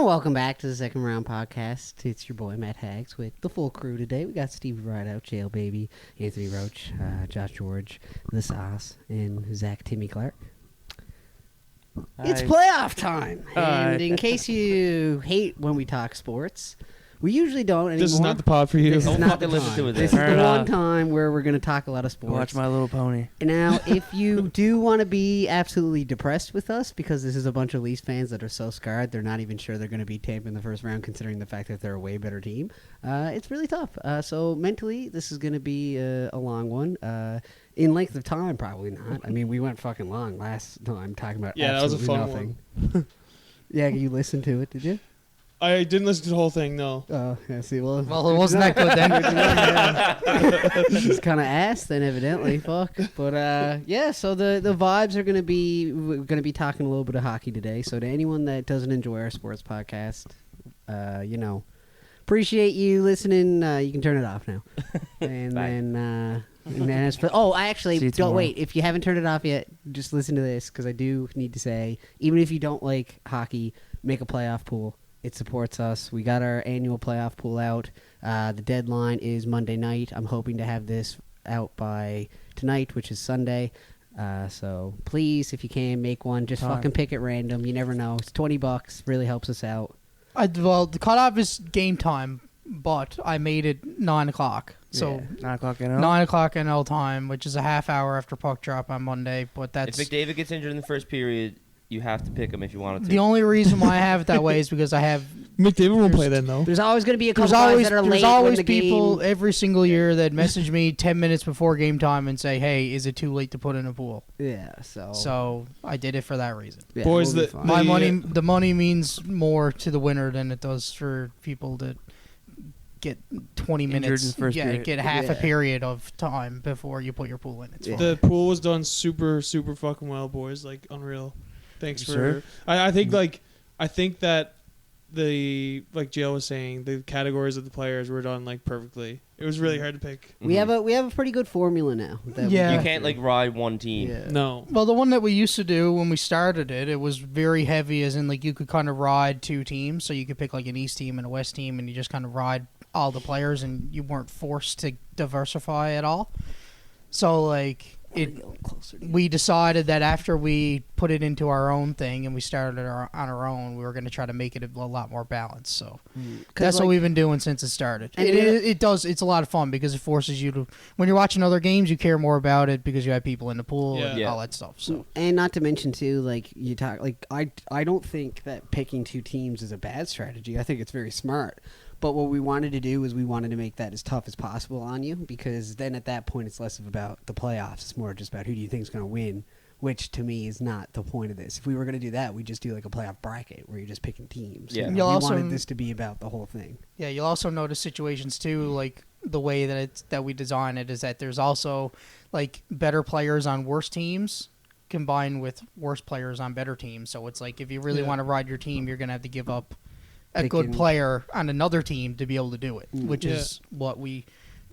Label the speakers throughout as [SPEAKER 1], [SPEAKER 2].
[SPEAKER 1] And welcome back to the Second Round Podcast. It's your boy Matt Hags with the full crew today. We got Steve Rideout, Jail Baby, Anthony Roach, Josh George, The Sauce, and Zach Timmy Clark. It's playoff time! And in case you hate when we talk sports, we usually don't anymore.
[SPEAKER 2] This is not the pod for you.
[SPEAKER 1] This is not the
[SPEAKER 3] listen
[SPEAKER 1] time.
[SPEAKER 3] to it.
[SPEAKER 1] This is the one time where we're going to talk a lot of sports.
[SPEAKER 4] Watch My Little Pony.
[SPEAKER 1] Now, if you do want to be absolutely depressed with us, because this is a bunch of Leafs fans that are so scarred, they're not even sure they're going to beat Tampa in the first round, considering the fact that they're a way better team. It's really tough. So mentally, this is going to be a long one. In length of time, probably not. I mean, we went fucking long last time talking about
[SPEAKER 2] that was a fun
[SPEAKER 1] nothing. One. Yeah, you listened to it, did you?
[SPEAKER 2] I didn't listen to the whole thing, no.
[SPEAKER 1] Oh, yeah, see, well,
[SPEAKER 4] it wasn't that good then.
[SPEAKER 1] He's kind of ass then, evidently. Fuck. But, yeah, so the vibes are going to be, we're going to be talking a little bit of hockey today. So to anyone that doesn't enjoy our sports podcast, appreciate you listening. You can turn it off now. And then as for, don't wait. If you haven't turned it off yet, just listen to this, because I do need to say, even if you don't like hockey, make a playoff pool. It supports us. We got our annual playoff pool out. The deadline is Monday night. I'm hoping to have this out by tonight, which is Sunday. So please, if you can, make one. Just fucking pick it random. You never know. It's $20. Really helps us out.
[SPEAKER 5] Well, the cutoff is game time, but I made it 9 o'clock. So
[SPEAKER 4] yeah. 9 o'clock NL?
[SPEAKER 5] 9 o'clock NL time, which is a half hour after puck drop on Monday. But that's
[SPEAKER 3] if McDavid gets injured in the first period, you have to pick him if you wanted to.
[SPEAKER 5] The only reason why I have it that way is because I have...
[SPEAKER 2] McDavid won't play then, though.
[SPEAKER 1] There's always going to be a couple guys that are late.
[SPEAKER 5] There's always
[SPEAKER 1] the
[SPEAKER 5] people
[SPEAKER 1] game.
[SPEAKER 5] every single year that message me 10 minutes before game time and say, hey, is it too late to put in a pool?
[SPEAKER 1] Yeah, so...
[SPEAKER 5] So I did it for that reason.
[SPEAKER 1] Yeah,
[SPEAKER 2] Boys,
[SPEAKER 1] we'll
[SPEAKER 5] the money means more to the winner than it does for people that get 20 minutes. Get half a period of time before you put your pool in. It's fine.
[SPEAKER 2] The pool was done super, super fucking well, boys. Like, unreal. Thanks for...
[SPEAKER 4] Sure?
[SPEAKER 2] I think that like Jill was saying, the categories of the players were done like perfectly. It was really hard to pick.
[SPEAKER 1] We have a pretty good formula now.
[SPEAKER 3] You can't like ride one team.
[SPEAKER 1] Yeah.
[SPEAKER 2] No.
[SPEAKER 5] Well, the one that we used to do when we started it was very heavy, as in like you could kind of ride two teams, so you could pick like an East team and a West team, and you just kind of ride all the players, and you weren't forced to diversify at all. So like we decided that after we put it into our own thing and we started it on our own, we were going to try to make it a lot more balanced. So that's what we've been doing since it started. And it's a lot of fun because it forces you to, when you're watching other games, you care more about it because you have people in the pool and all that stuff. So,
[SPEAKER 1] and not to mention too, like you talk, like I don't think that picking two teams is a bad strategy. I think it's very smart. But what we wanted to do is we wanted to make that as tough as possible on you, because then at that point it's less about the playoffs. It's more just about who do you think is going to win, which to me is not the point of this. If we were going to do that, we'd just do like a playoff bracket where you're just picking teams.
[SPEAKER 3] Yeah.
[SPEAKER 1] We wanted this to be about the whole thing.
[SPEAKER 5] Yeah, you'll also notice situations too, like the way that we design it is that there's also like better players on worse teams combined with worse players on better teams. So it's like if you really want to ride your team, you're going to have to give up a good player on another team to be able to do it, which is what we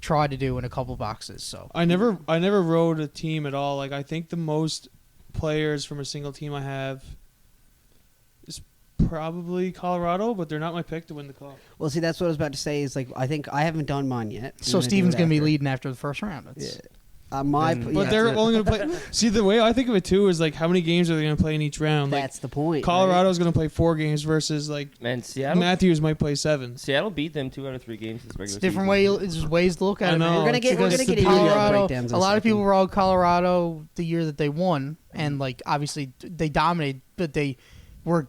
[SPEAKER 5] try to do in a couple boxes. So
[SPEAKER 2] I never rode a team at all. Like I think the most players from a single team I have is probably Colorado, but they're not my pick to win the cup.
[SPEAKER 1] Well, see, that's what I was about to say. Is like I think I haven't done mine yet.
[SPEAKER 5] So Steven's going to be leading after the first round.
[SPEAKER 2] But they're only going to play. See, the way I think of it too is like how many games are they going to play in each round?
[SPEAKER 1] That's
[SPEAKER 2] like,
[SPEAKER 1] the point.
[SPEAKER 2] Colorado's going to play 4 games versus like
[SPEAKER 3] Seattle.
[SPEAKER 2] Matthews might play 7.
[SPEAKER 3] Seattle beat them 2 out of 3 games this regular season.
[SPEAKER 5] Different ways to look at it.
[SPEAKER 1] We're gonna get into
[SPEAKER 5] Colorado.
[SPEAKER 1] breakdowns.
[SPEAKER 5] A lot of people were all Colorado the year that they won, and like obviously they dominated, but they were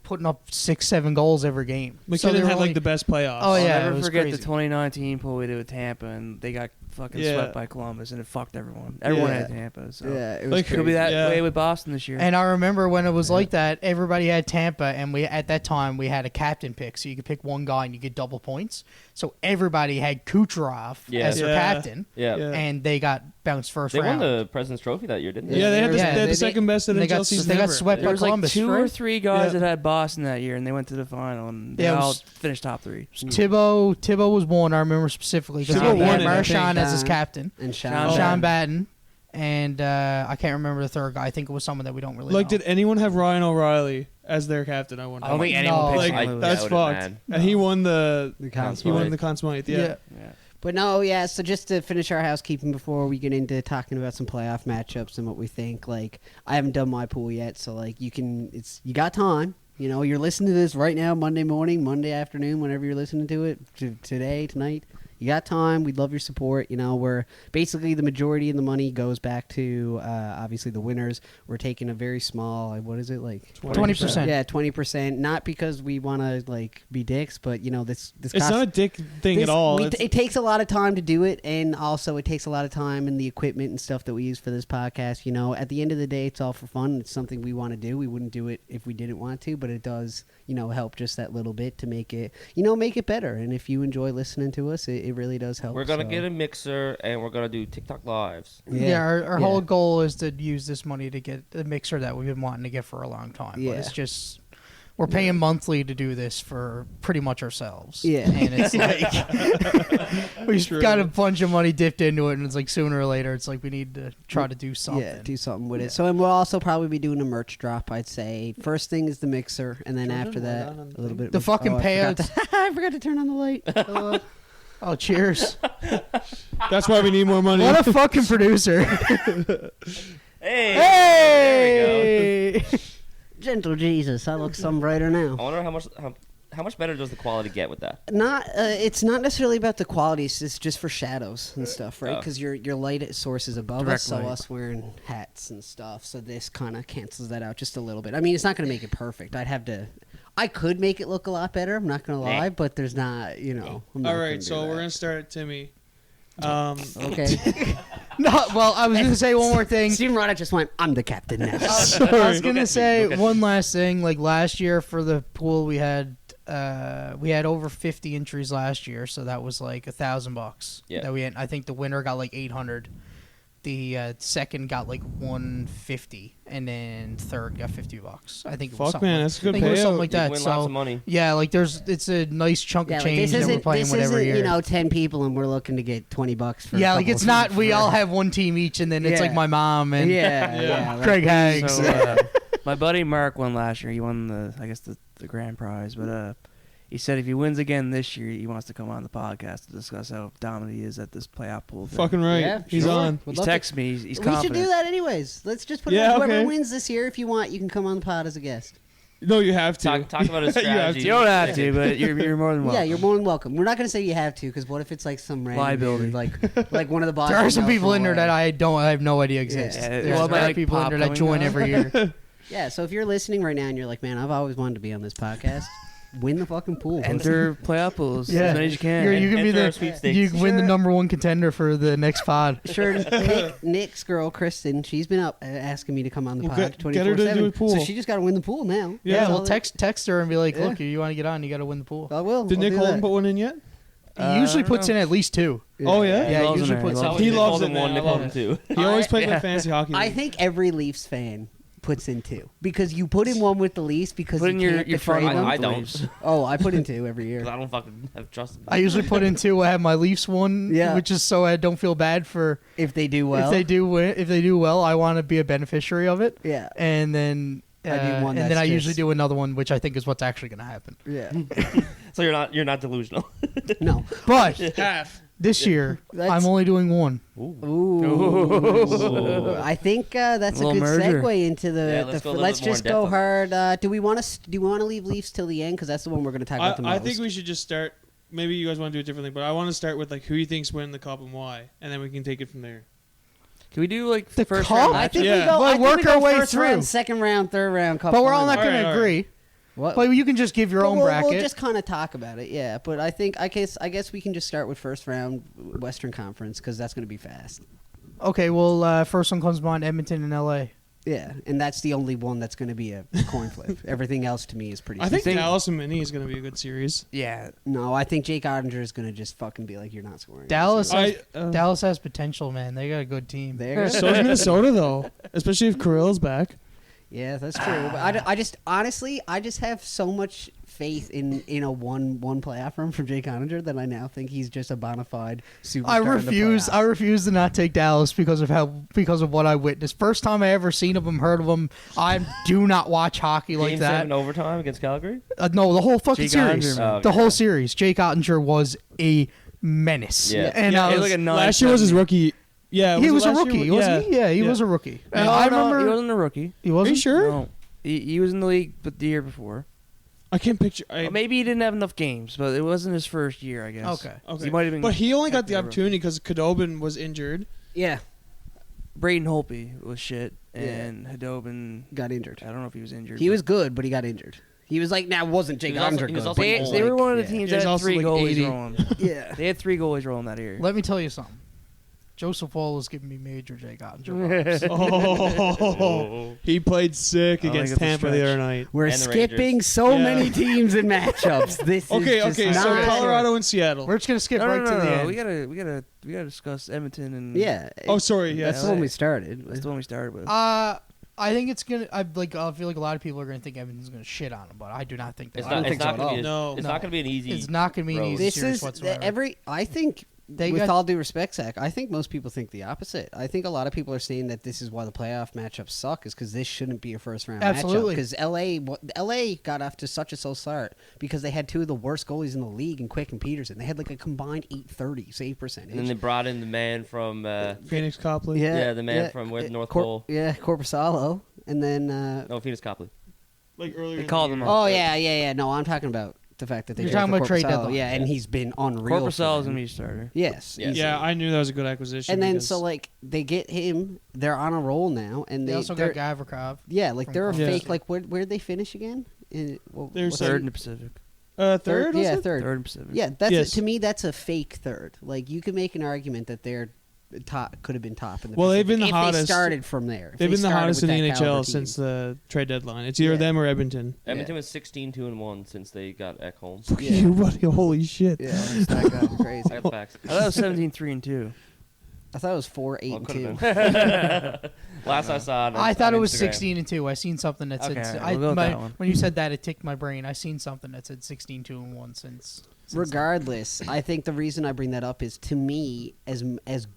[SPEAKER 5] putting up 6-7 goals every game.
[SPEAKER 2] McKinnon had like the best playoffs.
[SPEAKER 5] Oh yeah,
[SPEAKER 4] I'll never forget
[SPEAKER 5] crazy.
[SPEAKER 4] the 2019 pool we did with Tampa, and they got fucking swept by Columbus, and it fucked everyone. Everyone had Tampa, so
[SPEAKER 1] it was
[SPEAKER 2] like,
[SPEAKER 4] could be that way with Boston this year.
[SPEAKER 5] And I remember when it was like that, everybody had Tampa, and at that time we had a captain pick, so you could pick one guy and you get double points. So everybody had Kucherov as their captain, and they got bounced first round.
[SPEAKER 3] They won the President's Trophy that year, didn't they?
[SPEAKER 2] Yeah, they had the second best NHL season
[SPEAKER 5] They got
[SPEAKER 2] ever.
[SPEAKER 5] swept
[SPEAKER 4] there
[SPEAKER 5] by
[SPEAKER 4] was
[SPEAKER 5] Columbus.
[SPEAKER 4] like 2 or 3 guys that had Boston that year, and they went to the final, and they all finished top 3.
[SPEAKER 5] Thibault was one I remember specifically because he had Marchand as his captain,
[SPEAKER 1] and
[SPEAKER 5] Sean Batten, and I can't remember the third guy. I think it was someone that we don't really know.
[SPEAKER 2] Did anyone have Ryan O'Reilly as their captain. I wonder.
[SPEAKER 4] I don't think
[SPEAKER 5] No.
[SPEAKER 4] anyone picks
[SPEAKER 2] Like,
[SPEAKER 4] St. Louis.
[SPEAKER 2] that's
[SPEAKER 3] I would've
[SPEAKER 2] fucked.
[SPEAKER 3] been.
[SPEAKER 2] And he won the
[SPEAKER 1] Conn
[SPEAKER 2] he won
[SPEAKER 3] Smythe.
[SPEAKER 2] the Conn Smythe. Yeah.
[SPEAKER 4] Yeah.
[SPEAKER 1] But no, yeah. So just to finish our housekeeping before we get into talking about some playoff matchups and what we think, like I haven't done my pool yet, so like you got time. You know, you're listening to this right now, Monday morning, Monday afternoon, whenever you're listening to it, today, tonight. You got time. We'd love your support. You know, we're basically the majority of the money goes back to obviously the winners. We're taking a very small, what is it, like
[SPEAKER 5] 20%.
[SPEAKER 1] Yeah, 20%. Not because we want to like be dicks, but you know this.
[SPEAKER 2] It's
[SPEAKER 1] costs,
[SPEAKER 2] not a dick thing at all.
[SPEAKER 1] it takes a lot of time to do it, and also it takes a lot of time and the equipment and stuff that we use for this podcast. You know, at the end of the day, it's all for fun. It's something we want to do. We wouldn't do it if we didn't want to, but it does, you know, help just that little bit to make it, you know, make it better. And if you enjoy listening to us, it really does help.
[SPEAKER 3] We're gonna
[SPEAKER 1] so.
[SPEAKER 3] get a mixer and we're gonna do TikTok lives.
[SPEAKER 5] Yeah, our
[SPEAKER 1] Yeah.
[SPEAKER 5] whole goal is to use this money to get the mixer that we've been wanting to get for a long time.
[SPEAKER 1] Yeah.
[SPEAKER 5] But it's just we're paying monthly to do this for pretty much ourselves.
[SPEAKER 1] Yeah.
[SPEAKER 5] And it's like we've
[SPEAKER 2] True.
[SPEAKER 5] got a bunch of money dipped into it, and it's like sooner or later it's like we need to try to do something.
[SPEAKER 1] Yeah, do something with
[SPEAKER 5] Yeah.
[SPEAKER 1] it. So, and we'll also probably be doing a merch drop. I'd say first thing is the mixer, and then
[SPEAKER 2] Jordan,
[SPEAKER 1] after
[SPEAKER 2] hold
[SPEAKER 1] that,
[SPEAKER 2] on on the
[SPEAKER 1] a little
[SPEAKER 2] thing.
[SPEAKER 1] bit.
[SPEAKER 5] The fucking
[SPEAKER 1] I forgot to turn on the light.
[SPEAKER 5] Oh, cheers!
[SPEAKER 2] That's why we need more money.
[SPEAKER 5] What a fucking producer!
[SPEAKER 3] Hey, there we go.
[SPEAKER 1] Gentle Jesus, I look some brighter now.
[SPEAKER 3] I wonder how much better does the quality get with that?
[SPEAKER 1] It's not necessarily about the qualities. It's just for shadows and stuff, right?
[SPEAKER 3] Oh.
[SPEAKER 1] Because your light source is above
[SPEAKER 5] Direct
[SPEAKER 1] us, so
[SPEAKER 5] light.
[SPEAKER 1] us wearing hats and stuff. So this kind of cancels that out just a little bit. I mean, it's not going to make it perfect. I could make it look a lot better. I'm not going to lie, but there's not, you know. I'm not
[SPEAKER 2] All
[SPEAKER 1] gonna
[SPEAKER 2] right,
[SPEAKER 1] do
[SPEAKER 2] so
[SPEAKER 1] that.
[SPEAKER 2] we're gonna start at Timmy.
[SPEAKER 1] Okay.
[SPEAKER 5] No, well, I was gonna say one more thing.
[SPEAKER 1] Steven Roddick just went, I'm the captain now.
[SPEAKER 5] I was gonna say
[SPEAKER 3] Look at
[SPEAKER 5] one last thing. Like last year for the pool, we had over 50 entries last year, so that was like $1,000.
[SPEAKER 3] Yeah.
[SPEAKER 5] That we had. I think the winner got like 800. The second got like 150, and then third got $50. I think. It was
[SPEAKER 2] Fuck,
[SPEAKER 5] something
[SPEAKER 2] man,
[SPEAKER 5] like,
[SPEAKER 2] that's a good
[SPEAKER 5] I think it was something
[SPEAKER 2] payout.
[SPEAKER 5] like
[SPEAKER 3] You
[SPEAKER 5] that.
[SPEAKER 3] win lots
[SPEAKER 5] So
[SPEAKER 3] of money.
[SPEAKER 5] yeah, like it's a nice chunk
[SPEAKER 1] Yeah,
[SPEAKER 5] of
[SPEAKER 1] like,
[SPEAKER 5] change
[SPEAKER 1] this
[SPEAKER 5] that we're
[SPEAKER 1] isn't,
[SPEAKER 5] playing
[SPEAKER 1] this
[SPEAKER 5] with every
[SPEAKER 1] isn't
[SPEAKER 5] year.
[SPEAKER 1] you know, 10 people and we're looking to get $20 for
[SPEAKER 5] Yeah,
[SPEAKER 1] a
[SPEAKER 5] like
[SPEAKER 1] couple
[SPEAKER 5] it's
[SPEAKER 1] of
[SPEAKER 5] not.
[SPEAKER 1] for-
[SPEAKER 5] We all have one team each, and then it's like
[SPEAKER 1] Yeah.
[SPEAKER 5] my mom and
[SPEAKER 1] Yeah. like-
[SPEAKER 5] Craig Hags.
[SPEAKER 4] So, my buddy Mark won last year. He won the grand prize, but he said if he wins again this year, he wants to come on the podcast to discuss how dominant he is at this playoff pool thing.
[SPEAKER 2] Fucking right.
[SPEAKER 1] Yeah,
[SPEAKER 2] He's
[SPEAKER 1] sure.
[SPEAKER 2] on.
[SPEAKER 1] Would
[SPEAKER 4] He's
[SPEAKER 1] love to-
[SPEAKER 4] texted me. He's
[SPEAKER 1] We
[SPEAKER 4] confident.
[SPEAKER 1] should do that anyways. Let's just put it
[SPEAKER 2] Yeah,
[SPEAKER 1] on. Whoever
[SPEAKER 2] okay.
[SPEAKER 1] wins this year, if you want, you can come on the pod as a guest.
[SPEAKER 2] No, you have to.
[SPEAKER 3] Talk about his
[SPEAKER 2] You have
[SPEAKER 3] strategy.
[SPEAKER 2] to.
[SPEAKER 4] You don't have to, but you're more than welcome.
[SPEAKER 1] Yeah, you're more than welcome. We're not going to say you have to, because what if it's like some random
[SPEAKER 4] Liability.
[SPEAKER 1] dude, like one of the bosses?
[SPEAKER 5] There are some people in there that I have no idea exist.
[SPEAKER 1] Yeah.
[SPEAKER 5] There's
[SPEAKER 4] Well,
[SPEAKER 5] there are
[SPEAKER 4] like
[SPEAKER 5] people in
[SPEAKER 4] Pop
[SPEAKER 5] there that
[SPEAKER 4] coming
[SPEAKER 5] join
[SPEAKER 4] on.
[SPEAKER 5] every year.
[SPEAKER 1] Yeah, so if you're listening right now and you're like, man, I've always wanted to be on this podcast, win the fucking pool.
[SPEAKER 4] Enter playoff pools
[SPEAKER 5] Yeah.
[SPEAKER 4] as many as you can.
[SPEAKER 5] You can be
[SPEAKER 3] Enter our
[SPEAKER 5] the
[SPEAKER 3] sweepstakes.
[SPEAKER 5] you can win the
[SPEAKER 1] Sure.
[SPEAKER 5] number one contender for the next pod.
[SPEAKER 1] Sure, Nick's girl, Kristen, she's been up asking me to come on the
[SPEAKER 2] Well,
[SPEAKER 1] pod
[SPEAKER 2] get her to
[SPEAKER 1] 24/7.
[SPEAKER 2] do a pool.
[SPEAKER 1] So she just got to win the pool now.
[SPEAKER 2] Yeah,
[SPEAKER 5] Yeah,
[SPEAKER 1] So
[SPEAKER 5] well, text her and be like,
[SPEAKER 1] Yeah.
[SPEAKER 5] look, you want to get on, you got to win the pool.
[SPEAKER 1] I will.
[SPEAKER 2] Did
[SPEAKER 1] I'll
[SPEAKER 2] Nick
[SPEAKER 1] do
[SPEAKER 2] Holden
[SPEAKER 1] that.
[SPEAKER 2] put one in yet?
[SPEAKER 5] He usually
[SPEAKER 4] I don't
[SPEAKER 5] puts
[SPEAKER 4] know.
[SPEAKER 5] in at least two.
[SPEAKER 2] Oh, yeah?
[SPEAKER 5] Yeah,
[SPEAKER 4] loves
[SPEAKER 5] he usually
[SPEAKER 4] him,
[SPEAKER 5] puts
[SPEAKER 4] he
[SPEAKER 5] in.
[SPEAKER 4] loves
[SPEAKER 2] He
[SPEAKER 3] Nick
[SPEAKER 2] loves
[SPEAKER 3] Holden
[SPEAKER 2] it, man.
[SPEAKER 3] one,
[SPEAKER 2] I
[SPEAKER 3] Nick
[SPEAKER 2] love
[SPEAKER 3] Holden two.
[SPEAKER 2] He always plays
[SPEAKER 5] yeah.
[SPEAKER 2] my fantasy hockey.
[SPEAKER 1] I
[SPEAKER 2] league.
[SPEAKER 1] think every Leafs fan puts in two because you put in one with the Leafs because
[SPEAKER 4] Put
[SPEAKER 1] you
[SPEAKER 4] in your-
[SPEAKER 1] can't
[SPEAKER 4] your
[SPEAKER 1] betray
[SPEAKER 4] fun
[SPEAKER 1] them.
[SPEAKER 3] I
[SPEAKER 4] the
[SPEAKER 3] don't.
[SPEAKER 4] Leafs.
[SPEAKER 1] Oh, I put in two every year.
[SPEAKER 3] Because I don't fucking have trust.
[SPEAKER 5] I usually put in two. I have my Leafs one,
[SPEAKER 1] Yeah.
[SPEAKER 5] which is so I don't feel bad for
[SPEAKER 1] If they do well,
[SPEAKER 5] if they do win. If they do well, I want to be a beneficiary of it.
[SPEAKER 1] yeah,
[SPEAKER 5] And then
[SPEAKER 1] I do one
[SPEAKER 5] and then
[SPEAKER 1] that's
[SPEAKER 5] I usually
[SPEAKER 1] just-
[SPEAKER 5] do another one, which I think is what's actually going to happen.
[SPEAKER 1] yeah.
[SPEAKER 3] So you're not delusional.
[SPEAKER 1] No,
[SPEAKER 5] But
[SPEAKER 2] half.
[SPEAKER 5] this year,
[SPEAKER 1] That's-
[SPEAKER 5] I'm only doing one.
[SPEAKER 1] ooh. I think that's a
[SPEAKER 4] Little
[SPEAKER 1] good
[SPEAKER 4] merger.
[SPEAKER 1] segue into the.
[SPEAKER 3] Yeah, let's go a little
[SPEAKER 1] let's
[SPEAKER 3] bit more
[SPEAKER 1] just
[SPEAKER 3] in
[SPEAKER 1] go
[SPEAKER 3] depth
[SPEAKER 1] hard. Do we want to leave Leafs till the end because that's the one we're going to talk about the most?
[SPEAKER 2] I think we should just start. Maybe you guys want to do it differently, but I want to start with like who you think's winning the cup and why, and then we can take it from there.
[SPEAKER 4] Can we do like
[SPEAKER 5] The
[SPEAKER 4] first
[SPEAKER 5] cup?
[SPEAKER 4] round
[SPEAKER 1] I
[SPEAKER 4] match?
[SPEAKER 1] think
[SPEAKER 2] Yeah.
[SPEAKER 1] we go.
[SPEAKER 5] Well,
[SPEAKER 1] I think
[SPEAKER 5] work
[SPEAKER 1] we go
[SPEAKER 5] our way
[SPEAKER 1] first
[SPEAKER 5] through.
[SPEAKER 1] round, second round, third round, cup.
[SPEAKER 5] But we're all not
[SPEAKER 1] final.
[SPEAKER 5] going to
[SPEAKER 2] All right.
[SPEAKER 5] agree.
[SPEAKER 1] What?
[SPEAKER 5] But you can just give your
[SPEAKER 1] But
[SPEAKER 5] own
[SPEAKER 1] we'll,
[SPEAKER 5] bracket.
[SPEAKER 1] We'll just kind of talk about it, yeah. But I guess we can just start with first round Western Conference because that's going to be fast.
[SPEAKER 5] Okay, well, first one comes to mind, Edmonton and L.A.
[SPEAKER 1] Yeah, and that's the only one that's going to be a coin flip. Everything else to me is pretty.
[SPEAKER 2] I think
[SPEAKER 4] think-
[SPEAKER 2] Dallas and Minnie is going to be a good series.
[SPEAKER 4] Yeah.
[SPEAKER 1] No, I think Jake Ottinger is going to just fucking be like, you're not scoring.
[SPEAKER 5] Dallas
[SPEAKER 2] I,
[SPEAKER 5] Dallas has potential, man. They got a good team.
[SPEAKER 1] There.
[SPEAKER 2] so is Minnesota though, especially if Kirill's back.
[SPEAKER 1] Yeah, that's true. But I just honestly, I just have so much faith in a one playoff run from Jake Ottinger that I now think he's just a bona fide superstar.
[SPEAKER 5] I refuse to not take Dallas because of what I witnessed. First time I ever seen of him, heard of him. I do not watch hockey like
[SPEAKER 3] Game
[SPEAKER 5] that.
[SPEAKER 3] 7 overtime against Calgary?
[SPEAKER 5] No, the whole fucking
[SPEAKER 4] Jake
[SPEAKER 5] series.
[SPEAKER 4] Ottinger,
[SPEAKER 3] man.
[SPEAKER 5] The whole series. Jake Ottinger was a menace.
[SPEAKER 3] Yeah.
[SPEAKER 5] And
[SPEAKER 2] Yeah,
[SPEAKER 5] I
[SPEAKER 2] it
[SPEAKER 5] was,
[SPEAKER 2] was
[SPEAKER 4] like a
[SPEAKER 2] last year was his rookie. Yeah,
[SPEAKER 5] he was a
[SPEAKER 2] last year?
[SPEAKER 5] rookie, wasn't he? Yeah, he was a rookie. And
[SPEAKER 4] No,
[SPEAKER 5] I
[SPEAKER 4] no,
[SPEAKER 5] remember
[SPEAKER 4] he wasn't a rookie.
[SPEAKER 5] he
[SPEAKER 2] Are
[SPEAKER 5] wasn't.
[SPEAKER 2] you sure?
[SPEAKER 4] No, he was in the league, but the year before.
[SPEAKER 2] I can't picture.
[SPEAKER 4] Well, maybe he didn't have enough games, but it wasn't his first year, I guess.
[SPEAKER 5] Okay.
[SPEAKER 2] Okay.
[SPEAKER 4] He might have been.
[SPEAKER 2] But he only got the
[SPEAKER 4] technically
[SPEAKER 2] opportunity because Khudobin was injured.
[SPEAKER 1] Yeah,
[SPEAKER 4] Braden Holtby was shit,
[SPEAKER 1] Yeah.
[SPEAKER 4] and Hadobin.
[SPEAKER 1] got injured.
[SPEAKER 4] I don't know if he was injured.
[SPEAKER 1] He
[SPEAKER 4] but
[SPEAKER 1] was good, but he got injured. He was like, now wasn't Jake
[SPEAKER 3] He was also-
[SPEAKER 1] Ottinger
[SPEAKER 3] he was
[SPEAKER 1] good?
[SPEAKER 3] also
[SPEAKER 1] but
[SPEAKER 4] They,
[SPEAKER 3] old.
[SPEAKER 4] they were one of the
[SPEAKER 1] yeah.
[SPEAKER 4] teams
[SPEAKER 2] Yeah,
[SPEAKER 4] that
[SPEAKER 2] he's
[SPEAKER 4] had
[SPEAKER 2] also
[SPEAKER 4] 3
[SPEAKER 2] like
[SPEAKER 4] goalies
[SPEAKER 2] 80.
[SPEAKER 4] rolling.
[SPEAKER 1] Yeah.
[SPEAKER 4] They had 3 goalies rolling that year.
[SPEAKER 5] Let me tell you something. Joseph Wall is giving me major Jake Ottinger vibes.
[SPEAKER 2] Oh, he played sick
[SPEAKER 4] I like
[SPEAKER 2] against
[SPEAKER 4] it to
[SPEAKER 2] Tampa the
[SPEAKER 4] stretch.
[SPEAKER 2] other night.
[SPEAKER 1] We're
[SPEAKER 3] And the
[SPEAKER 1] skipping
[SPEAKER 2] Rangers.
[SPEAKER 1] so
[SPEAKER 2] Yeah.
[SPEAKER 1] many teams and matchups. This is
[SPEAKER 2] Okay,
[SPEAKER 1] just
[SPEAKER 2] okay. So
[SPEAKER 1] not-
[SPEAKER 2] Colorado and Seattle.
[SPEAKER 5] We're just gonna skip
[SPEAKER 4] No,
[SPEAKER 5] right
[SPEAKER 4] no,
[SPEAKER 5] to
[SPEAKER 4] no,
[SPEAKER 5] the
[SPEAKER 4] no.
[SPEAKER 5] end.
[SPEAKER 4] We gotta discuss Edmonton and
[SPEAKER 1] Yeah.
[SPEAKER 2] Oh, sorry.
[SPEAKER 1] That's
[SPEAKER 2] Yes.
[SPEAKER 1] the one we started.
[SPEAKER 4] That's the one we started with.
[SPEAKER 5] I think it's gonna. I feel like a lot of people are gonna think Edmonton's gonna shit on him, but I do not think that.
[SPEAKER 3] It's
[SPEAKER 1] I don't
[SPEAKER 3] not.
[SPEAKER 1] think
[SPEAKER 3] It's
[SPEAKER 1] so
[SPEAKER 3] not
[SPEAKER 1] at
[SPEAKER 3] gonna be.
[SPEAKER 1] all.
[SPEAKER 3] A- It's
[SPEAKER 5] No.
[SPEAKER 3] not gonna be an easy.
[SPEAKER 5] It's not gonna be an
[SPEAKER 3] road.
[SPEAKER 5] easy
[SPEAKER 1] This
[SPEAKER 5] series
[SPEAKER 1] is
[SPEAKER 5] whatsoever.
[SPEAKER 1] I think,
[SPEAKER 5] They
[SPEAKER 1] with
[SPEAKER 5] got-
[SPEAKER 1] all due respect, Zach, I think most people think the opposite. I think a lot of people are saying that this is why the playoff matchups suck, is because this shouldn't be a first round
[SPEAKER 5] Absolutely.
[SPEAKER 1] matchup. Because LA got off to such a slow start because they had 2 of the worst goalies in the league in Quick and Peterson. They had like a combined .830 save percentage.
[SPEAKER 3] And then they brought in the man from.
[SPEAKER 2] Phoenix Copley.
[SPEAKER 3] Yeah, the man from where the North Pole.
[SPEAKER 1] Yeah, Corpusalo, and then.
[SPEAKER 3] No, Phoenix Copley.
[SPEAKER 2] Like earlier.
[SPEAKER 4] They
[SPEAKER 2] in
[SPEAKER 4] called
[SPEAKER 2] the
[SPEAKER 4] him
[SPEAKER 2] year.
[SPEAKER 4] up.
[SPEAKER 1] Oh yeah. No, I'm talking about the fact that they.
[SPEAKER 5] You're
[SPEAKER 1] traded
[SPEAKER 5] talking
[SPEAKER 1] for
[SPEAKER 5] about trade
[SPEAKER 1] Corpusalo.
[SPEAKER 5] deadline.
[SPEAKER 1] Yeah, and he's been unreal. for
[SPEAKER 4] Corpusalo's
[SPEAKER 1] them.
[SPEAKER 4] gonna be a starter.
[SPEAKER 1] Yes.
[SPEAKER 3] Yeah.
[SPEAKER 1] easily.
[SPEAKER 2] Yeah, I knew that was a good acquisition.
[SPEAKER 1] And then
[SPEAKER 2] because-
[SPEAKER 1] so like they get him, they're on a roll now, and
[SPEAKER 5] They
[SPEAKER 1] they
[SPEAKER 5] also
[SPEAKER 1] they're-
[SPEAKER 5] got Gavrikov.
[SPEAKER 1] yeah, like
[SPEAKER 5] from
[SPEAKER 1] they're a
[SPEAKER 5] Columbus.
[SPEAKER 1] fake. Like where'd they finish again?
[SPEAKER 2] They're
[SPEAKER 1] what's
[SPEAKER 4] Third
[SPEAKER 1] that?
[SPEAKER 4] in the Pacific.
[SPEAKER 2] third. Was
[SPEAKER 1] Yeah,
[SPEAKER 2] it?
[SPEAKER 1] third.
[SPEAKER 4] Third in Pacific.
[SPEAKER 1] Yeah, that's
[SPEAKER 2] Yes.
[SPEAKER 1] to me that's a fake third. Like you could make an argument that they're top could have been top in the.
[SPEAKER 2] Well, they've
[SPEAKER 1] Pacific
[SPEAKER 2] been the
[SPEAKER 1] if
[SPEAKER 2] hottest.
[SPEAKER 1] They started from there. If
[SPEAKER 2] They've
[SPEAKER 1] they
[SPEAKER 2] been the
[SPEAKER 1] started
[SPEAKER 2] hottest in
[SPEAKER 1] with
[SPEAKER 2] the
[SPEAKER 1] that caliber
[SPEAKER 2] NHL
[SPEAKER 1] team.
[SPEAKER 2] since the trade deadline. It's either
[SPEAKER 1] Yeah.
[SPEAKER 2] them or Edmonton.
[SPEAKER 3] Edmonton was 16-2-1 since they got Ekholm.
[SPEAKER 2] Fuck
[SPEAKER 1] Yeah.
[SPEAKER 2] you, buddy! Holy shit!
[SPEAKER 1] Yeah, it's that guy crazy.
[SPEAKER 3] I got the facts.
[SPEAKER 4] I thought it was 17-3-2.
[SPEAKER 1] I thought it was 4, 8,
[SPEAKER 3] Well,
[SPEAKER 1] and
[SPEAKER 3] it
[SPEAKER 1] 2.
[SPEAKER 3] could've been. Last I saw it.
[SPEAKER 5] I thought
[SPEAKER 3] on
[SPEAKER 5] it was
[SPEAKER 3] Instagram.
[SPEAKER 5] 16-2. I seen something that said.
[SPEAKER 4] Okay, we'll go with that one.
[SPEAKER 5] When you said that, it ticked my brain. I seen something that said 16-2-1 since.
[SPEAKER 1] Regardless, I think the reason I bring that up is to me, as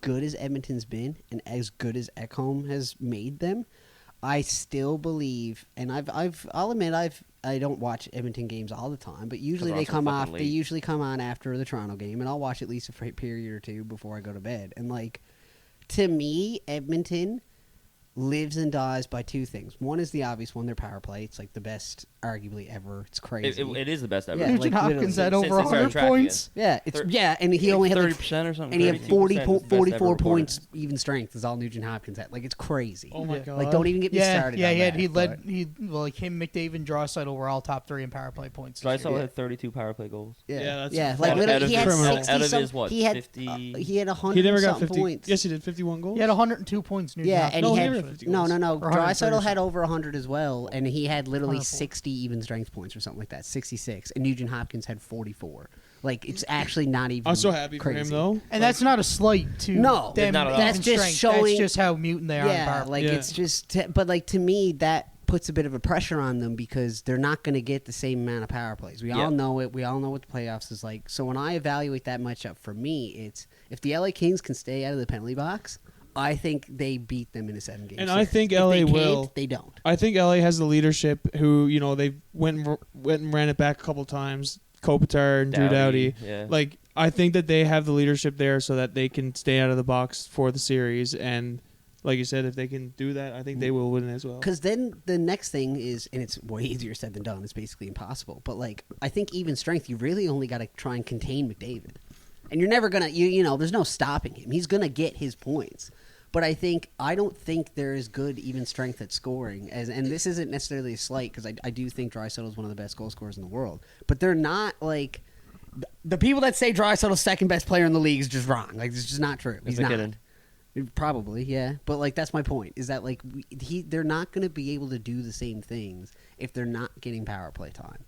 [SPEAKER 1] good as Edmonton's been and as good as Ekholm has made them, I still believe, and I'll admit I don't watch Edmonton games all the time, but usually
[SPEAKER 3] they're
[SPEAKER 1] they
[SPEAKER 3] also
[SPEAKER 1] come
[SPEAKER 3] fucking
[SPEAKER 1] off. They
[SPEAKER 3] late.
[SPEAKER 1] usually come on after the Toronto game, and I'll watch at least a period or two before I go to bed. And like, to me, Edmonton lives and dies by 2 things. One is the obvious one, their power play. It's like the best, arguably ever. It's crazy.
[SPEAKER 3] It is the best ever.
[SPEAKER 1] Yeah,
[SPEAKER 5] Nugent
[SPEAKER 1] like,
[SPEAKER 5] Hopkins
[SPEAKER 1] literally.
[SPEAKER 5] had
[SPEAKER 3] Since
[SPEAKER 5] over
[SPEAKER 3] they started
[SPEAKER 5] 100
[SPEAKER 3] tracking
[SPEAKER 5] points.
[SPEAKER 1] yeah, it's
[SPEAKER 3] Thir-
[SPEAKER 1] yeah, and he only had like
[SPEAKER 4] 30% or something.
[SPEAKER 1] and he had
[SPEAKER 3] 32%
[SPEAKER 1] 40
[SPEAKER 3] is the best
[SPEAKER 1] 44
[SPEAKER 3] ever recorded.
[SPEAKER 1] points even strength is all Nugent Hopkins had. Like it's crazy.
[SPEAKER 2] Oh my
[SPEAKER 5] Yeah.
[SPEAKER 2] god!
[SPEAKER 1] Like don't even get me
[SPEAKER 5] Yeah,
[SPEAKER 1] started.
[SPEAKER 5] yeah,
[SPEAKER 1] on
[SPEAKER 5] he had.
[SPEAKER 1] that,
[SPEAKER 5] He
[SPEAKER 1] but-
[SPEAKER 5] led. Like him, McDavid, and Draisaitl were all top 3 in power play points. this
[SPEAKER 3] Draisaitl
[SPEAKER 5] year.
[SPEAKER 3] had 32 power play goals.
[SPEAKER 1] Yeah,
[SPEAKER 2] Yeah, that's
[SPEAKER 1] yeah.
[SPEAKER 2] a
[SPEAKER 1] Like
[SPEAKER 2] fuck-
[SPEAKER 1] literally,
[SPEAKER 2] out of
[SPEAKER 1] he had
[SPEAKER 2] his-
[SPEAKER 1] 60
[SPEAKER 3] out of
[SPEAKER 1] some,
[SPEAKER 3] his, what,
[SPEAKER 1] he had
[SPEAKER 3] 50?
[SPEAKER 1] he had 100
[SPEAKER 2] He never got
[SPEAKER 1] something
[SPEAKER 2] 50.
[SPEAKER 1] points.
[SPEAKER 2] Yes, he did 51 goals.
[SPEAKER 5] He had 102 points. Nugent
[SPEAKER 1] Yeah,
[SPEAKER 5] Hopkins.
[SPEAKER 1] and
[SPEAKER 2] No,
[SPEAKER 1] he
[SPEAKER 2] he
[SPEAKER 1] had
[SPEAKER 2] never had 50
[SPEAKER 1] no.
[SPEAKER 2] goals.
[SPEAKER 5] Or
[SPEAKER 1] Draisaitl
[SPEAKER 5] 130
[SPEAKER 1] had over 100 as well, and he had literally
[SPEAKER 5] 104.
[SPEAKER 1] 60 even strength points or something like that, 66. And Nugent Hopkins had 44. Like it's actually not even.
[SPEAKER 2] I'm so happy for him
[SPEAKER 1] crazy.
[SPEAKER 2] though.
[SPEAKER 5] And that's not a slight to
[SPEAKER 1] No.
[SPEAKER 5] them.
[SPEAKER 3] Not at all.
[SPEAKER 5] even
[SPEAKER 1] That's just
[SPEAKER 5] strength.
[SPEAKER 1] showing-
[SPEAKER 5] That's just how mutant they are. in
[SPEAKER 1] Yeah,
[SPEAKER 5] power
[SPEAKER 1] like
[SPEAKER 2] Yeah.
[SPEAKER 1] it's just. But like to me, that puts a bit of a pressure on them because they're not going to get the same amount of power plays. We
[SPEAKER 3] Yeah.
[SPEAKER 1] all know it. We all know what the playoffs is like. So when I evaluate that matchup, for me, it's if the LA Kings can stay out of the penalty box, I think they beat them in a 7-game
[SPEAKER 2] And
[SPEAKER 1] series.
[SPEAKER 2] I think
[SPEAKER 1] If
[SPEAKER 2] LA
[SPEAKER 1] they can't,
[SPEAKER 2] will.
[SPEAKER 1] They don't.
[SPEAKER 2] I think LA has the leadership. Who they went and ran it back a couple times. Kopitar and Drew Doughty.
[SPEAKER 3] Yeah.
[SPEAKER 2] Like I think that they have the leadership there so that they can stay out of the box for the series. And like you said, if they can do that, I think they will win as well.
[SPEAKER 1] Because then the next thing is, and it's way easier said than done. It's basically impossible. But like, I think even strength, you really only got to try and contain McDavid, and you're never gonna, you know, there's no stopping him. He's gonna get his points. But I don't think they're as good even strength at scoring as, and this isn't necessarily a slight because I do think Draisaitl is one of the best goal scorers in the world. But they're not like the people that say Draisaitl's second best player in the league is just wrong. Like it's just not true. He's not.
[SPEAKER 3] McKinnon.
[SPEAKER 1] Probably, yeah. But like that's my point. Is that like they're not going to be able to do the same things if they're not getting power play time.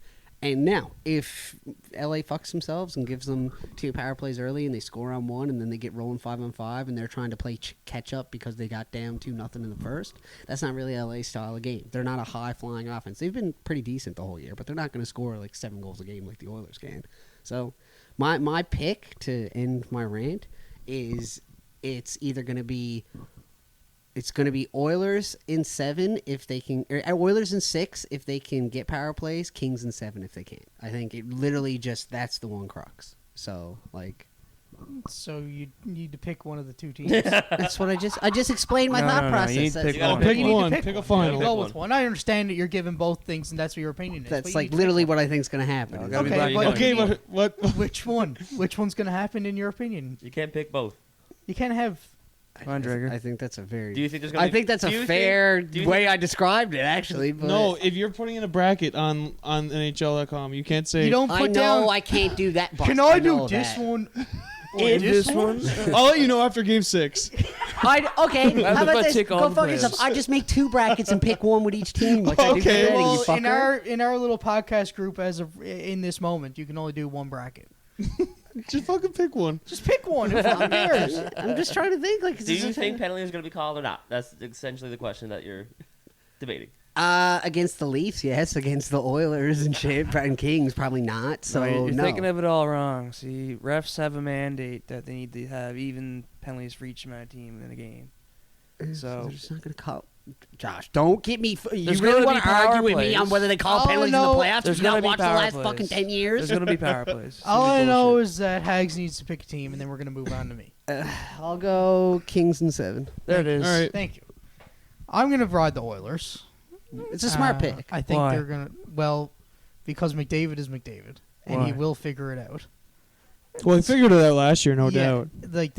[SPEAKER 1] And now, if LA fucks themselves and gives them 2 power plays early and they score on 1 and then they get rolling 5-on-5 and they're trying to play catch up because they got down 2-0 in the first, that's not really LA's style of game. They're not a high-flying offense. They've been pretty decent the whole year, but they're not going to score like 7 goals a game like the Oilers can. So my pick to end my rant is it's either going to be Oilers in 7 if they can, or Oilers in 6 if they can get power plays, Kings in 7 if they can't. I think it literally just that's the one crux. So
[SPEAKER 5] So you need to pick one of the 2 teams.
[SPEAKER 1] that's what I just explained my thought process.
[SPEAKER 4] You need to pick
[SPEAKER 3] gotta
[SPEAKER 4] one.
[SPEAKER 2] Pick
[SPEAKER 5] You need to
[SPEAKER 2] one.
[SPEAKER 5] pick
[SPEAKER 2] Pick a
[SPEAKER 5] one.
[SPEAKER 2] final.
[SPEAKER 5] Go with one. I understand that you're giving both things, and that's what your opinion is. but
[SPEAKER 1] That's
[SPEAKER 5] you
[SPEAKER 1] like
[SPEAKER 5] need to
[SPEAKER 1] literally
[SPEAKER 5] pick
[SPEAKER 1] what I think is going to happen.
[SPEAKER 4] No, gotta be
[SPEAKER 5] Okay,
[SPEAKER 4] black.
[SPEAKER 5] but-
[SPEAKER 2] Okay, what?
[SPEAKER 5] one. Which one? Which one's going to happen in your opinion?
[SPEAKER 3] You can't pick both.
[SPEAKER 5] You can't have.
[SPEAKER 4] Come on, Drager.
[SPEAKER 1] I think that's a very.
[SPEAKER 3] Do you think there's gonna
[SPEAKER 1] I think that's
[SPEAKER 3] do
[SPEAKER 1] a
[SPEAKER 3] you
[SPEAKER 1] fair
[SPEAKER 3] think- do you
[SPEAKER 1] way
[SPEAKER 3] think-
[SPEAKER 1] I described it, actually. But
[SPEAKER 2] No, if you're putting in a bracket on NHL.com, you can't say.
[SPEAKER 5] You don't
[SPEAKER 1] I
[SPEAKER 5] put
[SPEAKER 1] know
[SPEAKER 5] down.
[SPEAKER 1] I can't do that. But
[SPEAKER 5] Can I do
[SPEAKER 1] know
[SPEAKER 5] this
[SPEAKER 1] that.
[SPEAKER 5] one? Or
[SPEAKER 4] This one?
[SPEAKER 2] I'll let you know after Game 6.
[SPEAKER 1] Okay,
[SPEAKER 4] I
[SPEAKER 1] how
[SPEAKER 4] was
[SPEAKER 1] about
[SPEAKER 4] about to
[SPEAKER 1] this?
[SPEAKER 4] tick all
[SPEAKER 1] Go
[SPEAKER 4] the
[SPEAKER 1] fuck
[SPEAKER 4] players.
[SPEAKER 1] yourself. I just make 2 brackets and pick one with each team. Like I do for
[SPEAKER 2] Okay.
[SPEAKER 1] betting, you
[SPEAKER 5] Well,
[SPEAKER 1] fucker.
[SPEAKER 5] in our little podcast group, in this moment, you can only do 1 bracket.
[SPEAKER 2] Just fucking pick one.
[SPEAKER 5] Just pick one. Who fucking cares?
[SPEAKER 1] I'm just trying to think. Like,
[SPEAKER 3] Do you think penalty is going to be called or not? That's essentially the question that you're debating.
[SPEAKER 1] Against the Leafs, yes. Against the Oilers and shit, and Kings, probably not. So
[SPEAKER 4] you're
[SPEAKER 1] no.
[SPEAKER 4] thinking of it all wrong. See, refs have a mandate that they need to have even penalties for each amount of team in a game. So
[SPEAKER 1] they're just not going to call. Josh, don't get me. You
[SPEAKER 4] There's
[SPEAKER 1] really
[SPEAKER 4] gonna
[SPEAKER 1] want
[SPEAKER 4] be
[SPEAKER 1] to argue
[SPEAKER 4] power
[SPEAKER 1] with me
[SPEAKER 4] plays.
[SPEAKER 1] on whether they call
[SPEAKER 5] All I
[SPEAKER 1] penalties in
[SPEAKER 5] know-
[SPEAKER 1] the playoffs?
[SPEAKER 4] There's
[SPEAKER 1] Did you
[SPEAKER 4] gonna
[SPEAKER 1] not
[SPEAKER 4] be
[SPEAKER 1] watch the
[SPEAKER 4] power
[SPEAKER 1] last
[SPEAKER 4] plays.
[SPEAKER 1] fucking 10 years?
[SPEAKER 4] there's going to be power plays. It's
[SPEAKER 5] All
[SPEAKER 4] gonna
[SPEAKER 5] I
[SPEAKER 4] be
[SPEAKER 5] know
[SPEAKER 4] bullshit.
[SPEAKER 5] is that Hags needs to pick a team, and then we're going to move on to me.
[SPEAKER 1] I'll go Kings in 7.
[SPEAKER 4] There it is.
[SPEAKER 2] All right.
[SPEAKER 5] Thank you. I'm going to ride the Oilers.
[SPEAKER 1] It's a smart pick.
[SPEAKER 5] I think
[SPEAKER 4] Why?
[SPEAKER 5] they're going to, because McDavid is McDavid, and he
[SPEAKER 4] Why?
[SPEAKER 5] will figure it out.
[SPEAKER 2] Well, he figured it out last year, no
[SPEAKER 5] Yeah,
[SPEAKER 2] doubt.
[SPEAKER 5] Like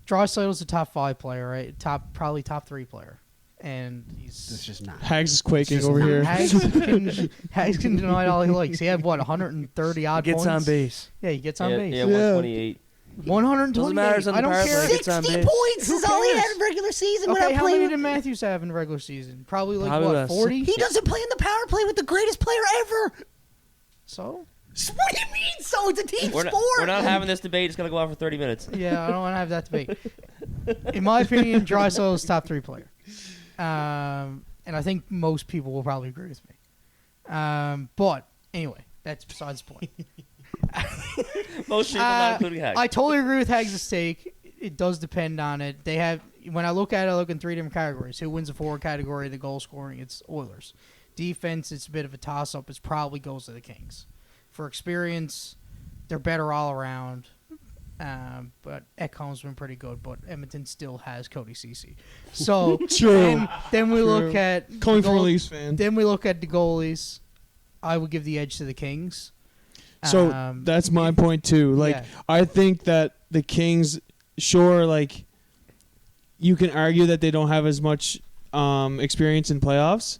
[SPEAKER 5] Draisaitl's a top 5 player, right? Probably top 3 player, and
[SPEAKER 1] It's
[SPEAKER 5] he's
[SPEAKER 1] just not.
[SPEAKER 2] Hags is quaking
[SPEAKER 1] Just
[SPEAKER 2] over
[SPEAKER 1] not
[SPEAKER 2] here.
[SPEAKER 5] Hags can deny it all he likes. He had 130 odd
[SPEAKER 4] Gets
[SPEAKER 5] points.
[SPEAKER 4] on base.
[SPEAKER 5] Yeah, he gets on
[SPEAKER 3] Yeah,
[SPEAKER 5] base.
[SPEAKER 3] yeah,
[SPEAKER 2] Yeah.
[SPEAKER 3] 128.
[SPEAKER 5] 128.
[SPEAKER 4] Doesn't matter, it's on
[SPEAKER 5] I
[SPEAKER 4] the
[SPEAKER 5] don't
[SPEAKER 4] power
[SPEAKER 5] care.
[SPEAKER 4] play. Gets on
[SPEAKER 1] 60
[SPEAKER 4] base.
[SPEAKER 1] points
[SPEAKER 5] Who
[SPEAKER 1] is all he
[SPEAKER 5] cares?
[SPEAKER 1] had in regular season
[SPEAKER 5] Okay,
[SPEAKER 1] without
[SPEAKER 5] how
[SPEAKER 1] playing.
[SPEAKER 5] many did Matthews have in regular season? Probably like
[SPEAKER 4] Probably
[SPEAKER 5] what,
[SPEAKER 4] less.
[SPEAKER 5] 40?
[SPEAKER 1] He doesn't play in the power play with the greatest player ever.
[SPEAKER 5] So?
[SPEAKER 1] What do you mean? So it's a team
[SPEAKER 3] We're
[SPEAKER 1] sport.
[SPEAKER 3] not, we're not having this debate. It's going to go on for 30 minutes.
[SPEAKER 5] Yeah, I don't want to have that debate. In my opinion, Draisaitl is top 3 player. And I think most people will probably agree with me. But anyway, that's besides the point.
[SPEAKER 3] Most people, not including Hags.
[SPEAKER 5] I totally agree with Hags' take. It does depend on it. They have, when I look at it, I look in 3 different categories. Who wins the forward category, the goal scoring? It's Oilers. Defense, it's a bit of a toss-up. It probably goes to the Kings. For experience, they're better all around. But Ekholm's been pretty good, but Edmonton still has Cody Ceci. So
[SPEAKER 2] True.
[SPEAKER 5] then we
[SPEAKER 2] True.
[SPEAKER 5] look at
[SPEAKER 2] Coming
[SPEAKER 5] the
[SPEAKER 2] from a
[SPEAKER 5] goal-
[SPEAKER 2] Leafs fan.
[SPEAKER 5] Then we look at the goalies. I would give the edge to the Kings.
[SPEAKER 2] So that's my point too. Like
[SPEAKER 5] yeah.
[SPEAKER 2] I think that the Kings, sure, like you can argue that they don't have as much experience in playoffs.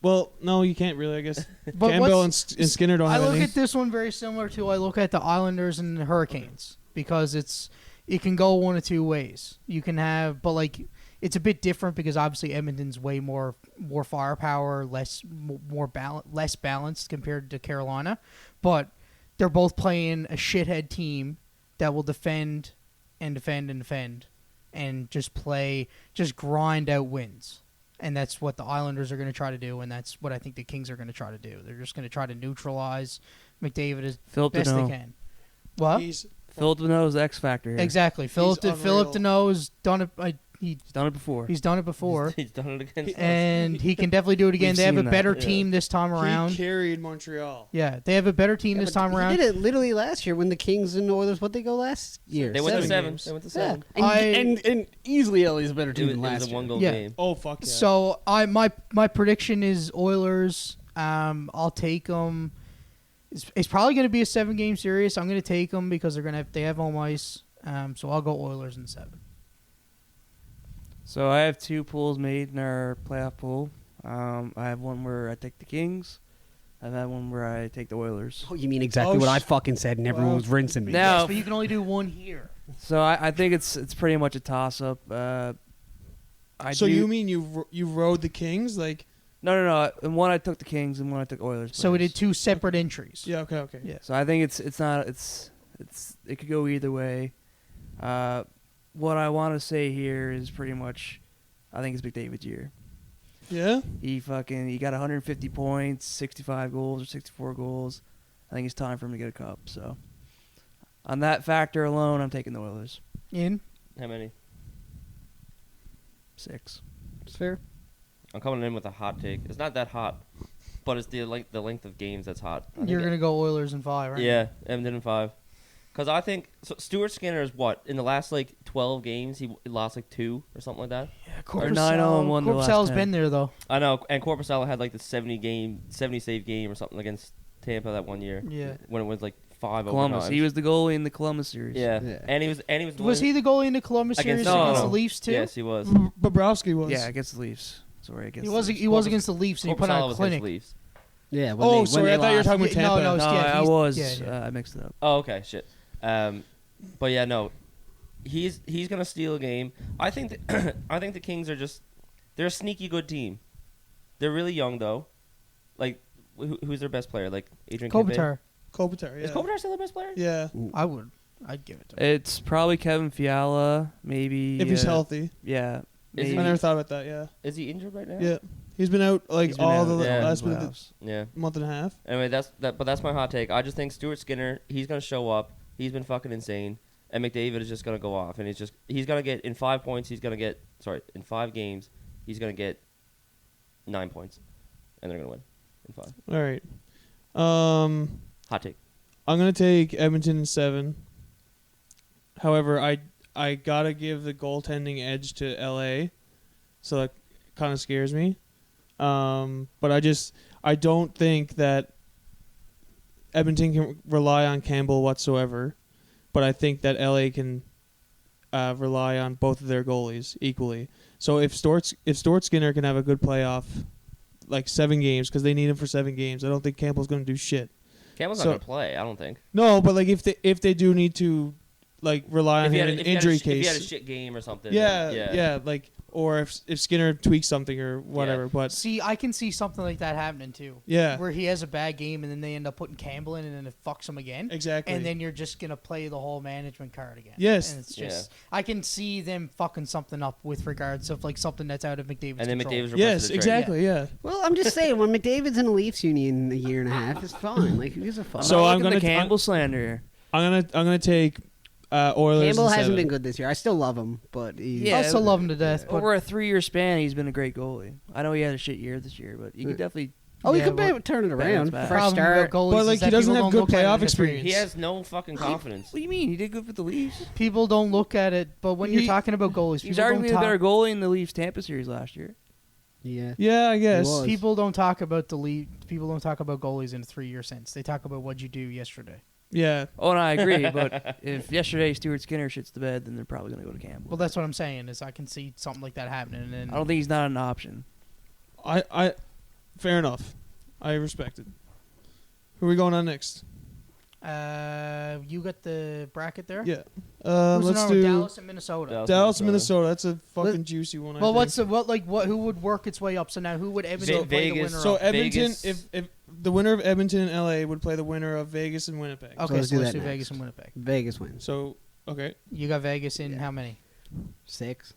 [SPEAKER 2] Well, no, you can't really. I guess
[SPEAKER 5] But
[SPEAKER 2] Campbell and,
[SPEAKER 5] what's-
[SPEAKER 2] and Skinner don't
[SPEAKER 5] I
[SPEAKER 2] have
[SPEAKER 5] look
[SPEAKER 2] any.
[SPEAKER 5] at this one very similar to I look at the Islanders and the Hurricanes because it can go one of 2 ways. You can have, but like it's a bit different because obviously Edmonton's way more firepower, less balanced compared to Carolina, but they're both playing a shithead team that will defend and defend and defend and just grind out wins. And that's what the Islanders are going to try to do, and that's what I think the Kings are going to try to do. They're just going to try to neutralize McDavid as
[SPEAKER 4] Philip
[SPEAKER 5] best they
[SPEAKER 4] Deneau.
[SPEAKER 5] can. What?
[SPEAKER 2] He's
[SPEAKER 4] Philip Deneau's the X factor here.
[SPEAKER 5] Exactly. Philip
[SPEAKER 2] unreal.
[SPEAKER 5] Deneau's done it.
[SPEAKER 4] He's done it before.
[SPEAKER 5] He's done it before,
[SPEAKER 3] He's done it against us.
[SPEAKER 5] and he can definitely do it again.
[SPEAKER 4] We've
[SPEAKER 5] They have a
[SPEAKER 4] seen that.
[SPEAKER 5] better
[SPEAKER 3] Yeah.
[SPEAKER 5] team this time around.
[SPEAKER 2] he carried Montreal.
[SPEAKER 5] Yeah, they have a better team this time around.
[SPEAKER 1] He did it literally last year when the Kings and Oilers. What they go last year?
[SPEAKER 3] They went to 7.
[SPEAKER 2] games.
[SPEAKER 3] They went to
[SPEAKER 1] Yeah.
[SPEAKER 3] 7.
[SPEAKER 1] And easily LA's a better
[SPEAKER 3] It
[SPEAKER 1] team
[SPEAKER 3] was,
[SPEAKER 1] than
[SPEAKER 3] it was
[SPEAKER 1] last
[SPEAKER 3] a
[SPEAKER 1] year.
[SPEAKER 3] one-goal
[SPEAKER 5] Yeah.
[SPEAKER 3] game.
[SPEAKER 2] Oh fuck yeah!
[SPEAKER 5] So my prediction is Oilers. I'll take them. It's probably going to be a 7-game series. I'm going to take them because they have home ice. So I'll go Oilers in 7.
[SPEAKER 4] So I have 2 pools made in our playoff pool. I have one where I take the Kings. I've had one where I take the Oilers.
[SPEAKER 1] Oh, you mean exactly what I fucking said, and everyone
[SPEAKER 2] Well,
[SPEAKER 1] was rinsing me.
[SPEAKER 4] Now-
[SPEAKER 5] Yes, but you can only do one here.
[SPEAKER 4] So I think it's pretty much a toss-up.
[SPEAKER 2] So you mean you rode the Kings? Like
[SPEAKER 4] No. And one I took the Kings, and one I took Oilers.
[SPEAKER 5] So we
[SPEAKER 4] players.
[SPEAKER 5] did 2 separate entries.
[SPEAKER 2] Yeah. Okay.
[SPEAKER 4] Yeah. So I think it could go either way. What I want to say here is pretty much, I think it's McDavid's year.
[SPEAKER 2] Yeah.
[SPEAKER 4] He got 150 points, 65 goals or 64 goals. I think it's time for him to get a cup. So on that factor alone, I'm taking the Oilers.
[SPEAKER 5] In?
[SPEAKER 3] How many?
[SPEAKER 4] 6.
[SPEAKER 1] It's fair.
[SPEAKER 3] I'm coming in with a hot take. It's not that hot, but it's the length of games that's hot.
[SPEAKER 5] You're going to go Oilers in 5, right?
[SPEAKER 3] Yeah, Edmonton in 5. Because I think Stuart Skinner is what? In the last 12 games, he lost 2 or something like that.
[SPEAKER 5] Yeah,
[SPEAKER 4] Or 9-0-1 the last
[SPEAKER 5] Corpusell's
[SPEAKER 4] 10.
[SPEAKER 5] been there, though.
[SPEAKER 3] I know, and Corpusella had the 70 save game or something against Tampa that one year.
[SPEAKER 5] Yeah.
[SPEAKER 3] When it was 5
[SPEAKER 4] Columbus.
[SPEAKER 3] overtimes.
[SPEAKER 4] He was the goalie in the Columbus series.
[SPEAKER 3] Yeah.
[SPEAKER 1] Yeah.
[SPEAKER 3] And he was
[SPEAKER 5] Was he the goalie in the Columbus series against the Leafs, too?
[SPEAKER 3] Yes, he was.
[SPEAKER 2] Bobrovsky was.
[SPEAKER 4] Yeah, against the Leafs. Sorry, against
[SPEAKER 5] He was against the Leafs, and he put
[SPEAKER 3] Corpusella
[SPEAKER 5] on a
[SPEAKER 3] was
[SPEAKER 5] clinic.
[SPEAKER 3] against Leafs.
[SPEAKER 1] Yeah.
[SPEAKER 2] Oh, sorry. I thought you were talking about
[SPEAKER 5] Yeah,
[SPEAKER 2] Tampa.
[SPEAKER 5] no,
[SPEAKER 4] No,
[SPEAKER 5] yeah,
[SPEAKER 4] I was.
[SPEAKER 5] yeah.
[SPEAKER 4] I mixed it up.
[SPEAKER 3] Oh, okay, shit. But yeah, no, he's gonna steal a game. I think the Kings are they're a sneaky good team. They're really young though. Who's their best player? Adrian
[SPEAKER 5] Kopitar.
[SPEAKER 2] Kopitar. Yeah.
[SPEAKER 3] Is Kopitar still the best player?
[SPEAKER 2] Yeah.
[SPEAKER 5] I'd give it to him.
[SPEAKER 4] It's probably Kevin Fiala, maybe.
[SPEAKER 2] If he's healthy.
[SPEAKER 4] Yeah.
[SPEAKER 3] Is he-
[SPEAKER 2] I never thought about that. Yeah.
[SPEAKER 3] Is he injured right now?
[SPEAKER 2] Yeah. He's been out
[SPEAKER 4] He's been
[SPEAKER 2] all
[SPEAKER 4] out,
[SPEAKER 2] the
[SPEAKER 3] yeah.
[SPEAKER 2] last
[SPEAKER 3] Yeah.
[SPEAKER 2] month and a half.
[SPEAKER 3] Anyway, that's my hot take. I just think Stuart Skinner, he's gonna show up. He's been fucking insane, and McDavid is just gonna go off, and he's gonna get in 5 points. In 5 games, he's gonna get 9 points, and they're gonna win in 5.
[SPEAKER 2] All right.
[SPEAKER 3] Hot take.
[SPEAKER 2] I'm gonna take Edmonton in 7. However, I gotta give the goaltending edge to LA, so that kind of scares me. But I don't think that Edmonton can rely on Campbell whatsoever. But I think that LA can rely on both of their goalies equally. So if Stuart Skinner can have a good playoff, 7 games, because they need him for 7 games, I don't think Campbell's going to do shit.
[SPEAKER 3] Campbell's not gonna play. I don't think.
[SPEAKER 2] No, but if they do need to rely on him in injury case,
[SPEAKER 3] if he had a shit game or something.
[SPEAKER 2] yeah, or if Skinner tweaks something or whatever.
[SPEAKER 3] Yeah.
[SPEAKER 2] But
[SPEAKER 5] See, I can see something like that happening too.
[SPEAKER 2] yeah,
[SPEAKER 5] Where he has a bad game and then they end up putting Campbell in and then it fucks him again.
[SPEAKER 2] exactly.
[SPEAKER 5] And then you're just going to play the whole management card again.
[SPEAKER 2] Yes.
[SPEAKER 5] And it's just, I can see them fucking something up with regards of something that's out of McDavid's
[SPEAKER 3] And then
[SPEAKER 5] control.
[SPEAKER 3] McDavid's
[SPEAKER 2] yes, exactly. Yeah.
[SPEAKER 1] Well, I'm just saying, when McDavid's in the Leafs union a year and a half, it's fine. He's a fun.
[SPEAKER 2] So I'm
[SPEAKER 4] going
[SPEAKER 2] gonna
[SPEAKER 4] to Campbell slander here.
[SPEAKER 2] I'm gonna take Oilers.
[SPEAKER 1] Campbell
[SPEAKER 2] in
[SPEAKER 1] hasn't
[SPEAKER 2] 7.
[SPEAKER 1] been good this year. I still love him, but
[SPEAKER 5] I also love him to death. But
[SPEAKER 4] Over a 3-year span, he's been a great goalie. I know he had a shit year this year, but you could definitely.
[SPEAKER 1] he
[SPEAKER 5] Yeah,
[SPEAKER 1] could
[SPEAKER 5] well,
[SPEAKER 1] turn it around.
[SPEAKER 4] back.
[SPEAKER 1] Fresh
[SPEAKER 5] problem
[SPEAKER 1] start.
[SPEAKER 5] about goalies
[SPEAKER 2] But,
[SPEAKER 5] is
[SPEAKER 2] he
[SPEAKER 5] that
[SPEAKER 2] doesn't
[SPEAKER 5] people
[SPEAKER 2] have
[SPEAKER 5] don't
[SPEAKER 2] good
[SPEAKER 5] look at it
[SPEAKER 2] playoff
[SPEAKER 5] in history.
[SPEAKER 2] experience.
[SPEAKER 3] He has no fucking confidence.
[SPEAKER 4] What do you mean? He did good with the Leafs.
[SPEAKER 5] People don't look at it, but when you're
[SPEAKER 2] He-
[SPEAKER 5] talking about goalies,
[SPEAKER 4] He's
[SPEAKER 5] people
[SPEAKER 4] arguably
[SPEAKER 5] don't
[SPEAKER 4] the
[SPEAKER 5] talk.
[SPEAKER 4] better goalie in the Leafs Tampa series last year.
[SPEAKER 1] Yeah.
[SPEAKER 2] Yeah, I guess.
[SPEAKER 1] was.
[SPEAKER 5] People don't talk about People don't talk about goalies in a 3-year sense. They talk about what you do yesterday.
[SPEAKER 2] Yeah.
[SPEAKER 4] Oh, and I agree. But if yesterday Stuart Skinner shits the bed, then they're probably going to go to Campbell.
[SPEAKER 5] Well, that's what I'm saying. Is I can see something like that happening. And then
[SPEAKER 4] I don't think he's not an option.
[SPEAKER 2] I fair enough. I respect it. Who are we going on next?
[SPEAKER 5] you got the bracket there.
[SPEAKER 2] Yeah.
[SPEAKER 5] Who's
[SPEAKER 2] Let's
[SPEAKER 5] the
[SPEAKER 2] do
[SPEAKER 5] Dallas and Minnesota.
[SPEAKER 2] Dallas, Minnesota. That's a fucking juicy one.
[SPEAKER 5] Well,
[SPEAKER 2] I think.
[SPEAKER 5] who would work its way up? So now, who would Edmonton play the
[SPEAKER 3] Vegas.
[SPEAKER 5] winner
[SPEAKER 2] So
[SPEAKER 5] of?
[SPEAKER 2] Edmonton,
[SPEAKER 3] Vegas.
[SPEAKER 2] if the winner of Edmonton and LA would play the winner of Vegas and Winnipeg.
[SPEAKER 5] Okay,
[SPEAKER 1] let's
[SPEAKER 5] so
[SPEAKER 1] do
[SPEAKER 5] let's
[SPEAKER 1] that
[SPEAKER 5] do
[SPEAKER 1] next.
[SPEAKER 5] Vegas and Winnipeg.
[SPEAKER 1] Vegas wins.
[SPEAKER 2] So okay.
[SPEAKER 5] You got Vegas in how many?
[SPEAKER 1] 6.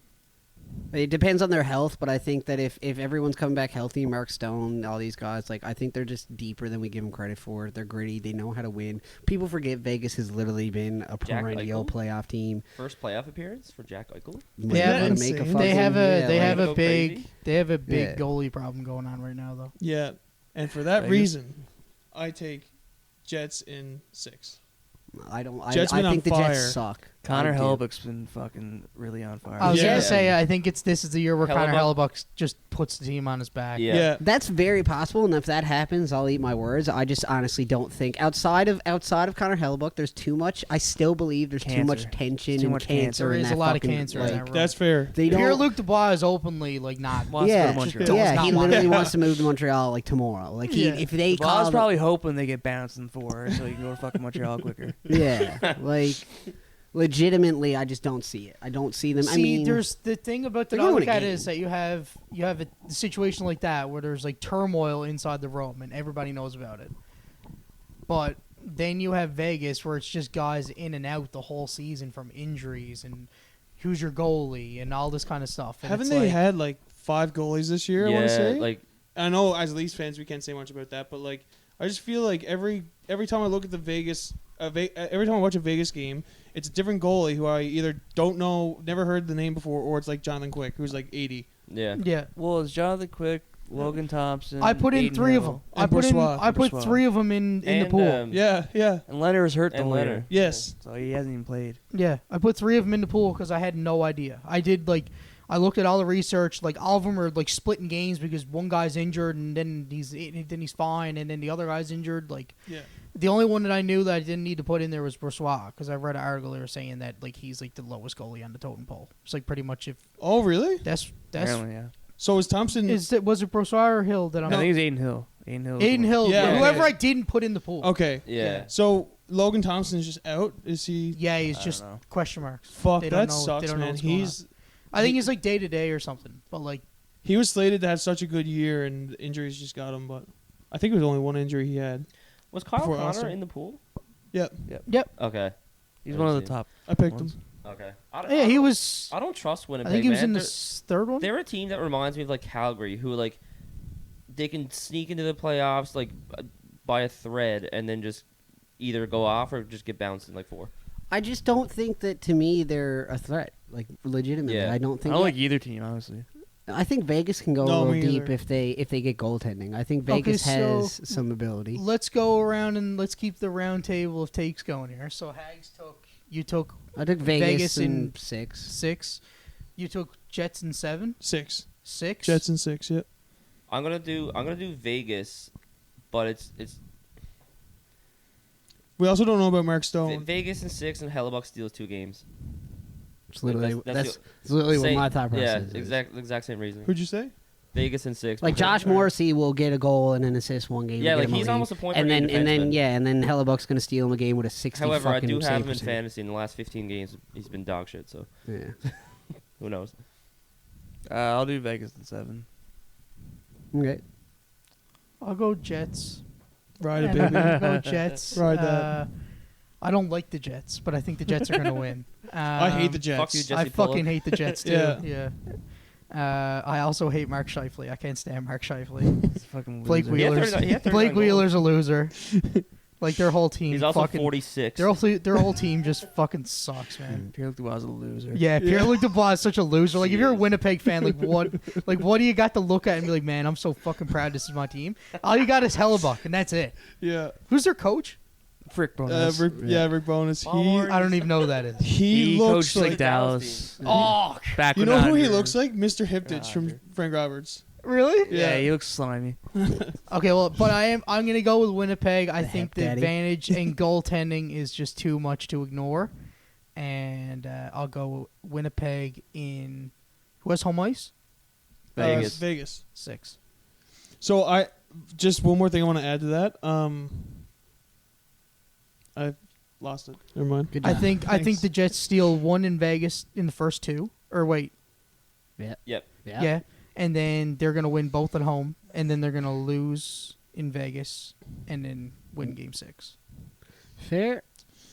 [SPEAKER 1] It depends on their health, but I think that if everyone's coming back healthy, Mark Stone, all these guys, I think they're just deeper than we give them credit for. They're gritty. They know how to win. People forget Vegas has literally been a
[SPEAKER 3] Jack
[SPEAKER 1] perennial
[SPEAKER 3] Eichel?
[SPEAKER 1] playoff team.
[SPEAKER 3] First playoff appearance for Jack Eichel.
[SPEAKER 5] They have
[SPEAKER 2] insane.
[SPEAKER 5] They have
[SPEAKER 3] go
[SPEAKER 5] a big
[SPEAKER 3] crazy.
[SPEAKER 5] big
[SPEAKER 1] Yeah.
[SPEAKER 5] goalie problem going on right now though.
[SPEAKER 2] Yeah, and for that
[SPEAKER 4] Vegas.
[SPEAKER 2] reason, I take Jets in 6.
[SPEAKER 1] I don't.
[SPEAKER 2] Jets
[SPEAKER 1] I
[SPEAKER 2] been on
[SPEAKER 1] think the
[SPEAKER 2] fire.
[SPEAKER 1] Jets suck.
[SPEAKER 4] Connor
[SPEAKER 1] I do.
[SPEAKER 4] Hellebuck's been fucking really on fire.
[SPEAKER 5] I was
[SPEAKER 2] Yeah.
[SPEAKER 5] gonna say I think this is the year where Connor
[SPEAKER 3] Hellebuck-
[SPEAKER 5] Hellebuck just puts the team on his back.
[SPEAKER 3] Yeah.
[SPEAKER 1] That's very possible, and if that happens, I'll eat my words. I just honestly don't think outside of Connor Hellebuck, there's too much. I still believe there's too much
[SPEAKER 4] Cancer.
[SPEAKER 1] tension
[SPEAKER 4] Too
[SPEAKER 1] and
[SPEAKER 4] much
[SPEAKER 1] cancer.
[SPEAKER 4] cancer.
[SPEAKER 5] There
[SPEAKER 1] in
[SPEAKER 5] is
[SPEAKER 1] that
[SPEAKER 5] a lot of
[SPEAKER 1] fucking,
[SPEAKER 5] cancer in
[SPEAKER 1] like,
[SPEAKER 5] that room.
[SPEAKER 2] That's fair.
[SPEAKER 1] They don't.
[SPEAKER 5] Pierre-Luc Dubois is openly not.
[SPEAKER 4] Wants to
[SPEAKER 1] yeah,
[SPEAKER 4] go to Montreal.
[SPEAKER 5] does
[SPEAKER 1] yeah.
[SPEAKER 5] not
[SPEAKER 1] He
[SPEAKER 5] want
[SPEAKER 1] literally
[SPEAKER 5] to.
[SPEAKER 1] wants to move to Montreal tomorrow.
[SPEAKER 5] Yeah.
[SPEAKER 1] If they
[SPEAKER 4] The
[SPEAKER 1] call
[SPEAKER 4] Ball's
[SPEAKER 1] the-
[SPEAKER 4] probably hoping they get bounced in 4, so you can go to fucking Montreal quicker.
[SPEAKER 1] yeah, legitimately, I just don't see it. I don't see them.
[SPEAKER 5] See,
[SPEAKER 1] I mean,
[SPEAKER 5] there's the thing about the
[SPEAKER 1] they're going to
[SPEAKER 5] that
[SPEAKER 1] game.
[SPEAKER 5] is that you have a situation like that where there's like turmoil inside the room and everybody knows about it. But then you have Vegas where it's just guys in and out the whole season from injuries and who's your goalie and all this kind of stuff. And
[SPEAKER 2] Haven't
[SPEAKER 5] it's
[SPEAKER 2] they
[SPEAKER 5] like,
[SPEAKER 2] had like 5 goalies this year? I want to say.
[SPEAKER 3] like
[SPEAKER 2] I know as Leafs fans we can't say much about that, but like I just feel like every time I look at the Vegas, every time I watch a Vegas game, it's a different goalie who I either don't know, never heard the name before, or it's like Jonathan Quick, who's like 80.
[SPEAKER 5] yeah.
[SPEAKER 4] Well, it's Jonathan Quick, Logan Thompson.
[SPEAKER 5] I put in
[SPEAKER 4] Aiden
[SPEAKER 5] 3 of
[SPEAKER 4] Hill,
[SPEAKER 5] them.
[SPEAKER 2] And
[SPEAKER 5] I put
[SPEAKER 4] Bourgeois.
[SPEAKER 5] 3 of them in the
[SPEAKER 3] and,
[SPEAKER 5] pool.
[SPEAKER 2] Yeah.
[SPEAKER 4] And Leonard was hurt the
[SPEAKER 3] And
[SPEAKER 4] whole year.
[SPEAKER 3] Leonard.
[SPEAKER 2] Yes.
[SPEAKER 4] So he hasn't even played.
[SPEAKER 5] Yeah, I put 3 of them in the pool because I had no idea. I looked at all the research. Like all of them are like splitting games because one guy's injured and then he's fine, and then the other guy's injured. Like,
[SPEAKER 2] Yeah.
[SPEAKER 5] the only one that I knew that I didn't need to put in there was Bourgeois because I read an article there saying that like he's like the lowest goalie on the totem pole. It's like pretty much if
[SPEAKER 2] Oh, really?
[SPEAKER 5] that's
[SPEAKER 4] Apparently, yeah.
[SPEAKER 2] So is Thompson?
[SPEAKER 5] was it Bourgeois or Hill that I'm
[SPEAKER 4] I think it's Aiden Hill. Aiden Hill.
[SPEAKER 5] Aiden Hill.
[SPEAKER 2] Yeah,
[SPEAKER 5] Yeah, whoever
[SPEAKER 2] okay.
[SPEAKER 5] I didn't put in the pool.
[SPEAKER 2] Okay.
[SPEAKER 3] yeah.
[SPEAKER 2] So Logan Thompson's just out. Is he?
[SPEAKER 5] Yeah, he's
[SPEAKER 4] I
[SPEAKER 5] just
[SPEAKER 4] don't know.
[SPEAKER 5] question marks.
[SPEAKER 2] Fuck,
[SPEAKER 5] They don't
[SPEAKER 2] that
[SPEAKER 5] know- they
[SPEAKER 2] sucks,
[SPEAKER 5] don't know
[SPEAKER 2] man.
[SPEAKER 5] what's going I think he's like day to day or something. But like,
[SPEAKER 2] He was slated to have such a good year, and the injuries just got him. But I think it was only one injury he had.
[SPEAKER 3] Was Kyle
[SPEAKER 2] Before
[SPEAKER 3] Connor
[SPEAKER 2] All-Star.
[SPEAKER 3] in the pool?
[SPEAKER 2] Yep.
[SPEAKER 3] Okay.
[SPEAKER 4] He's
[SPEAKER 3] I
[SPEAKER 4] one of the
[SPEAKER 3] see.
[SPEAKER 4] top.
[SPEAKER 2] I picked
[SPEAKER 4] ones.
[SPEAKER 2] him.
[SPEAKER 3] Okay.
[SPEAKER 5] yeah, he was.
[SPEAKER 3] I don't trust Winnipeg.
[SPEAKER 5] I think he was
[SPEAKER 3] man.
[SPEAKER 5] in the
[SPEAKER 3] They're-
[SPEAKER 5] third one.
[SPEAKER 3] They're a team that reminds me of like Calgary, who like they can sneak into the playoffs like by a thread and then just either go off or just get bounced in like 4.
[SPEAKER 1] I just don't think that to me they're a threat. Like legitimately,
[SPEAKER 3] Yeah.
[SPEAKER 1] I don't
[SPEAKER 4] I
[SPEAKER 1] think.
[SPEAKER 4] don't like either team, honestly.
[SPEAKER 1] I think Vegas can go
[SPEAKER 2] No,
[SPEAKER 1] a
[SPEAKER 2] me
[SPEAKER 1] little deep
[SPEAKER 2] either.
[SPEAKER 1] if they get goaltending. I think
[SPEAKER 5] Okay,
[SPEAKER 1] Vegas
[SPEAKER 5] so
[SPEAKER 1] has some ability.
[SPEAKER 5] Let's go around and let's keep the round table of takes going here. So Hags you took
[SPEAKER 1] I took Vegas,
[SPEAKER 5] Vegas
[SPEAKER 1] in
[SPEAKER 5] in
[SPEAKER 1] 6.
[SPEAKER 5] 6. You took Jets in 7.
[SPEAKER 2] 6.
[SPEAKER 5] 6.
[SPEAKER 2] Jets in 6. Yep.
[SPEAKER 3] I'm gonna do Vegas, but it's
[SPEAKER 2] We also don't know about Mark Stone.
[SPEAKER 3] Vegas in 6 and Hellebuck steals 2 games.
[SPEAKER 1] It's literally
[SPEAKER 3] That's
[SPEAKER 1] that's literally what
[SPEAKER 3] Same-
[SPEAKER 1] my thought process
[SPEAKER 3] Yeah,
[SPEAKER 1] is.
[SPEAKER 3] exact same reason.
[SPEAKER 2] Who'd you say?
[SPEAKER 3] Vegas in 6.
[SPEAKER 1] Like
[SPEAKER 3] because-
[SPEAKER 1] Josh Morrissey will get a goal and an assist one game.
[SPEAKER 3] Yeah,
[SPEAKER 1] to
[SPEAKER 3] like
[SPEAKER 1] get him a
[SPEAKER 3] he's
[SPEAKER 1] lead.
[SPEAKER 3] almost a point
[SPEAKER 1] and
[SPEAKER 3] per
[SPEAKER 1] then
[SPEAKER 3] game defenseman.
[SPEAKER 1] and then Hellebuck's gonna steal him a game with a 60.
[SPEAKER 3] However, I
[SPEAKER 1] fucking
[SPEAKER 3] do have
[SPEAKER 1] save
[SPEAKER 3] him in
[SPEAKER 1] percentage.
[SPEAKER 3] fantasy in the last 15 games. He's been dog shit, so
[SPEAKER 1] Yeah.
[SPEAKER 3] who knows?
[SPEAKER 4] I'll do Vegas in 7.
[SPEAKER 1] Okay.
[SPEAKER 5] I'll go Jets.
[SPEAKER 2] Ride it,
[SPEAKER 5] And
[SPEAKER 2] baby.
[SPEAKER 5] I'll go Jets.
[SPEAKER 2] Ride that.
[SPEAKER 5] I don't like the Jets, but I think the Jets are going to win.
[SPEAKER 2] I hate the Jets.
[SPEAKER 3] Fuck you, Jesse
[SPEAKER 5] I fucking
[SPEAKER 3] Pullock.
[SPEAKER 5] hate the Jets too.
[SPEAKER 2] Yeah.
[SPEAKER 5] I also hate Mark Scheifele. I can't stand Mark Scheifele.
[SPEAKER 4] It's fucking
[SPEAKER 5] Blake
[SPEAKER 4] loser.
[SPEAKER 3] He had
[SPEAKER 5] Wheeler's
[SPEAKER 3] 39
[SPEAKER 5] Blake
[SPEAKER 3] goals.
[SPEAKER 5] Wheeler's a loser. Like their whole team.
[SPEAKER 3] He's also
[SPEAKER 5] fucking,
[SPEAKER 3] 46.
[SPEAKER 5] Their whole team just fucking sucks, man.
[SPEAKER 4] Pierre-Luc Dubois is a loser.
[SPEAKER 5] Yeah, Pierre-Luc Dubois is such a loser. Like if you're a
[SPEAKER 3] He is.
[SPEAKER 5] Winnipeg fan, like what do you got to look at and be like, man, I'm so fucking proud this is my team. All you got is Hellebuck, and that's it.
[SPEAKER 2] Yeah.
[SPEAKER 5] Who's their coach?
[SPEAKER 4] Frick bonus.
[SPEAKER 2] Rick Bonus.
[SPEAKER 3] Ballard.
[SPEAKER 5] I don't even know who that is.
[SPEAKER 2] He looks
[SPEAKER 4] coached
[SPEAKER 2] like.
[SPEAKER 4] like Dallas.
[SPEAKER 5] Oh,
[SPEAKER 4] Back
[SPEAKER 2] You
[SPEAKER 4] when
[SPEAKER 2] know who he
[SPEAKER 4] Andre-
[SPEAKER 2] looks like? Mr. Hiptich from
[SPEAKER 4] Roger.
[SPEAKER 2] Frank Roberts.
[SPEAKER 5] really?
[SPEAKER 4] Yeah, he looks slimy.
[SPEAKER 5] Okay, well, but I'm gonna go with Winnipeg. I think the
[SPEAKER 1] Hep Daddy.
[SPEAKER 5] advantage in goaltending is just too much to ignore, and I'll go Winnipeg in. Who has home ice?
[SPEAKER 3] Vegas.
[SPEAKER 2] Vegas.
[SPEAKER 5] 6.
[SPEAKER 2] So I just one more thing I want to add to that. I lost it. Never mind.
[SPEAKER 1] Good
[SPEAKER 5] I
[SPEAKER 1] job.
[SPEAKER 5] think
[SPEAKER 2] Thanks.
[SPEAKER 5] the Jets steal 1 in Vegas in the first 2. Or wait,
[SPEAKER 3] Yep.
[SPEAKER 5] yeah, and then they're gonna win both at home, and then they're gonna lose in Vegas, and then win Game 6.
[SPEAKER 1] Fair.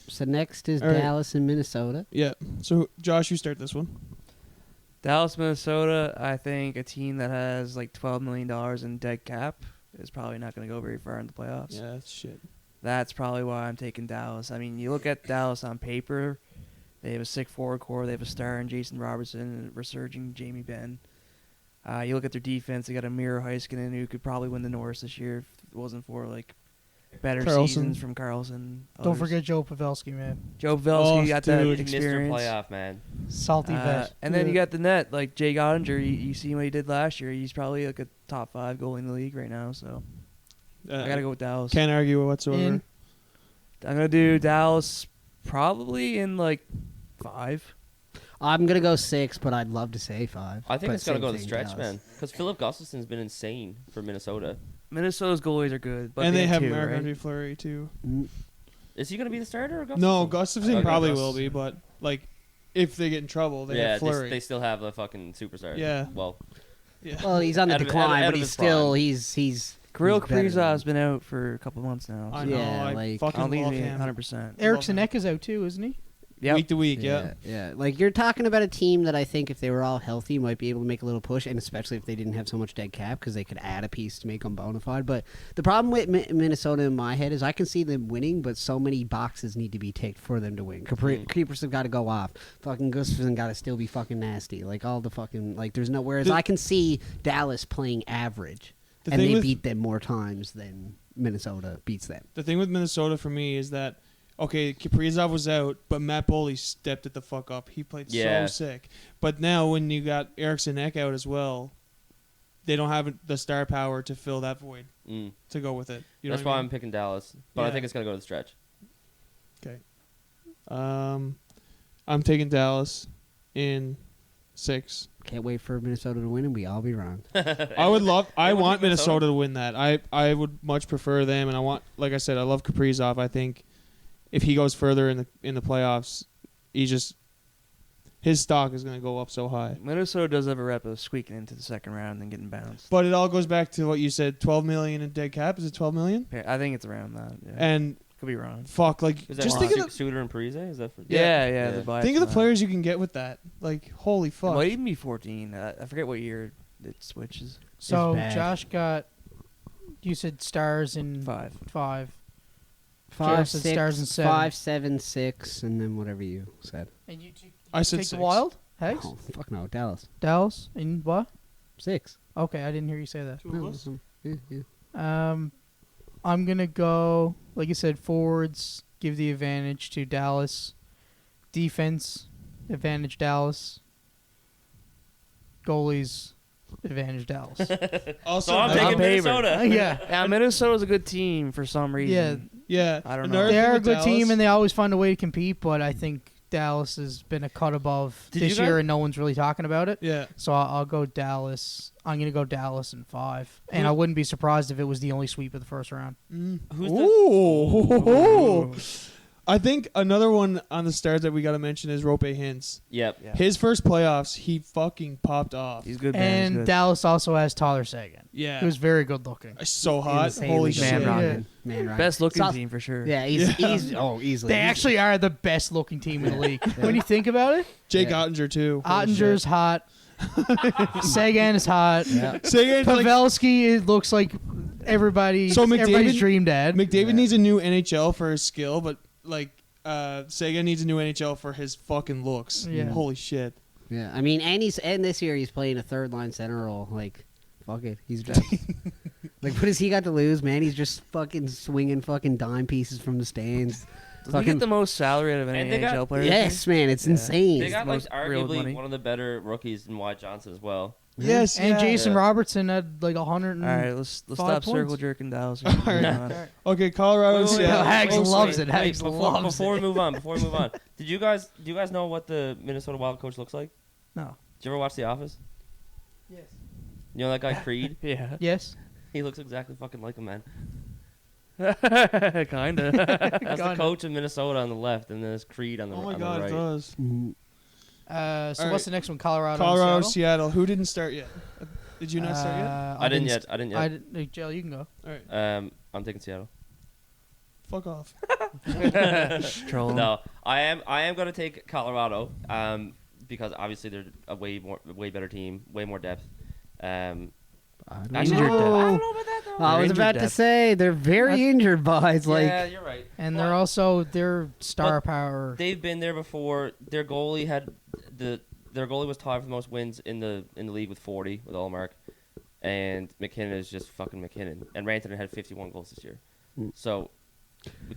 [SPEAKER 1] So next is
[SPEAKER 2] All right.
[SPEAKER 1] Dallas and Minnesota.
[SPEAKER 2] Yeah. So Josh, you start this one.
[SPEAKER 4] Dallas, Minnesota, I think a team that has like $12 million in dead cap is probably not going to go very far in the playoffs.
[SPEAKER 2] Yeah, that's shit.
[SPEAKER 4] That's probably why I'm taking Dallas. I mean, you look at Dallas on paper, they have a sick forward core. They have a star in Jason Robertson and a resurging Jamie Benn. You look at their defense, they got a Miro Heiskanen who could probably win the Norris this year if it wasn't for like better
[SPEAKER 2] Carlson.
[SPEAKER 4] seasons from Carlson.
[SPEAKER 5] Don't
[SPEAKER 4] others.
[SPEAKER 5] forget Joe Pavelski, man.
[SPEAKER 4] Joe Pavelski
[SPEAKER 2] Oh,
[SPEAKER 4] got
[SPEAKER 2] dude.
[SPEAKER 4] that
[SPEAKER 3] Mr.
[SPEAKER 4] experience.
[SPEAKER 3] Playoff, man.
[SPEAKER 5] Salty vet.
[SPEAKER 4] And then you got the net, like Jay Gottinger. You see what he did last year. He's probably like a top 5 goalie in the league right now. So I gotta go with Dallas.
[SPEAKER 2] Can't argue whatsoever.
[SPEAKER 5] In.
[SPEAKER 4] I'm gonna do Dallas probably in like 5.
[SPEAKER 1] I'm gonna go 6, but I'd love to say 5.
[SPEAKER 3] I think
[SPEAKER 1] But
[SPEAKER 3] it's gonna
[SPEAKER 1] same
[SPEAKER 3] go the
[SPEAKER 1] thing,
[SPEAKER 3] stretch,
[SPEAKER 1] Dallas.
[SPEAKER 3] man. Because Philip Gustafson's been insane for Minnesota.
[SPEAKER 4] Minnesota's goalies are good, but
[SPEAKER 2] and they have
[SPEAKER 4] two,
[SPEAKER 2] Marc
[SPEAKER 4] right?
[SPEAKER 2] Andre Fleury too.
[SPEAKER 1] Mm.
[SPEAKER 3] Is he gonna be the starter or Gustafson?
[SPEAKER 2] No, Gustafson
[SPEAKER 3] Okay,
[SPEAKER 2] probably
[SPEAKER 3] Gus-
[SPEAKER 2] will be, but like if they get in trouble, they
[SPEAKER 3] yeah,
[SPEAKER 2] have Fleury.
[SPEAKER 3] they still have the fucking superstar.
[SPEAKER 2] Yeah.
[SPEAKER 3] Well,
[SPEAKER 1] Well, he's on the
[SPEAKER 3] Out of-
[SPEAKER 1] decline,
[SPEAKER 3] out of
[SPEAKER 1] but
[SPEAKER 3] his
[SPEAKER 1] he's still
[SPEAKER 3] prime.
[SPEAKER 1] he's
[SPEAKER 4] Kirill
[SPEAKER 1] he's better
[SPEAKER 4] Kaprizov's
[SPEAKER 1] than-
[SPEAKER 4] been out for a couple months now.
[SPEAKER 2] I
[SPEAKER 4] so
[SPEAKER 2] know.
[SPEAKER 1] Yeah,
[SPEAKER 2] I
[SPEAKER 1] like-
[SPEAKER 4] I
[SPEAKER 2] fucking
[SPEAKER 4] don't think
[SPEAKER 2] love
[SPEAKER 4] he's
[SPEAKER 2] him.
[SPEAKER 4] 100%.
[SPEAKER 5] Erickson
[SPEAKER 2] him.
[SPEAKER 5] Ek is out too, isn't he?
[SPEAKER 4] Yep.
[SPEAKER 2] Week to week. Yeah.
[SPEAKER 1] Yeah. Like you're talking about a team that I think if they were all healthy might be able to make a little push, and especially if they didn't have so much dead cap because they could add a piece to make them bona fide. But the problem with Minnesota in my head is I can see them winning, but so many boxes need to be ticked for them to win. Creepers have got to go off. Fucking Gustafsson got to still be fucking nasty. Like all the fucking like there's no. Whereas I can see Dallas playing average, and they beat them more times than Minnesota beats them.
[SPEAKER 2] The thing with Minnesota for me is that, okay, Kaprizov was out, but Matt Boley stepped it the fuck up. He played so sick. But now when you got Eriksson Ek out as well, they don't have the star power to fill that void to go with it. You know
[SPEAKER 3] that's
[SPEAKER 2] what
[SPEAKER 3] why
[SPEAKER 2] I mean?
[SPEAKER 3] I'm picking Dallas, but I
[SPEAKER 2] Yeah.
[SPEAKER 3] think it's gonna go to the stretch.
[SPEAKER 2] Okay. I'm taking Dallas in 6.
[SPEAKER 1] Can't wait for Minnesota to win, and we all be wrong.
[SPEAKER 2] I would love. I
[SPEAKER 3] Anyone
[SPEAKER 2] want
[SPEAKER 3] take Minnesota?
[SPEAKER 2] Minnesota to win that. I would much prefer them, and I want, like I said, I love Kaprizov. I think if he goes further in the playoffs, his stock is going to go up so high.
[SPEAKER 4] Minnesota does have a rep of squeaking into the second round and then getting bounced.
[SPEAKER 2] But it all goes back to what you said: 12 million in dead cap. Is it 12 million?
[SPEAKER 4] Yeah, I think it's around that. Yeah.
[SPEAKER 2] And
[SPEAKER 4] Could be wrong.
[SPEAKER 2] fuck, like
[SPEAKER 3] Is that
[SPEAKER 2] just think of the
[SPEAKER 3] Suter and Parise? Is that for?
[SPEAKER 4] Yeah,
[SPEAKER 3] Yeah.
[SPEAKER 4] the bias
[SPEAKER 2] think of the
[SPEAKER 4] on that.
[SPEAKER 2] players you can get with that. Like holy
[SPEAKER 4] It
[SPEAKER 2] fuck.
[SPEAKER 4] might even be 14. I forget what year it switches.
[SPEAKER 5] So
[SPEAKER 1] bad.
[SPEAKER 5] Josh got. You said stars in
[SPEAKER 4] 5.
[SPEAKER 5] 5.
[SPEAKER 1] 5,
[SPEAKER 5] Jeff said
[SPEAKER 1] 6,
[SPEAKER 5] stars and 7.
[SPEAKER 1] 5, 7, 6, and then whatever you said.
[SPEAKER 5] And you
[SPEAKER 2] I said
[SPEAKER 5] take
[SPEAKER 2] 6.
[SPEAKER 5] the Wild? Hey,
[SPEAKER 1] Oh fuck no, Dallas
[SPEAKER 5] Dallas and what?
[SPEAKER 1] 6.
[SPEAKER 5] Okay, I didn't hear you say that.
[SPEAKER 2] Two of us?
[SPEAKER 1] Yeah.
[SPEAKER 5] I'm gonna go like you said, forwards give the advantage to Dallas. Defense advantage Dallas. Goalies advantage Dallas.
[SPEAKER 2] Also,
[SPEAKER 3] So I'm
[SPEAKER 2] another-
[SPEAKER 3] taking
[SPEAKER 4] paper.
[SPEAKER 3] Minnesota.
[SPEAKER 5] Yeah.
[SPEAKER 4] Yeah, Minnesota's a good team for some reason.
[SPEAKER 2] yeah,
[SPEAKER 4] I don't
[SPEAKER 2] another
[SPEAKER 4] know.
[SPEAKER 5] They
[SPEAKER 2] thing
[SPEAKER 5] are a
[SPEAKER 2] with
[SPEAKER 5] good
[SPEAKER 2] Dallas-
[SPEAKER 5] team and they always find a way to compete, but I think Dallas has been a cut above
[SPEAKER 3] Did
[SPEAKER 5] this
[SPEAKER 3] you
[SPEAKER 5] year
[SPEAKER 3] guys-
[SPEAKER 5] and no one's really talking about it.
[SPEAKER 2] Yeah.
[SPEAKER 5] So I'll go Dallas. I'm going to go Dallas in 5. And I wouldn't be surprised if it was the only sweep of the first round.
[SPEAKER 3] Who's
[SPEAKER 2] Ooh. I think another one on the stars that we got to mention is Rope Hintz.
[SPEAKER 3] Yep.
[SPEAKER 4] Yeah.
[SPEAKER 2] His first playoffs, he fucking popped off.
[SPEAKER 4] He's good, man. He's
[SPEAKER 5] And
[SPEAKER 4] good.
[SPEAKER 5] Dallas also has Tyler Sagan.
[SPEAKER 2] Yeah.
[SPEAKER 5] He was very good looking.
[SPEAKER 2] So hot.
[SPEAKER 1] Insanely
[SPEAKER 2] Holy
[SPEAKER 1] good.
[SPEAKER 2] shit.
[SPEAKER 4] Man rocking.
[SPEAKER 1] Man rocking.
[SPEAKER 4] Best looking
[SPEAKER 1] So-
[SPEAKER 4] team for sure.
[SPEAKER 1] Yeah, he's easily.
[SPEAKER 5] They actually are the best looking team in the league. When you think about it,
[SPEAKER 2] Jake
[SPEAKER 1] Yeah.
[SPEAKER 2] Ottinger, too. Holy
[SPEAKER 5] Ottinger's
[SPEAKER 2] shit.
[SPEAKER 5] hot. Sagan is hot.
[SPEAKER 1] Yeah.
[SPEAKER 2] Sagan, like,
[SPEAKER 5] Pavelski it looks like everybody's
[SPEAKER 2] So McDavid-
[SPEAKER 5] dream dad.
[SPEAKER 2] McDavid
[SPEAKER 1] Yeah.
[SPEAKER 2] needs a new NHL for his skill, but, like, Sagan needs a new NHL for his fucking looks.
[SPEAKER 5] Yeah.
[SPEAKER 2] Holy shit.
[SPEAKER 1] Yeah, I mean, and this year he's playing a third line center role. Like, fuck it, he's just like, what has he got to lose, man? He's just fucking swinging fucking dime pieces from the stands.
[SPEAKER 4] Does he get the most salary out of any
[SPEAKER 3] And they got-
[SPEAKER 4] NHL player?
[SPEAKER 1] Yes, man, it's
[SPEAKER 4] Yeah.
[SPEAKER 1] insane.
[SPEAKER 3] They got like
[SPEAKER 4] most real money.
[SPEAKER 3] arguably one of the better rookies in Wyatt Johnson as well.
[SPEAKER 2] Yes.
[SPEAKER 5] And
[SPEAKER 2] yeah.
[SPEAKER 5] Jason
[SPEAKER 3] Yeah.
[SPEAKER 5] Robertson had like 100.
[SPEAKER 4] All right, let's
[SPEAKER 5] 5
[SPEAKER 4] stop
[SPEAKER 5] points.
[SPEAKER 4] circle jerking Dallas.
[SPEAKER 2] All right. Okay, Colorado and
[SPEAKER 3] Wait, wait, wait,
[SPEAKER 2] Seattle.
[SPEAKER 5] No, Hags
[SPEAKER 3] wait, wait,
[SPEAKER 5] loves
[SPEAKER 3] wait,
[SPEAKER 5] it. Hags
[SPEAKER 3] before,
[SPEAKER 5] loves
[SPEAKER 3] before
[SPEAKER 5] it.
[SPEAKER 3] we move on, do you guys know what the Minnesota Wild coach looks like?
[SPEAKER 5] No.
[SPEAKER 3] Did you ever watch The Office?
[SPEAKER 5] Yes.
[SPEAKER 3] You know that guy Creed?
[SPEAKER 4] Yeah.
[SPEAKER 5] Yes.
[SPEAKER 3] He looks exactly fucking like him, man.
[SPEAKER 4] Kinda.
[SPEAKER 3] That's the
[SPEAKER 5] Kinda.
[SPEAKER 3] coach of Minnesota on the left, and then there's Creed on the,
[SPEAKER 2] Oh my
[SPEAKER 3] on
[SPEAKER 2] god,
[SPEAKER 3] the
[SPEAKER 2] it
[SPEAKER 3] right.
[SPEAKER 2] does.
[SPEAKER 1] Mhm.
[SPEAKER 5] So
[SPEAKER 2] All
[SPEAKER 5] what's
[SPEAKER 2] right.
[SPEAKER 5] the next one? Colorado.
[SPEAKER 2] Colorado,
[SPEAKER 5] and
[SPEAKER 2] Seattle. Who didn't start yet? Did you not start yet?
[SPEAKER 3] I didn't yet. I didn't yet.
[SPEAKER 5] Jill, you can go.
[SPEAKER 2] All right.
[SPEAKER 3] I'm taking Seattle.
[SPEAKER 2] Fuck off.
[SPEAKER 4] Trolling.
[SPEAKER 3] No, I am going to take Colorado. Because obviously they're a way better team, way more depth.
[SPEAKER 1] I don't
[SPEAKER 3] Actually,
[SPEAKER 4] Injured
[SPEAKER 1] know.
[SPEAKER 4] depth.
[SPEAKER 3] I don't know about that though.
[SPEAKER 1] I was
[SPEAKER 4] Injured
[SPEAKER 1] about to
[SPEAKER 4] depth.
[SPEAKER 1] say they're very injured, boys. Like,
[SPEAKER 3] yeah, you're right.
[SPEAKER 5] And
[SPEAKER 3] But
[SPEAKER 5] they're also their star
[SPEAKER 3] But
[SPEAKER 5] power.
[SPEAKER 3] they've been there before. Their goalie was tied for the most wins in the league with 40 with Allmark, and McKinnon is just fucking McKinnon. And Rantanen had 51 goals this year.
[SPEAKER 1] Mm.
[SPEAKER 3] So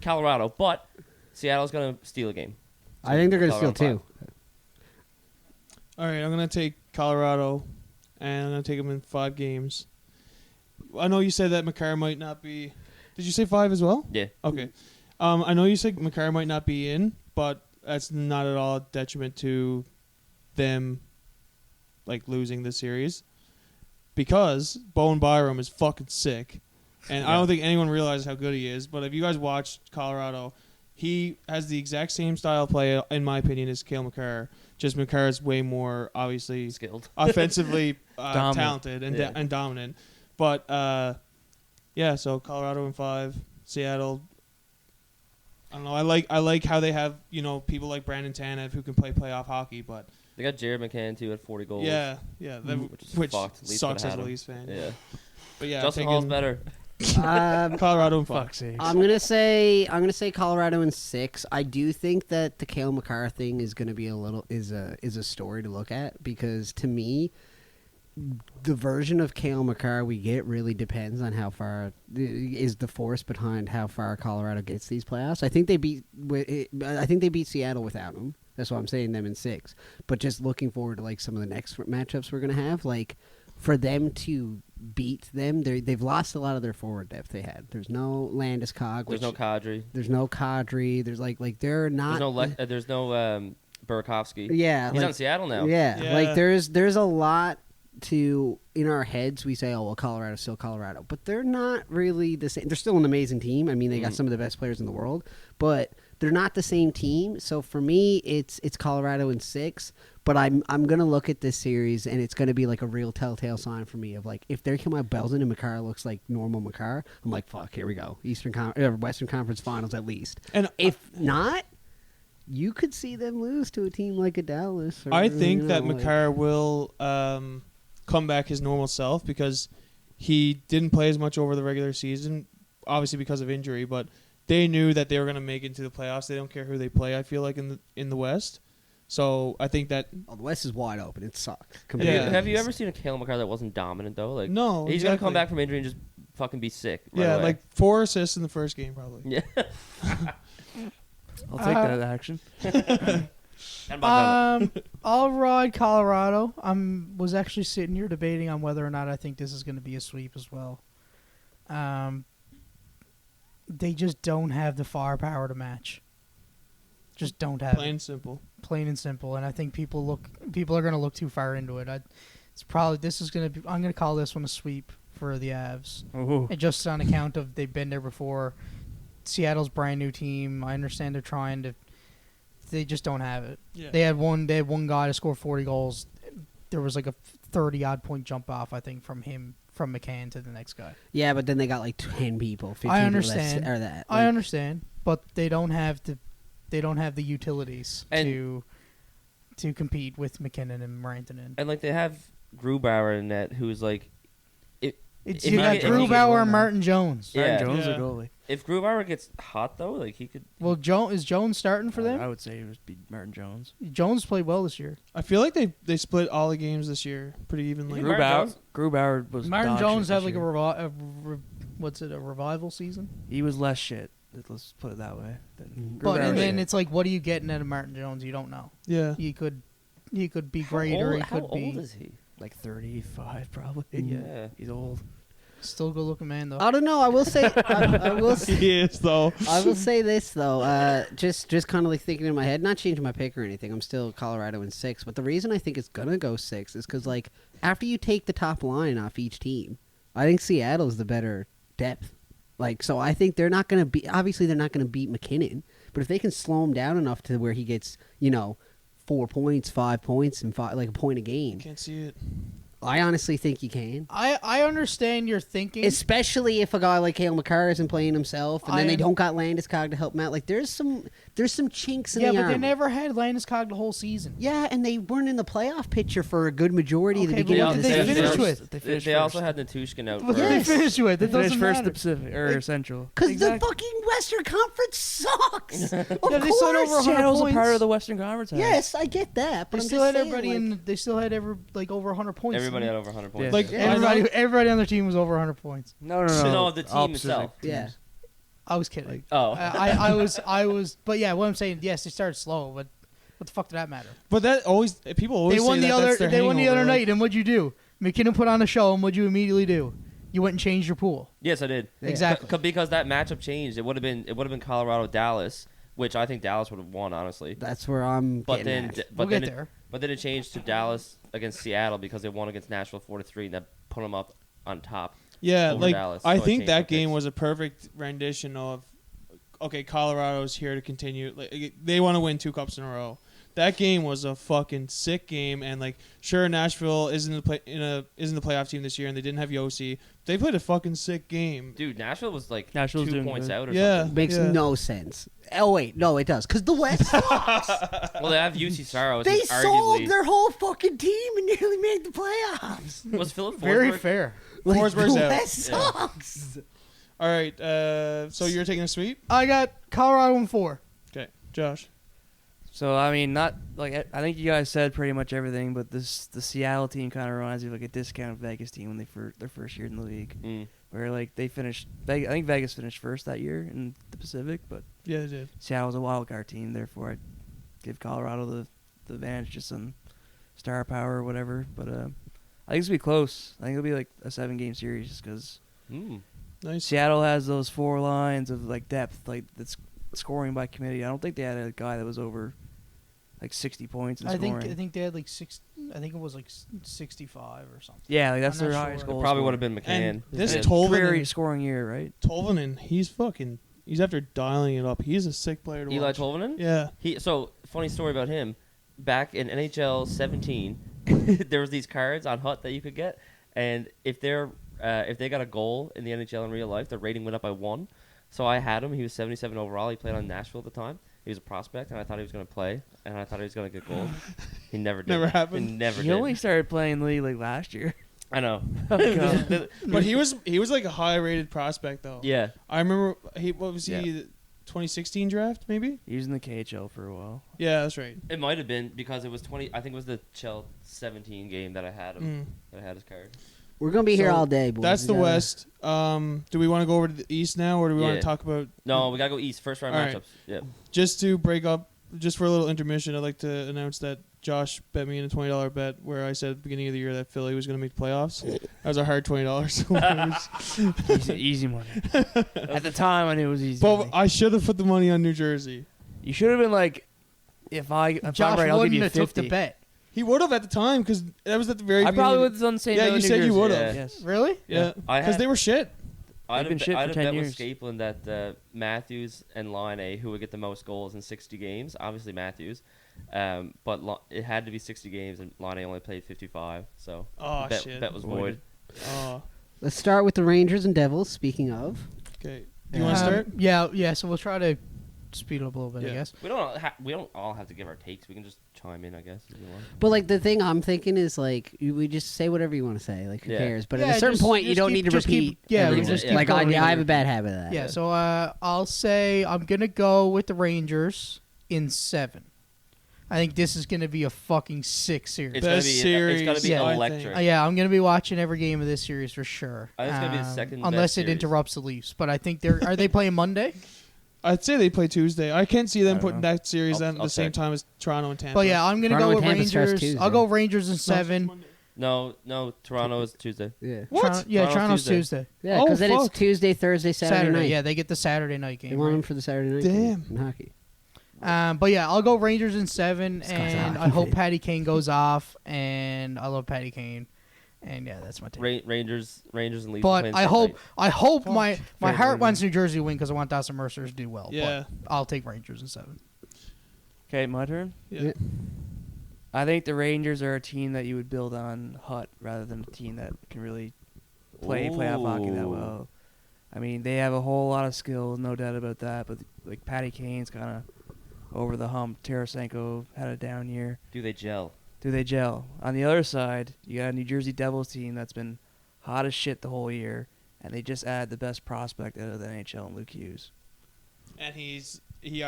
[SPEAKER 3] Colorado, but Seattle's gonna steal a game.
[SPEAKER 1] I think they're gonna steal
[SPEAKER 3] Colorado
[SPEAKER 1] too.
[SPEAKER 2] All right, I'm going to take Colorado, and I'm going to take them in 5 games. I know you said that Makar might not be... Did you say 5 as well?
[SPEAKER 3] Yeah.
[SPEAKER 2] Okay. I know you said Makar might not be in, but that's not at all a detriment to them like losing the series. Because Bowen Byram is fucking sick. And I don't think anyone realizes how good he is. But if you guys watched Colorado, he has the exact same style of play, in my opinion, as Cale Makar. Just Makar is way more, obviously,
[SPEAKER 3] skilled,
[SPEAKER 2] offensively talented and dominant. But, so Colorado in 5, Seattle. I don't know. I like how they have, people like Brandon Tanev who can play playoff hockey, but
[SPEAKER 3] they got Jared McCann too at 40 goals.
[SPEAKER 2] Yeah, which
[SPEAKER 3] fucked.
[SPEAKER 2] sucks as a Leafs fan.
[SPEAKER 3] Yeah,
[SPEAKER 2] but yeah,
[SPEAKER 3] Justin Hall's better.
[SPEAKER 2] Colorado in 5.
[SPEAKER 1] I'm gonna say Colorado in 6. I do think that the Cale Makar thing is gonna be is a story to look at, because to me, the version of Cale Makar we get really depends on how far is the force behind how far Colorado gets these playoffs. I think they beat Seattle without him. That's why I'm saying them in 6. But just looking forward to like some of the next matchups we're gonna have, like for them to beat them, they've lost a lot of their forward depth they had. There's no Landeskog.
[SPEAKER 3] There's no Kadri.
[SPEAKER 1] There's no Kadri. There's like they're not.
[SPEAKER 3] There's no Burakovsky.
[SPEAKER 1] Yeah,
[SPEAKER 3] he's on Seattle now.
[SPEAKER 1] Yeah, like there's a lot to in our heads. We say, oh well, Colorado's still Colorado, but they're not really the same. They're still an amazing team. I mean, they got some of the best players in the world, but they're not the same team. So for me, it's Colorado in 6. But I'm gonna look at this series, and it's gonna be like a real telltale sign for me of like, if they come out Belzin and Makar looks like normal Makar, I'm like, fuck, here we go, Western Conference Finals at least. And if not, you could see them lose to a team like a Dallas.
[SPEAKER 2] I think that Makar will come back his normal self, because he didn't play as much over the regular season, obviously because of injury. But they knew that they were gonna make it into the playoffs. They don't care who they play. I feel like in the West. So I think that
[SPEAKER 1] the West is wide open. It sucks.
[SPEAKER 3] Yeah. Have you ever seen a Cale Makar that wasn't dominant though? Like,
[SPEAKER 2] no,
[SPEAKER 3] he's gonna come back from injury and just fucking be sick. Right away.
[SPEAKER 2] Like 4 assists in the first game probably.
[SPEAKER 3] Yeah,
[SPEAKER 4] I'll take that action.
[SPEAKER 5] I'll ride Colorado. Was actually sitting here debating on whether or not I think this is going to be a sweep as well. They just don't have the firepower to match. Just don't have
[SPEAKER 2] Plain and simple.
[SPEAKER 5] And I think people are going to look too far into it. I'm going to call this one a sweep for the Avs. And just on account of they've been there before. Seattle's brand new team. I understand they're trying to. They just don't have it. Yeah. They had one guy to score 40 goals. There was like a 30-odd point jump off, I think, from McCann to the next guy.
[SPEAKER 1] Yeah, but then they got like 10 people. 15
[SPEAKER 5] I understand.
[SPEAKER 1] Or that.
[SPEAKER 5] I understand, but they don't have the utilities to compete with McKinnon and Rantanen.
[SPEAKER 3] And like they have Grubauer in net, who's like,
[SPEAKER 5] you got Grubauer and Martin Jones.
[SPEAKER 3] Yeah,
[SPEAKER 4] Martin Jones a goalie.
[SPEAKER 3] If Grubauer gets hot though, like he could.
[SPEAKER 5] Well, is Jones starting for them?
[SPEAKER 4] I would say it would be Martin Jones.
[SPEAKER 5] Jones played well this year.
[SPEAKER 2] I feel like they split all the games this year pretty evenly.
[SPEAKER 4] Grubauer was.
[SPEAKER 5] Martin Jones had like a revival season.
[SPEAKER 4] He was less shit. Let's put it that way.
[SPEAKER 5] Then it's like, what are you getting out of Martin Jones? You don't know.
[SPEAKER 2] Yeah,
[SPEAKER 5] he could be great, or he could be.
[SPEAKER 3] How old is he?
[SPEAKER 4] Like 35, probably.
[SPEAKER 3] Yeah,
[SPEAKER 4] he's old.
[SPEAKER 5] Still good looking man though.
[SPEAKER 1] I don't know. I will say. I will say
[SPEAKER 2] he is though.
[SPEAKER 1] I will say this though. Just kind of like thinking in my head, not changing my pick or anything. I'm still Colorado in 6, but the reason I think it's gonna go 6 is because like after you take the top line off each team, I think Seattle's the better depth. Like, so I think they're not going to be, obviously they're not going to beat McKinnon, but if they can slow him down enough to where he gets, 4 points, 5 points, and like a point a game.
[SPEAKER 2] Can't see it.
[SPEAKER 1] I honestly think you can.
[SPEAKER 5] I understand your thinking.
[SPEAKER 1] Especially if a guy like Cale Makar isn't playing himself, and then they don't got Landeskog to help him out. Like, there's some chinks in the armor.
[SPEAKER 5] Yeah, but they never had Landeskog the whole season.
[SPEAKER 1] Yeah, and they weren't in the playoff picture for a good majority of the beginning of the
[SPEAKER 5] season.
[SPEAKER 3] They also had Natushkin out.
[SPEAKER 5] What did they finish with? It doesn't
[SPEAKER 4] first
[SPEAKER 5] matter.
[SPEAKER 4] The Pacific or Central.
[SPEAKER 1] Because the fucking Western Conference sucks. Of course,
[SPEAKER 5] they still had over 100
[SPEAKER 4] Seattle's
[SPEAKER 5] points.
[SPEAKER 4] a part of the Western Conference.
[SPEAKER 1] Yes, I get that. But
[SPEAKER 5] they still had everybody They still had over 100 points.
[SPEAKER 3] Everybody had over 100 points.
[SPEAKER 2] Yeah. Like
[SPEAKER 5] everybody on their team was over 100 points.
[SPEAKER 4] No.
[SPEAKER 3] No, the team itself.
[SPEAKER 1] Yeah.
[SPEAKER 5] I was kidding.
[SPEAKER 3] I
[SPEAKER 5] was. But yeah, what I'm saying, yes, they started slow, but what the fuck did that matter?
[SPEAKER 2] But people always
[SPEAKER 5] they won
[SPEAKER 2] say that's their
[SPEAKER 5] They won the other
[SPEAKER 2] hangover,
[SPEAKER 5] night, and what'd you do? McKinnon put on a show, and what'd you immediately do? You went and changed your pool.
[SPEAKER 3] Yes, I did.
[SPEAKER 5] Exactly.
[SPEAKER 3] Because that matchup changed. It would have been Colorado Dallas, which I think Dallas would have won, honestly.
[SPEAKER 1] That's where I'm.
[SPEAKER 3] But
[SPEAKER 1] then
[SPEAKER 3] it changed to Dallas against Seattle because they won against Nashville 4-3, and that put them up on top.
[SPEAKER 2] Yeah, like
[SPEAKER 3] Dallas,
[SPEAKER 2] I
[SPEAKER 3] so
[SPEAKER 2] think that game
[SPEAKER 3] picks.
[SPEAKER 2] was a perfect rendition of okay, Colorado's here to continue. Like, they want to win 2 cups in a row. That game was a fucking sick game, and like, sure, Nashville isn't the playoff team this year, and they didn't have Yossi. They played a fucking sick game.
[SPEAKER 3] Dude, Nashville was like
[SPEAKER 4] Nashville's
[SPEAKER 3] 2
[SPEAKER 4] doing
[SPEAKER 3] points
[SPEAKER 4] good.
[SPEAKER 3] out or
[SPEAKER 2] Yeah.
[SPEAKER 3] something.
[SPEAKER 1] Makes no sense. Oh wait, no, it does, because the West sucks.
[SPEAKER 3] Well, they have UC Saros.
[SPEAKER 1] They
[SPEAKER 3] who's
[SPEAKER 1] sold
[SPEAKER 3] arguably
[SPEAKER 1] their whole fucking team and nearly made the playoffs.
[SPEAKER 3] was Philip
[SPEAKER 5] Very
[SPEAKER 3] Forsberg?
[SPEAKER 5] fair.
[SPEAKER 1] Like,
[SPEAKER 2] Forsberg's
[SPEAKER 1] the
[SPEAKER 2] out.
[SPEAKER 1] West
[SPEAKER 3] Yeah.
[SPEAKER 1] sucks.
[SPEAKER 2] All right, so you're taking a sweep?
[SPEAKER 5] I got Colorado in 4.
[SPEAKER 2] Okay, Josh.
[SPEAKER 4] So I mean, not like I think you guys said pretty much everything, but the Seattle team kind of reminds me of like a discount Vegas team when their first year in the league, where like they finished. I think Vegas finished first that year in the Pacific, but
[SPEAKER 2] Yeah, they did.
[SPEAKER 4] Seattle was a wild card team. Therefore, I'd give Colorado the advantage, just some star power or whatever. But I think it's gonna be close. I think it'll be like a 7-game series because
[SPEAKER 2] Nice.
[SPEAKER 4] Seattle has those 4 lines of like depth, like that's scoring by committee. I don't think they had a guy that was over like 60 points in
[SPEAKER 5] I
[SPEAKER 4] scoring.
[SPEAKER 5] think they had like 6. I think it was like 65 or something.
[SPEAKER 4] Yeah, like that's
[SPEAKER 5] I'm
[SPEAKER 4] their
[SPEAKER 5] not
[SPEAKER 4] highest
[SPEAKER 5] sure.
[SPEAKER 4] goal.
[SPEAKER 3] Probably
[SPEAKER 4] scorer.
[SPEAKER 3] would have been McCann.
[SPEAKER 2] And this
[SPEAKER 3] Yeah.
[SPEAKER 4] Career
[SPEAKER 2] Tolvanen,
[SPEAKER 4] scoring year, right?
[SPEAKER 2] he's after dialing it up. He's a sick player to
[SPEAKER 3] Eli
[SPEAKER 2] watch.
[SPEAKER 3] Tolvanen?
[SPEAKER 2] Yeah.
[SPEAKER 3] So, funny story about him. Back in NHL 17, there was these cards on Hut that you could get, and if they got a goal in the NHL in real life, the rating went up by 1. So I had him. He was 77 overall. He played on Nashville at the time. He was a prospect, and I thought he was going to play, and I thought he was going to get goals. He never did.
[SPEAKER 2] Never happened.
[SPEAKER 3] He never
[SPEAKER 4] He
[SPEAKER 3] did.
[SPEAKER 4] only started playing the league like last year.
[SPEAKER 3] I know.
[SPEAKER 4] God.
[SPEAKER 2] But he was like a high rated prospect though.
[SPEAKER 3] Yeah.
[SPEAKER 2] I remember what was he?
[SPEAKER 3] Yeah.
[SPEAKER 2] The 2016 draft maybe?
[SPEAKER 4] He was in the KHL for a while.
[SPEAKER 2] Yeah, that's right.
[SPEAKER 3] It might have been because it was 20. I think it was the Chell 17 game that I had him. That I had his card.
[SPEAKER 1] We're gonna be here
[SPEAKER 2] So,
[SPEAKER 1] all day, boys.
[SPEAKER 2] That's
[SPEAKER 1] We
[SPEAKER 2] the
[SPEAKER 1] gotta-
[SPEAKER 2] West. Do we want to go over to the East now, or do we want
[SPEAKER 3] Yeah.
[SPEAKER 2] to talk about
[SPEAKER 3] No, we gotta go East. First round
[SPEAKER 2] All right.
[SPEAKER 3] matchups. Yeah.
[SPEAKER 2] just to break up? Just for a little intermission, I'd like to announce that Josh bet me in a $20 bet where I said at the beginning of the year that Philly was going to make the playoffs. That was a hard $20.
[SPEAKER 4] Easy money. At the time, I knew it was easy.
[SPEAKER 2] But
[SPEAKER 4] money.
[SPEAKER 2] I should have put the money on New Jersey.
[SPEAKER 4] You should have been like, if I'm
[SPEAKER 5] Josh
[SPEAKER 4] right, I'll give
[SPEAKER 5] wouldn't
[SPEAKER 4] you
[SPEAKER 5] have
[SPEAKER 4] 50.
[SPEAKER 5] took the bet.
[SPEAKER 2] He would have at the time because that was at the very
[SPEAKER 4] I
[SPEAKER 2] beginning.
[SPEAKER 4] probably would have done the same.
[SPEAKER 2] Yeah,
[SPEAKER 4] thing
[SPEAKER 2] you
[SPEAKER 4] with New
[SPEAKER 2] said you
[SPEAKER 4] Jersey.
[SPEAKER 2] would've.
[SPEAKER 3] Yeah.
[SPEAKER 4] Yes.
[SPEAKER 5] Really?
[SPEAKER 2] Yeah,
[SPEAKER 3] I
[SPEAKER 2] because
[SPEAKER 3] had-
[SPEAKER 2] they were shit.
[SPEAKER 3] I'd
[SPEAKER 4] They've been
[SPEAKER 3] have,
[SPEAKER 4] shit
[SPEAKER 3] I'd
[SPEAKER 4] for
[SPEAKER 3] have
[SPEAKER 4] 10
[SPEAKER 3] bet
[SPEAKER 4] years.
[SPEAKER 3] with Scapelin that Matthews and Line who would get the most goals in 60 games. Obviously Matthews, but it had to be 60 games, and Line only played 55. So
[SPEAKER 2] Oh,
[SPEAKER 3] bet,
[SPEAKER 2] shit.
[SPEAKER 3] bet was void.
[SPEAKER 2] Oh,
[SPEAKER 1] Let's start with the Rangers and Devils. Speaking of,
[SPEAKER 2] okay. Do you want to start?
[SPEAKER 5] Yeah. So we'll try to speed it up a little bit, I
[SPEAKER 2] Yeah.
[SPEAKER 5] guess.
[SPEAKER 3] We don't all have to give our takes. We can just chime in, I guess. If you want.
[SPEAKER 1] but like the thing I'm thinking is like we just say whatever you want to say. Like who
[SPEAKER 3] Yeah.
[SPEAKER 1] cares? But
[SPEAKER 5] Yeah,
[SPEAKER 1] at a certain
[SPEAKER 5] just-
[SPEAKER 1] point, you
[SPEAKER 5] just
[SPEAKER 1] don't
[SPEAKER 5] keep-
[SPEAKER 1] need to
[SPEAKER 5] just keep-
[SPEAKER 1] repeat.
[SPEAKER 5] yeah,
[SPEAKER 1] everything.
[SPEAKER 3] just keep
[SPEAKER 1] like
[SPEAKER 5] going
[SPEAKER 1] I have
[SPEAKER 5] either.
[SPEAKER 1] a bad habit of that.
[SPEAKER 5] Yeah. So I'll say I'm gonna go with the Rangers in 7. I think this is gonna be a fucking sick series.
[SPEAKER 3] It's gonna
[SPEAKER 2] Best
[SPEAKER 3] be
[SPEAKER 2] series,
[SPEAKER 3] it's gonna be
[SPEAKER 5] yeah,
[SPEAKER 2] I
[SPEAKER 3] electric.
[SPEAKER 2] think.
[SPEAKER 5] Yeah, I'm gonna be watching every game of this series for sure.
[SPEAKER 3] I think it's gonna be the second best
[SPEAKER 5] unless it
[SPEAKER 3] series.
[SPEAKER 5] interrupts the Leafs. But I think are they playing Monday?
[SPEAKER 2] I'd say they play Tuesday. I can't see them
[SPEAKER 4] I don't
[SPEAKER 2] putting
[SPEAKER 4] know.
[SPEAKER 2] that series on at
[SPEAKER 3] I'll
[SPEAKER 2] the same
[SPEAKER 3] check.
[SPEAKER 2] time as Toronto and Tampa.
[SPEAKER 5] But yeah, I'm gonna
[SPEAKER 1] Toronto
[SPEAKER 5] go
[SPEAKER 1] and
[SPEAKER 5] with
[SPEAKER 1] Tampa starts
[SPEAKER 5] Rangers.
[SPEAKER 1] Tuesday.
[SPEAKER 5] I'll go Rangers in 7.
[SPEAKER 3] No, Toronto is Tuesday.
[SPEAKER 1] Yeah.
[SPEAKER 2] What?
[SPEAKER 5] Toronto's
[SPEAKER 3] Toronto's
[SPEAKER 5] Tuesday.
[SPEAKER 1] Yeah,
[SPEAKER 2] Oh,
[SPEAKER 1] because then it's
[SPEAKER 2] fuck.
[SPEAKER 1] Tuesday, Thursday, Saturday night.
[SPEAKER 5] Yeah, they get the Saturday night
[SPEAKER 1] They
[SPEAKER 5] game.
[SPEAKER 1] want them
[SPEAKER 5] Right?
[SPEAKER 1] for the Saturday night
[SPEAKER 2] Damn.
[SPEAKER 1] game in hockey.
[SPEAKER 5] But yeah, I'll go Rangers in 7,
[SPEAKER 1] This guy's a
[SPEAKER 5] and I
[SPEAKER 1] hockey
[SPEAKER 5] hope
[SPEAKER 1] fan.
[SPEAKER 5] Patty Kane goes off, and I love Patty Kane, and yeah, that's my take.
[SPEAKER 3] Rangers and Leafs.
[SPEAKER 5] But
[SPEAKER 3] playing
[SPEAKER 5] I
[SPEAKER 3] same
[SPEAKER 5] hope
[SPEAKER 3] night.
[SPEAKER 5] my
[SPEAKER 4] Fair
[SPEAKER 5] heart
[SPEAKER 4] win.
[SPEAKER 5] wants New Jersey to win because I want Dawson Mercer to do well.
[SPEAKER 2] Yeah.
[SPEAKER 5] But I'll take Rangers in 7.
[SPEAKER 4] Okay, my turn.
[SPEAKER 2] Yeah.
[SPEAKER 4] I think the Rangers are a team that you would build on Hut rather than a team that can really play playoff hockey that
[SPEAKER 3] Ooh.
[SPEAKER 4] well. I mean, they have a whole lot of skill, no doubt about that. But like Patty Kane's kind of over the hump. Tarasenko had a down year.
[SPEAKER 3] Do they gel?
[SPEAKER 4] Do they gel? On the other side, you got a New Jersey Devils team that's been hot as shit the whole year, and they just added the best prospect out of the NHL, Luke Hughes.
[SPEAKER 2] And he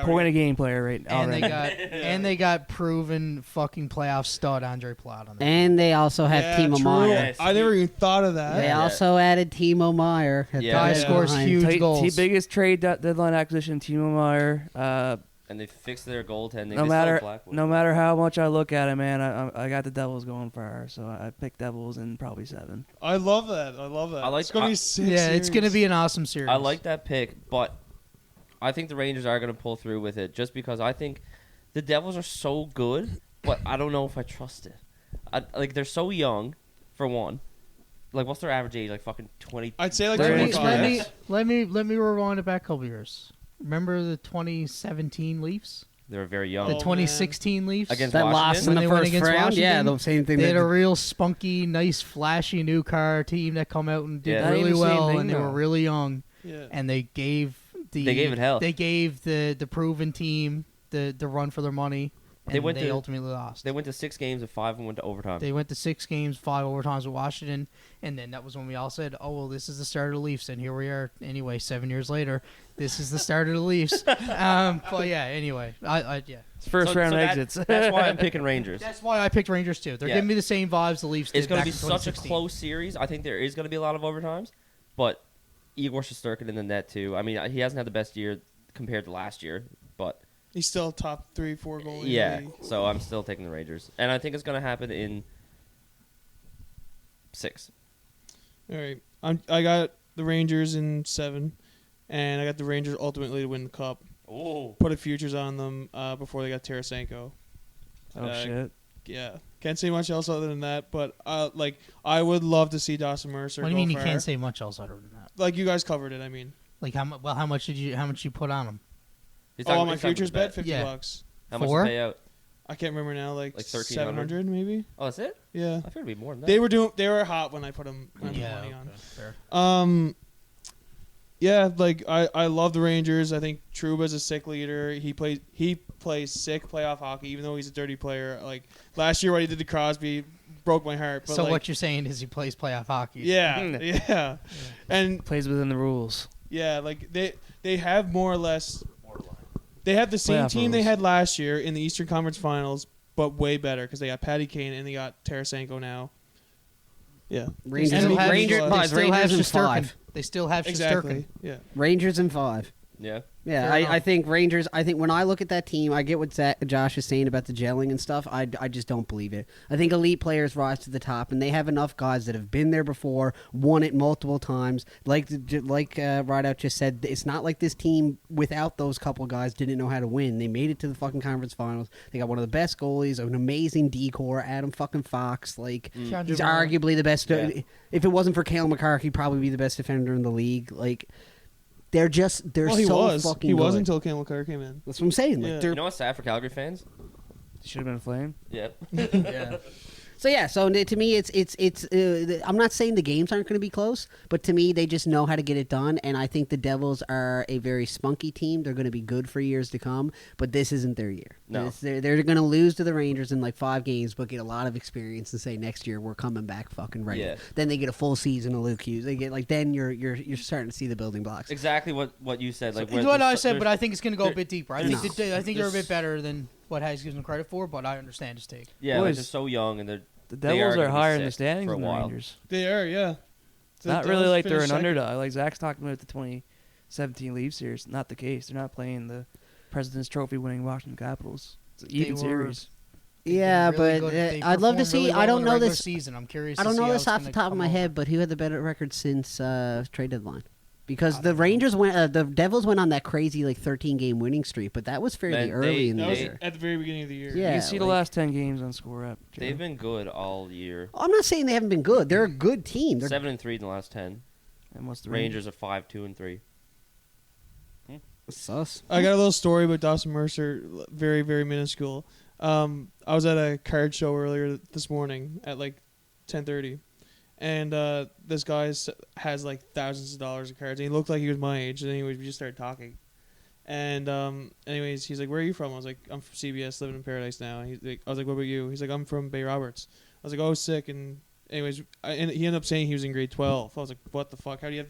[SPEAKER 4] Point a game player right now.
[SPEAKER 5] And they got proven fucking playoff stud Andre Plot on that.
[SPEAKER 1] And they also have Timo
[SPEAKER 2] true.
[SPEAKER 1] Meyer.
[SPEAKER 3] Yes.
[SPEAKER 2] I never even thought of that.
[SPEAKER 1] They
[SPEAKER 3] Yeah.
[SPEAKER 1] also added Timo Meyer.
[SPEAKER 3] Yeah.
[SPEAKER 5] Guy
[SPEAKER 3] Yeah.
[SPEAKER 5] scores huge goals.
[SPEAKER 4] Biggest trade deadline acquisition, Timo Meyer.
[SPEAKER 3] And they fixed their goaltending.
[SPEAKER 4] No
[SPEAKER 3] They
[SPEAKER 4] matter
[SPEAKER 3] still have Blackwood.
[SPEAKER 4] no matter how much I look at it, man, I got the Devils going far, so I picked Devils in probably 7.
[SPEAKER 2] I love that. It's gonna be sick.
[SPEAKER 5] Yeah, it's
[SPEAKER 2] series.
[SPEAKER 5] gonna be an awesome series.
[SPEAKER 3] I like that pick, but I think the Rangers are going to pull through with it just because I think the Devils are so good, but I don't know if I trust it. Like, they're so young, for one. Like, what's their average age? Like, fucking 20.
[SPEAKER 2] I'd say like
[SPEAKER 4] They're
[SPEAKER 5] Let me,
[SPEAKER 2] 25.
[SPEAKER 5] let me let me rewind it back a couple years. Remember the 2017 Leafs?
[SPEAKER 3] They were very young.
[SPEAKER 5] The 2016 Leafs?
[SPEAKER 3] Against
[SPEAKER 1] that
[SPEAKER 3] Washington?
[SPEAKER 1] lost in
[SPEAKER 5] When
[SPEAKER 1] the
[SPEAKER 5] they went
[SPEAKER 1] first
[SPEAKER 5] against
[SPEAKER 1] round. Yeah,
[SPEAKER 5] Washington,
[SPEAKER 1] the same thing.
[SPEAKER 5] They had
[SPEAKER 1] that
[SPEAKER 5] a real spunky, nice, flashy new car team that come out and did
[SPEAKER 3] Yeah.
[SPEAKER 5] really
[SPEAKER 4] Not even the same
[SPEAKER 5] well,
[SPEAKER 4] thing
[SPEAKER 5] and they
[SPEAKER 4] now.
[SPEAKER 5] were really young.
[SPEAKER 2] Yeah.
[SPEAKER 5] And they gave
[SPEAKER 3] it hell.
[SPEAKER 5] They gave the proven team the run for their money. And
[SPEAKER 3] They went
[SPEAKER 5] they
[SPEAKER 3] to-
[SPEAKER 5] ultimately lost.
[SPEAKER 3] They went to 6 games and 5 of them went to overtime.
[SPEAKER 5] They went to 6 games, 5 overtimes with Washington, and then that was when we all said, "Oh well, this is the start of the Leafs," and here we are. Anyway, 7 years later, this is the start of the Leafs. But yeah, anyway, yeah.
[SPEAKER 4] It's first round exits.
[SPEAKER 3] That's why I'm picking Rangers.
[SPEAKER 5] That's why I picked Rangers too. They're
[SPEAKER 3] Yeah.
[SPEAKER 5] giving me the same vibes the Leafs did
[SPEAKER 3] It's going to
[SPEAKER 5] back
[SPEAKER 3] be
[SPEAKER 5] in
[SPEAKER 3] such a
[SPEAKER 5] 2016.
[SPEAKER 3] close series. I think there is going to be a lot of overtimes, but Igor Shesterkin in the net too. I mean, he hasn't had the best year compared to last year, but
[SPEAKER 2] He's still top 3-4 goalie.
[SPEAKER 3] yeah.
[SPEAKER 2] in the league.
[SPEAKER 3] So I'm still taking the Rangers, and I think it's going to happen in 6.
[SPEAKER 2] All right. I got the Rangers in 7, and I got the Rangers ultimately to win the cup.
[SPEAKER 3] Oh,
[SPEAKER 2] Put a futures on them before they got Tarasenko.
[SPEAKER 4] Oh shit!
[SPEAKER 2] Yeah. Can't say much else other than that, but I would love to see Dawson Mercer.
[SPEAKER 5] What do you mean you
[SPEAKER 2] far.
[SPEAKER 5] can't say much else other than that?
[SPEAKER 2] Like you guys covered it. I mean,
[SPEAKER 5] Like how much did you put on them?
[SPEAKER 2] on my futures bet, $50.
[SPEAKER 5] Yeah.
[SPEAKER 3] How much
[SPEAKER 5] Four?
[SPEAKER 3] did they pay out?
[SPEAKER 2] I can't remember now. Like
[SPEAKER 3] 1300?
[SPEAKER 2] 700 maybe.
[SPEAKER 3] Oh, that's it?
[SPEAKER 2] Yeah.
[SPEAKER 3] I figured it'd be more than that.
[SPEAKER 2] They were hot when I put them money on.
[SPEAKER 5] okay, fair.
[SPEAKER 2] Yeah, like I love the Rangers. I think Trouba's a sick leader. He plays sick playoff hockey, even though he's a dirty player. Like last year, what he did to Crosby broke my heart. But
[SPEAKER 5] So
[SPEAKER 2] like,
[SPEAKER 5] what you're saying is he plays playoff hockey?
[SPEAKER 2] yeah, and
[SPEAKER 4] Plays within the rules.
[SPEAKER 2] yeah, like they have more or less. They have the same
[SPEAKER 4] Playoff
[SPEAKER 2] team they
[SPEAKER 4] rules.
[SPEAKER 2] had last year in the Eastern Conference Finals, but way better because they got Patty Kane and they got Tarasenko now. Yeah,
[SPEAKER 1] Rangers,
[SPEAKER 2] And
[SPEAKER 5] Still have-
[SPEAKER 1] Rangers,
[SPEAKER 2] they
[SPEAKER 5] they
[SPEAKER 1] guys,
[SPEAKER 5] still
[SPEAKER 1] Rangers
[SPEAKER 5] have
[SPEAKER 1] in
[SPEAKER 5] Shesterkin.
[SPEAKER 1] 5.
[SPEAKER 5] They still have
[SPEAKER 2] exactly.
[SPEAKER 5] Shesterkin.
[SPEAKER 2] Yeah,
[SPEAKER 1] Rangers in 5.
[SPEAKER 3] Yeah.
[SPEAKER 1] Yeah,
[SPEAKER 5] Fair enough.
[SPEAKER 1] I think Rangers. I think when I look at that team, I get what Josh is saying about the gelling and stuff. I just don't believe it. I think elite players rise to the top, and they have enough guys that have been there before, won it multiple times. Like Rideout just said, it's not like this team without those couple guys didn't know how to win. They made it to the fucking conference finals. They got one of the best goalies, an amazing decor, Adam fucking Fox. Like
[SPEAKER 5] Keandre
[SPEAKER 1] he's
[SPEAKER 5] Murray.
[SPEAKER 1] arguably the best.
[SPEAKER 3] Yeah.
[SPEAKER 1] If it wasn't for Cale McCarr, he'd probably be the best defender in the league. Like. They're
[SPEAKER 2] well, he
[SPEAKER 1] so
[SPEAKER 2] was.
[SPEAKER 1] fucking
[SPEAKER 2] He
[SPEAKER 1] good.
[SPEAKER 2] was until Cam McCarr came in.
[SPEAKER 1] That's what I'm saying. Like
[SPEAKER 2] Yeah.
[SPEAKER 1] they're
[SPEAKER 3] You know what's sad for Calgary fans?
[SPEAKER 4] Should have been a flame.
[SPEAKER 3] Yep.
[SPEAKER 5] Yeah.
[SPEAKER 1] So to me, it's I'm not saying the games aren't going to be close, but to me, they just know how to get it done, and I think the Devils are a very spunky team. They're going to be good for years to come, but this isn't their year.
[SPEAKER 3] No.
[SPEAKER 1] They're going to lose to the Rangers in like 5 games, but get a lot of experience and say next year we're coming back fucking ready.
[SPEAKER 3] Yeah.
[SPEAKER 1] Then they get a full season of Luke Hughes. They get then you're starting to see the building blocks.
[SPEAKER 3] Exactly what you said. Like
[SPEAKER 5] It's
[SPEAKER 3] where
[SPEAKER 5] what I
[SPEAKER 3] there's-
[SPEAKER 5] said, but
[SPEAKER 3] there's-
[SPEAKER 5] I think it's going to go a
[SPEAKER 3] there-
[SPEAKER 5] bit deeper. I
[SPEAKER 3] there's-
[SPEAKER 5] think I think they're a
[SPEAKER 3] there's-
[SPEAKER 5] bit better than what Hayes gives them credit for, but I understand his take.
[SPEAKER 3] Yeah, like
[SPEAKER 1] Boys.
[SPEAKER 3] they're so young and
[SPEAKER 4] The
[SPEAKER 3] They
[SPEAKER 4] Devils
[SPEAKER 3] are
[SPEAKER 4] are
[SPEAKER 3] gonna be
[SPEAKER 4] higher in the
[SPEAKER 3] sick
[SPEAKER 4] standings
[SPEAKER 3] for a
[SPEAKER 4] than the
[SPEAKER 3] while.
[SPEAKER 4] Rangers.
[SPEAKER 2] They are, yeah.
[SPEAKER 4] It's
[SPEAKER 2] The
[SPEAKER 4] not really
[SPEAKER 2] Devils
[SPEAKER 4] like they're an
[SPEAKER 2] finished second.
[SPEAKER 4] underdog. Like Zach's talking about the 2017 Leafs series. Not the case. They're not playing the President's Trophy winning Washington Capitals. It's an even
[SPEAKER 5] were-
[SPEAKER 4] series.
[SPEAKER 1] Yeah,
[SPEAKER 5] They're really
[SPEAKER 1] but
[SPEAKER 5] good. They
[SPEAKER 1] I'd love to
[SPEAKER 5] performed
[SPEAKER 1] see.
[SPEAKER 5] really
[SPEAKER 1] I
[SPEAKER 5] well
[SPEAKER 1] don't
[SPEAKER 5] in the
[SPEAKER 1] know
[SPEAKER 5] regular
[SPEAKER 1] this.
[SPEAKER 5] season. I'm curious.
[SPEAKER 1] I don't
[SPEAKER 5] to see
[SPEAKER 1] know
[SPEAKER 5] how
[SPEAKER 1] this
[SPEAKER 5] it's
[SPEAKER 1] off the
[SPEAKER 5] gonna
[SPEAKER 1] top of
[SPEAKER 5] come
[SPEAKER 1] my
[SPEAKER 5] over.
[SPEAKER 1] head, but who had the better record since trade deadline? Because
[SPEAKER 5] I
[SPEAKER 1] the
[SPEAKER 5] don't know.
[SPEAKER 1] Rangers went, the Devils went on that crazy like 13-game winning streak, but that was fairly
[SPEAKER 3] Man,
[SPEAKER 1] early in the
[SPEAKER 2] That was
[SPEAKER 1] year.
[SPEAKER 2] at the very beginning of the year.
[SPEAKER 1] Yeah.
[SPEAKER 4] You can see the
[SPEAKER 1] like-
[SPEAKER 4] last 10 games on Score Up.
[SPEAKER 3] they've been good all year.
[SPEAKER 1] I'm not saying they haven't been good. They're a good team. They're
[SPEAKER 3] 7-3 in the last 10.
[SPEAKER 4] And what's the
[SPEAKER 3] Rangers are 5-2-3.
[SPEAKER 1] sus.
[SPEAKER 2] I got a little story about Dawson Mercer, very, very minuscule. I was at a card show earlier this morning at like 10:30, and this guy has like thousands of dollars of cards, and he looked like he was my age. And anyways, we just started talking, and anyways, he's like, "Where are you from?" I was like, "I'm from CBS, living in Paradise now." And I was like, "What about you?" He's like, "I'm from Bay Roberts." I was like, "Oh, sick." And anyways, and he ended up saying he was in grade 12. I was like, "What the fuck? How do you have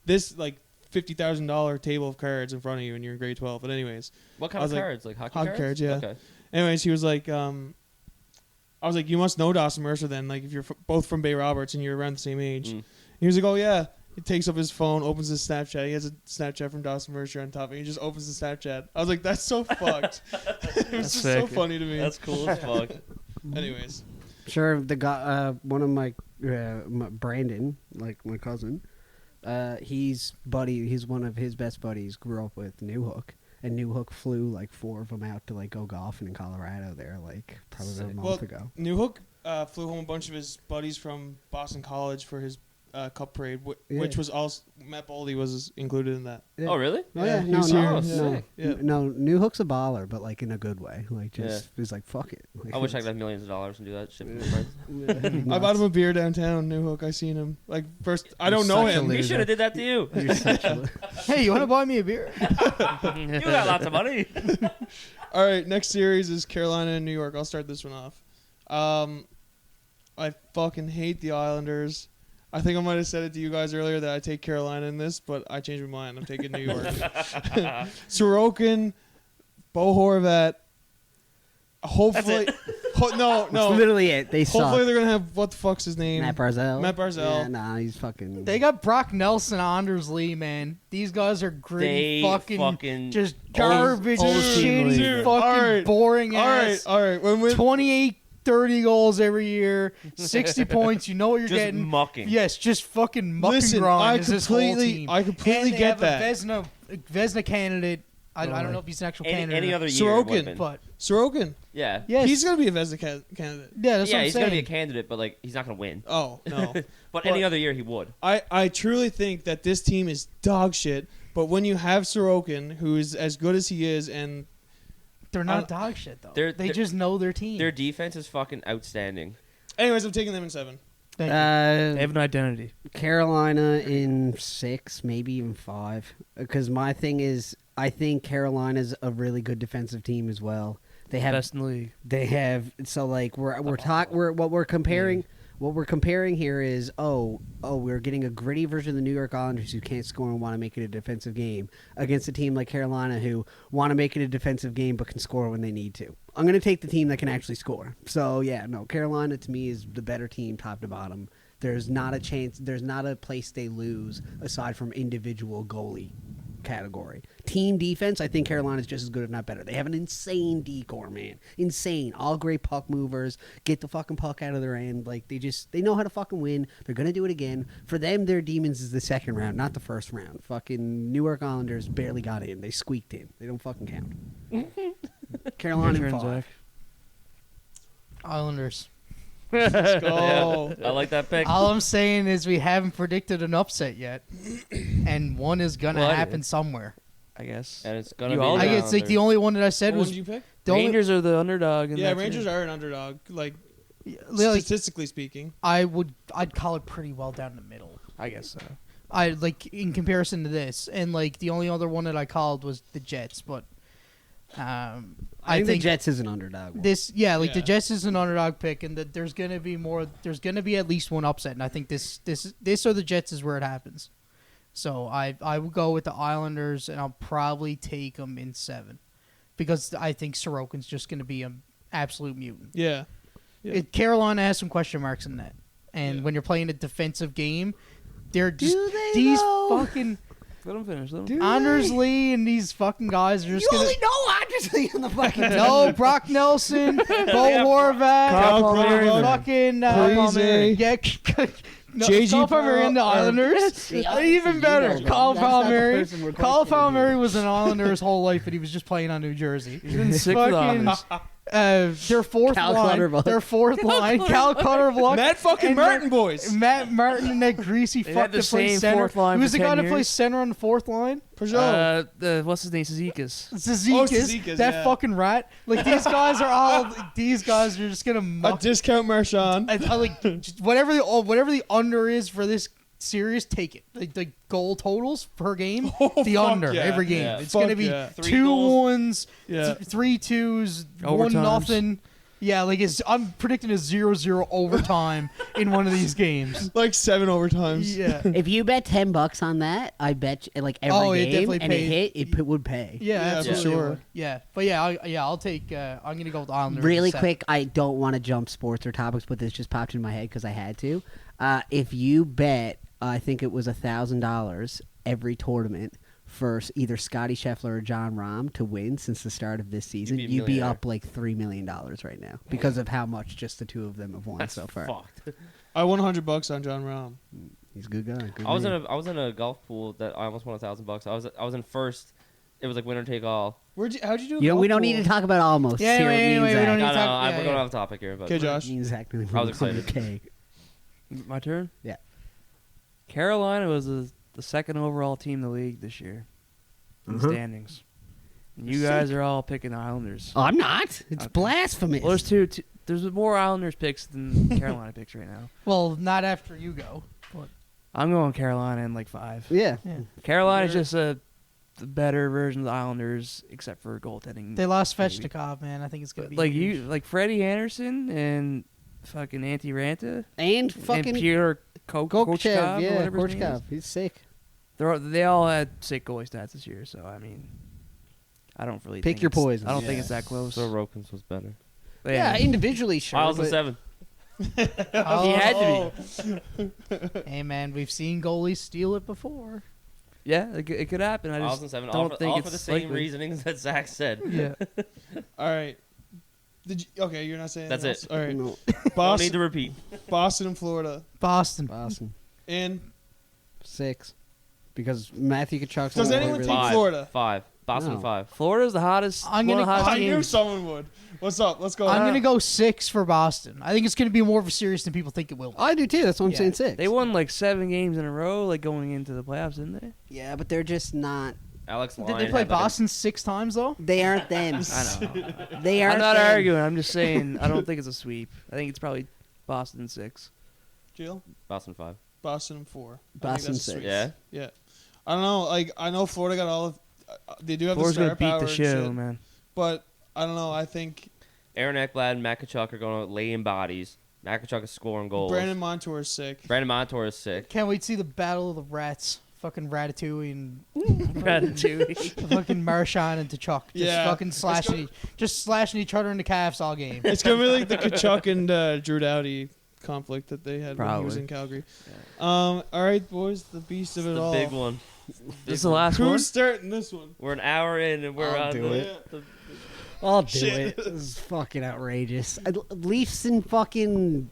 [SPEAKER 2] this like $50,000 table of cards in front of you and you're in grade 12?" But anyways,
[SPEAKER 3] What kind
[SPEAKER 2] I
[SPEAKER 3] of
[SPEAKER 2] was like,
[SPEAKER 3] cards? Like hockey
[SPEAKER 2] hockey
[SPEAKER 3] cards?
[SPEAKER 2] cards, yeah.
[SPEAKER 3] Okay.
[SPEAKER 2] anyways, he was like, I was like, "You must know Dawson Mercer then, like if you're both from Bay Roberts and you're around the same age."
[SPEAKER 3] Mm.
[SPEAKER 2] He was like, "Oh yeah." He takes up his phone, opens his Snapchat. He has a Snapchat from Dawson Mercer on top, and he just opens the Snapchat. I was like, "That's so fucked." It was
[SPEAKER 4] That's
[SPEAKER 2] just so
[SPEAKER 4] sick.
[SPEAKER 2] funny to me.
[SPEAKER 3] That's cool as fuck.
[SPEAKER 2] Anyways,
[SPEAKER 1] Sure, the guy, one of my Brandon, like my cousin, he's one of his best buddies. Grew up with Newhook, and Newhook flew like 4 of them out to like go golfing in Colorado. There, like probably about a
[SPEAKER 3] Sick.
[SPEAKER 1] month ago.
[SPEAKER 2] Newhook flew home a bunch of his buddies from Boston College for his Cup parade,
[SPEAKER 1] Yeah.
[SPEAKER 2] which was also Matt Boldy was included in that.
[SPEAKER 1] Yeah.
[SPEAKER 3] Oh, really?
[SPEAKER 1] Oh yeah,
[SPEAKER 2] he
[SPEAKER 1] no,
[SPEAKER 2] was
[SPEAKER 1] no,
[SPEAKER 2] here.
[SPEAKER 3] Oh,
[SPEAKER 1] no,
[SPEAKER 3] sick.
[SPEAKER 2] Yeah.
[SPEAKER 1] no. New Hook's a baller, but like in a good way. Like just he's like fuck it. Like,
[SPEAKER 3] I wish I could have millions of dollars and do that shit.
[SPEAKER 2] I bought him a beer downtown, New Hook. I seen him. Like first, I don't know
[SPEAKER 5] such a
[SPEAKER 2] him.
[SPEAKER 5] loser.
[SPEAKER 3] We should have did that to you.
[SPEAKER 1] You're such a,
[SPEAKER 5] Hey, you want to buy me a beer?
[SPEAKER 3] You got lots of money.
[SPEAKER 2] All right, next series is Carolina and New York. I'll start this one off. I fucking hate the Islanders. I think I might have said it to you guys earlier that I take Carolina in this, but I changed my mind. I'm taking New York. Sorokin, Bo Horvat. Hopefully, no.
[SPEAKER 1] That's literally it. They suck.
[SPEAKER 2] Hopefully they're gonna have what the fuck's his name?
[SPEAKER 1] Matt Barzell.
[SPEAKER 2] Matt Barzell.
[SPEAKER 1] Yeah, nah, he's fucking.
[SPEAKER 5] They got Brock Nelson, Anders Lee, man. These guys are gritty,
[SPEAKER 3] They
[SPEAKER 5] fucking just garbage,
[SPEAKER 4] old team
[SPEAKER 5] shitty,
[SPEAKER 4] leader.
[SPEAKER 5] fucking
[SPEAKER 2] Alright,
[SPEAKER 5] boring ass.
[SPEAKER 2] All right. When we
[SPEAKER 5] 28, 30 goals every year, 60 points. You know what you're
[SPEAKER 3] Just
[SPEAKER 5] getting.
[SPEAKER 3] mucking.
[SPEAKER 5] Yes, just fucking muck
[SPEAKER 2] listen,
[SPEAKER 5] and grind is this whole team.
[SPEAKER 2] I completely
[SPEAKER 5] and they
[SPEAKER 2] get
[SPEAKER 5] have
[SPEAKER 2] that.
[SPEAKER 5] a Vezina candidate. I don't know if he's an actual candidate.
[SPEAKER 3] Any other year,
[SPEAKER 2] Sorokin,
[SPEAKER 3] it would've been.
[SPEAKER 5] but
[SPEAKER 2] Sorokin.
[SPEAKER 3] Yeah.
[SPEAKER 5] yes,
[SPEAKER 2] He's gonna be a Vezina candidate.
[SPEAKER 5] yeah, that's what
[SPEAKER 3] Yeah,
[SPEAKER 5] I'm
[SPEAKER 3] he's
[SPEAKER 5] saying.
[SPEAKER 3] gonna be a candidate, but like he's not gonna win.
[SPEAKER 2] Oh no.
[SPEAKER 3] But any other year, he would.
[SPEAKER 2] I truly think that this team is dog shit. But when you have Sorokin, who is as good as he is, and
[SPEAKER 5] They're not dog shit though.
[SPEAKER 3] They're-
[SPEAKER 5] They just know their team.
[SPEAKER 3] Their defense is fucking outstanding.
[SPEAKER 2] anyways, I'm taking them in 7.
[SPEAKER 5] Thank you.
[SPEAKER 4] They have an identity.
[SPEAKER 1] Carolina in 6, maybe even 5. Because my thing is, I think Carolina's a really good defensive team as well. They have
[SPEAKER 4] Best in the league.
[SPEAKER 1] They have so like what we're comparing here is we're getting a gritty version of the New York Islanders who can't score and want to make it a defensive game against a team like Carolina who want to make it a defensive game but can score when they need to. I'm going to take the team that can actually score. So yeah, no, Carolina to me is the better team top to bottom. There's not a chance. There's not a place they lose aside from individual goalie category. Team defense, I think Carolina's just as good, if not better. They have an insane decor, man. Insane. All great puck movers. Get the fucking puck out of their end. Like, they know how to fucking win. They're going to do it again. For them, their demons is the second round, not the first round. Fucking New York Islanders barely got in. They squeaked in. They don't fucking count. Carolina
[SPEAKER 4] Your
[SPEAKER 1] in
[SPEAKER 4] turn,
[SPEAKER 1] 5.
[SPEAKER 4] Zach.
[SPEAKER 5] Islanders.
[SPEAKER 2] Let's go.
[SPEAKER 3] I like that pick.
[SPEAKER 5] All I'm saying is we haven't predicted an upset yet, and one is gonna
[SPEAKER 3] Well, I
[SPEAKER 5] happen
[SPEAKER 3] did.
[SPEAKER 5] somewhere.
[SPEAKER 4] I guess.
[SPEAKER 3] And it's gonna
[SPEAKER 4] You
[SPEAKER 3] be
[SPEAKER 4] all
[SPEAKER 3] the
[SPEAKER 5] I guess like the only one that I said
[SPEAKER 2] What
[SPEAKER 5] was
[SPEAKER 2] did you pick?
[SPEAKER 5] the only-
[SPEAKER 4] Rangers are the underdog. And
[SPEAKER 2] Yeah,
[SPEAKER 4] that's
[SPEAKER 2] Rangers
[SPEAKER 4] it.
[SPEAKER 2] are an underdog. Like
[SPEAKER 5] like,
[SPEAKER 2] statistically speaking.
[SPEAKER 5] I'd call it pretty well down the middle.
[SPEAKER 4] I guess so.
[SPEAKER 5] I like in comparison to this, and like the only other one that I called was the Jets, but
[SPEAKER 1] I think the Jets is an underdog. One.
[SPEAKER 5] the
[SPEAKER 2] Yeah.
[SPEAKER 5] Jets is an underdog pick, and that there's gonna be at least one upset, and I think this or the Jets is where it happens. So I would go with the Islanders, and I'll probably take them in 7, because I think Sorokin's just gonna be an absolute mutant.
[SPEAKER 2] Yeah. Yeah.
[SPEAKER 5] Carolina has some question marks in that, and when you're playing a defensive game, they're just
[SPEAKER 1] Do they,
[SPEAKER 5] these
[SPEAKER 1] though?
[SPEAKER 5] fucking
[SPEAKER 4] Let them finish. Let
[SPEAKER 1] Do
[SPEAKER 4] them.
[SPEAKER 5] Anders
[SPEAKER 1] they?
[SPEAKER 5] Lee and these fucking guys are just
[SPEAKER 1] You
[SPEAKER 5] gonna.
[SPEAKER 1] only know Anders Lee in the fucking
[SPEAKER 5] No, Brock Nelson, Bo Horvat,
[SPEAKER 2] Kyle Connor,
[SPEAKER 5] fucking
[SPEAKER 2] Parise.
[SPEAKER 5] yeah, no,
[SPEAKER 2] JG
[SPEAKER 5] Kyle Palmieri in the
[SPEAKER 2] Palmer.
[SPEAKER 5] Islanders. Even better, Kyle Palmieri. Kyle Palmieri was an Islander his whole life, but he was just playing on New Jersey.
[SPEAKER 4] He's been sick for the
[SPEAKER 5] Fucking-
[SPEAKER 4] Islanders.
[SPEAKER 5] Their fourth
[SPEAKER 1] Cal
[SPEAKER 5] line,
[SPEAKER 1] Clutterbuck.
[SPEAKER 5] Cal Clutterbuck,
[SPEAKER 2] Matt fucking
[SPEAKER 5] and
[SPEAKER 2] Martin boys.
[SPEAKER 5] Matt Martin and that greasy
[SPEAKER 4] They
[SPEAKER 5] fuck
[SPEAKER 4] had the
[SPEAKER 5] that plays
[SPEAKER 4] same
[SPEAKER 5] center.
[SPEAKER 4] fourth line
[SPEAKER 5] He was
[SPEAKER 4] for
[SPEAKER 5] the guy
[SPEAKER 4] 10
[SPEAKER 5] that plays
[SPEAKER 4] years.
[SPEAKER 5] center on the fourth line.
[SPEAKER 2] Peugeot.
[SPEAKER 4] What's his name? Zizekas.
[SPEAKER 5] Zizekas, that
[SPEAKER 2] yeah.
[SPEAKER 5] fucking rat. Like these guys are just gonna
[SPEAKER 2] A
[SPEAKER 5] muck.
[SPEAKER 2] discount Marchand.
[SPEAKER 5] I like just whatever the under is for this series, take it. The goal totals per game,
[SPEAKER 2] Oh,
[SPEAKER 5] the
[SPEAKER 2] fuck
[SPEAKER 5] under
[SPEAKER 2] yeah.
[SPEAKER 5] every game.
[SPEAKER 3] Yeah.
[SPEAKER 5] It's
[SPEAKER 2] Fuck
[SPEAKER 5] gonna be
[SPEAKER 2] yeah.
[SPEAKER 3] 3
[SPEAKER 5] 2
[SPEAKER 3] goals.
[SPEAKER 5] 1s,
[SPEAKER 2] Yeah.
[SPEAKER 5] 3 2s, 1
[SPEAKER 4] Overtimes.
[SPEAKER 5] 0. Yeah, like I'm predicting a 0-0 overtime in one of these games.
[SPEAKER 2] Like 7 overtimes.
[SPEAKER 5] Yeah.
[SPEAKER 1] If you bet $10 on that, I bet you, like every
[SPEAKER 5] Oh, it
[SPEAKER 1] game,
[SPEAKER 5] definitely
[SPEAKER 1] and it
[SPEAKER 5] paid.
[SPEAKER 1] hit, it would pay.
[SPEAKER 5] Yeah,
[SPEAKER 2] Yeah, for
[SPEAKER 5] absolutely.
[SPEAKER 2] sure.
[SPEAKER 5] would. Yeah, but I'll take. I'm gonna go with the Islanders.
[SPEAKER 1] Really
[SPEAKER 5] in 7.
[SPEAKER 1] quick, I don't want to jump sports or topics, but this just popped in my head because I had to. If you bet, I think it was $1,000 every tournament for either Scotty Scheffler or John Rahm to win since the start of this season,
[SPEAKER 3] You'd be a
[SPEAKER 1] you'd be
[SPEAKER 3] millionaire.
[SPEAKER 1] up like $3 million right now because of how much just the two of them have won
[SPEAKER 3] That's
[SPEAKER 1] so far.
[SPEAKER 3] fucked.
[SPEAKER 2] I won $100 on John Rahm.
[SPEAKER 1] He's a good guy. Good
[SPEAKER 3] I was
[SPEAKER 1] man.
[SPEAKER 3] in a golf pool that I almost won $1,000. I was in first. It was like winner take all.
[SPEAKER 2] How'd you do?
[SPEAKER 1] We don't need to talk about almost.
[SPEAKER 5] Yeah,
[SPEAKER 1] Here it
[SPEAKER 5] anyway,
[SPEAKER 1] means
[SPEAKER 5] we
[SPEAKER 1] that.
[SPEAKER 5] don't need
[SPEAKER 3] No,
[SPEAKER 5] to
[SPEAKER 3] no,
[SPEAKER 5] talk-
[SPEAKER 3] we're
[SPEAKER 5] yeah,
[SPEAKER 3] going
[SPEAKER 5] yeah.
[SPEAKER 3] off topic here. But
[SPEAKER 2] Okay, Josh.
[SPEAKER 1] Means exactly
[SPEAKER 3] I was excited.
[SPEAKER 1] 100K.
[SPEAKER 4] My turn.
[SPEAKER 1] Yeah.
[SPEAKER 4] Carolina was the second overall team in the league this year in the standings. And you guys are all picking Islanders.
[SPEAKER 1] Oh, I'm not. It's blasphemous.
[SPEAKER 4] Well, there's more Islanders picks than Carolina picks right now.
[SPEAKER 5] Well, not after you go. But
[SPEAKER 4] I'm going Carolina in like 5.
[SPEAKER 1] Yeah.
[SPEAKER 4] Carolina's just the better version of the Islanders, except for goaltending.
[SPEAKER 5] they lost Svechnikov, man. I think it's gonna be huge.
[SPEAKER 4] like Freddie Anderson and fucking Antti Ranta
[SPEAKER 1] And fucking
[SPEAKER 4] and Pierre
[SPEAKER 1] Kochev. Yeah,
[SPEAKER 4] whatever his name is.
[SPEAKER 1] Kochev. He's sick.
[SPEAKER 4] They all had sick goalie stats this year, so I mean, I don't really
[SPEAKER 1] Pick
[SPEAKER 4] think
[SPEAKER 1] your
[SPEAKER 4] it's-
[SPEAKER 1] poison.
[SPEAKER 4] I don't think it's that close.
[SPEAKER 3] So Ropens was better.
[SPEAKER 4] But
[SPEAKER 1] Yeah, individually, sure.
[SPEAKER 3] Isles and
[SPEAKER 1] but-
[SPEAKER 3] 7.
[SPEAKER 5] Oh,
[SPEAKER 4] he had to be.
[SPEAKER 5] Hey, man, we've seen goalies steal it before.
[SPEAKER 4] Yeah, it could happen. I
[SPEAKER 3] Isles
[SPEAKER 4] just
[SPEAKER 3] and 7.
[SPEAKER 4] don't think
[SPEAKER 3] all
[SPEAKER 4] it's
[SPEAKER 3] for the same
[SPEAKER 4] likely.
[SPEAKER 3] reasonings that Zach said.
[SPEAKER 4] Yeah.
[SPEAKER 2] All right. Okay, you're not saying
[SPEAKER 3] That's
[SPEAKER 2] anything
[SPEAKER 3] it.
[SPEAKER 2] else? All right.
[SPEAKER 1] No.
[SPEAKER 3] Don't need
[SPEAKER 2] Boston,
[SPEAKER 3] to repeat.
[SPEAKER 2] Boston and Florida.
[SPEAKER 5] Boston.
[SPEAKER 1] Boston.
[SPEAKER 2] And
[SPEAKER 1] 6. Because Matthew Kachuk's
[SPEAKER 2] does
[SPEAKER 1] only
[SPEAKER 2] anyone
[SPEAKER 1] played
[SPEAKER 2] take
[SPEAKER 1] really-
[SPEAKER 2] Florida?
[SPEAKER 3] 5. Boston
[SPEAKER 1] No.
[SPEAKER 3] 5.
[SPEAKER 4] Florida's the hottest.
[SPEAKER 5] I'm
[SPEAKER 4] one of
[SPEAKER 5] gonna-
[SPEAKER 4] the hottest
[SPEAKER 2] I knew
[SPEAKER 4] teams.
[SPEAKER 2] someone would. What's up? Let's go.
[SPEAKER 5] I'm going to go 6 for Boston. I think it's going to be more of a series than people think it will.
[SPEAKER 1] I do too. That's why I'm
[SPEAKER 5] Yeah.
[SPEAKER 1] saying 6.
[SPEAKER 4] They won like 7 games in a row, like going into the playoffs, didn't they?
[SPEAKER 1] Yeah, but they're just not.
[SPEAKER 3] Alex
[SPEAKER 5] Did
[SPEAKER 3] Lyon
[SPEAKER 5] they play
[SPEAKER 3] had like a-
[SPEAKER 5] Boston 6 times, though?
[SPEAKER 1] They aren't them.
[SPEAKER 4] I know.
[SPEAKER 1] They aren't.
[SPEAKER 4] I'm not
[SPEAKER 1] them.
[SPEAKER 4] arguing. I'm just saying I don't think it's a sweep. I think it's probably Boston 6.
[SPEAKER 2] Jill?
[SPEAKER 3] Boston 5.
[SPEAKER 2] Boston and 4. I think
[SPEAKER 1] Boston
[SPEAKER 2] that's
[SPEAKER 1] 6.
[SPEAKER 2] sweet.
[SPEAKER 3] Yeah?
[SPEAKER 2] Yeah. I don't know. Like, I know Florida got all of. They do have
[SPEAKER 4] Florida's
[SPEAKER 2] the
[SPEAKER 4] gonna
[SPEAKER 2] star
[SPEAKER 4] beat
[SPEAKER 2] power
[SPEAKER 4] the
[SPEAKER 2] and
[SPEAKER 4] show,
[SPEAKER 2] shit,
[SPEAKER 4] man.
[SPEAKER 2] but I don't know. I think
[SPEAKER 3] Aaron Ekblad and Matt Kachuk are going to lay in bodies. Matt Kachuk is scoring goals.
[SPEAKER 2] Brandon Montour is sick.
[SPEAKER 3] Brandon Montour is sick.
[SPEAKER 5] Can't wait to see the battle of the rats. Fucking Ratatouille and
[SPEAKER 4] Ratatouille.
[SPEAKER 5] fucking Marchand and Tkachuk. Just
[SPEAKER 2] Yeah.
[SPEAKER 5] fucking slashing each other in the calves all game.
[SPEAKER 2] It's gonna be like the Kachuk and Drew Doughty conflict that they had when he was
[SPEAKER 4] Probably.
[SPEAKER 2] in Calgary. All right, boys, the beast of it
[SPEAKER 3] The
[SPEAKER 2] all.
[SPEAKER 3] big one.
[SPEAKER 4] This is the last
[SPEAKER 2] Who's
[SPEAKER 4] one.
[SPEAKER 2] starting this one?
[SPEAKER 3] We're an hour in and we're
[SPEAKER 1] I'll
[SPEAKER 3] on
[SPEAKER 1] do
[SPEAKER 3] the,
[SPEAKER 1] it.
[SPEAKER 3] the
[SPEAKER 1] I'll do
[SPEAKER 2] Shit.
[SPEAKER 1] it. This is fucking outrageous. Leafs in fucking.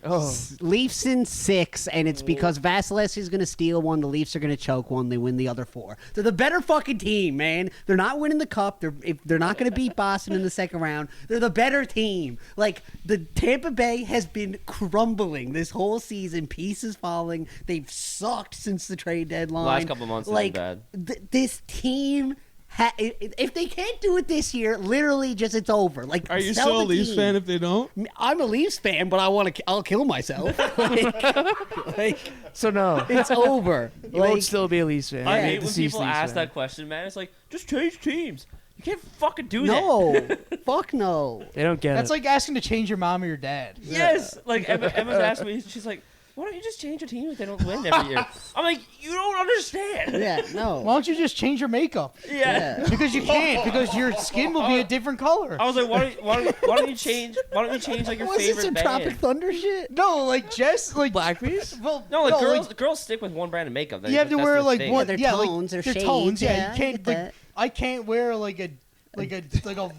[SPEAKER 4] Oh,
[SPEAKER 1] Leafs in 6, and it's because Vasilevsky's going to steal one, the Leafs are going to choke one, they win the other 4. They're the better fucking team, man. They're not winning the cup. They're not going to beat Boston in the second round. They're the better team. Like, the Tampa Bay has been crumbling this whole season, pieces falling. They've sucked since the trade deadline.
[SPEAKER 3] last couple months have
[SPEAKER 1] like,
[SPEAKER 3] been bad.
[SPEAKER 1] This team... if they can't do it this year, literally just it's over. Like,
[SPEAKER 2] Are you
[SPEAKER 1] sell
[SPEAKER 2] still a
[SPEAKER 1] the
[SPEAKER 2] Leafs
[SPEAKER 1] team.
[SPEAKER 2] fan if they don't?
[SPEAKER 1] I'm a Leafs fan, but I'll kill myself. like,
[SPEAKER 4] so no.
[SPEAKER 1] it's over.
[SPEAKER 4] You won't still be a Leafs fan.
[SPEAKER 3] I
[SPEAKER 1] Yeah,
[SPEAKER 3] hate when
[SPEAKER 4] deceased
[SPEAKER 3] people
[SPEAKER 4] Leafs
[SPEAKER 3] ask
[SPEAKER 4] fan.
[SPEAKER 3] that question, man. It's like, just change teams. You can't fucking do that.
[SPEAKER 1] no, fuck no.
[SPEAKER 4] They don't get
[SPEAKER 5] That's
[SPEAKER 4] it.
[SPEAKER 5] like asking to change your mom or your dad.
[SPEAKER 3] Yes. Like, Emma's asked me, she's like, why don't you just change your team if they don't win every year? I'm like, you don't understand.
[SPEAKER 1] Yeah, no.
[SPEAKER 5] Why don't you just change your makeup?
[SPEAKER 3] Yeah.
[SPEAKER 5] Because you can't. Because your skin will be a different color.
[SPEAKER 3] I was like, why don't you change like your
[SPEAKER 1] Was this
[SPEAKER 3] favorite
[SPEAKER 1] some
[SPEAKER 3] band?
[SPEAKER 1] Tropic Thunder shit?
[SPEAKER 5] No, like Jess, like
[SPEAKER 4] Blackface?
[SPEAKER 5] Well,
[SPEAKER 3] No, like
[SPEAKER 5] like,
[SPEAKER 3] girls stick with one brand of makeup.
[SPEAKER 5] you have to
[SPEAKER 3] That's
[SPEAKER 5] wear
[SPEAKER 3] their
[SPEAKER 5] like
[SPEAKER 3] thing.
[SPEAKER 5] one.
[SPEAKER 1] their
[SPEAKER 5] yeah,
[SPEAKER 1] tones,
[SPEAKER 5] like,
[SPEAKER 1] their
[SPEAKER 5] tones.
[SPEAKER 1] shades,
[SPEAKER 5] Yeah,
[SPEAKER 1] yeah,
[SPEAKER 5] you
[SPEAKER 1] I
[SPEAKER 5] can't
[SPEAKER 1] get
[SPEAKER 5] like.
[SPEAKER 1] that.
[SPEAKER 5] I can't wear like a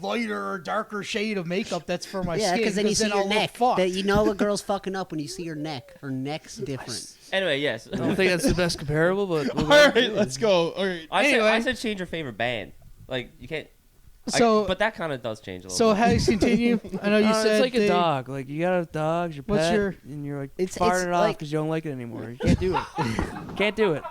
[SPEAKER 5] lighter or darker shade of makeup that's for my
[SPEAKER 1] Yeah,
[SPEAKER 5] skin.
[SPEAKER 1] because then you see your
[SPEAKER 5] I'll look
[SPEAKER 1] neck.
[SPEAKER 5] fucked.
[SPEAKER 1] That you know a girl's fucking up when you see her neck. Her neck's different.
[SPEAKER 3] Anyway, yes.
[SPEAKER 4] I don't think that's the best comparable, but
[SPEAKER 2] All right, let's go. All right.
[SPEAKER 3] I said change your favorite band. Like you can't.
[SPEAKER 5] So-
[SPEAKER 3] but that kind of does change a little.
[SPEAKER 5] So
[SPEAKER 3] bit.
[SPEAKER 5] how you continue? I know you said
[SPEAKER 4] it's like a
[SPEAKER 5] they-
[SPEAKER 4] dog. Like you got a dog, your
[SPEAKER 5] What's
[SPEAKER 4] pet,
[SPEAKER 5] your-
[SPEAKER 4] and you're like
[SPEAKER 1] It's
[SPEAKER 4] firing it off
[SPEAKER 1] like-
[SPEAKER 4] because you don't like it anymore. You can't do it. Can't do it.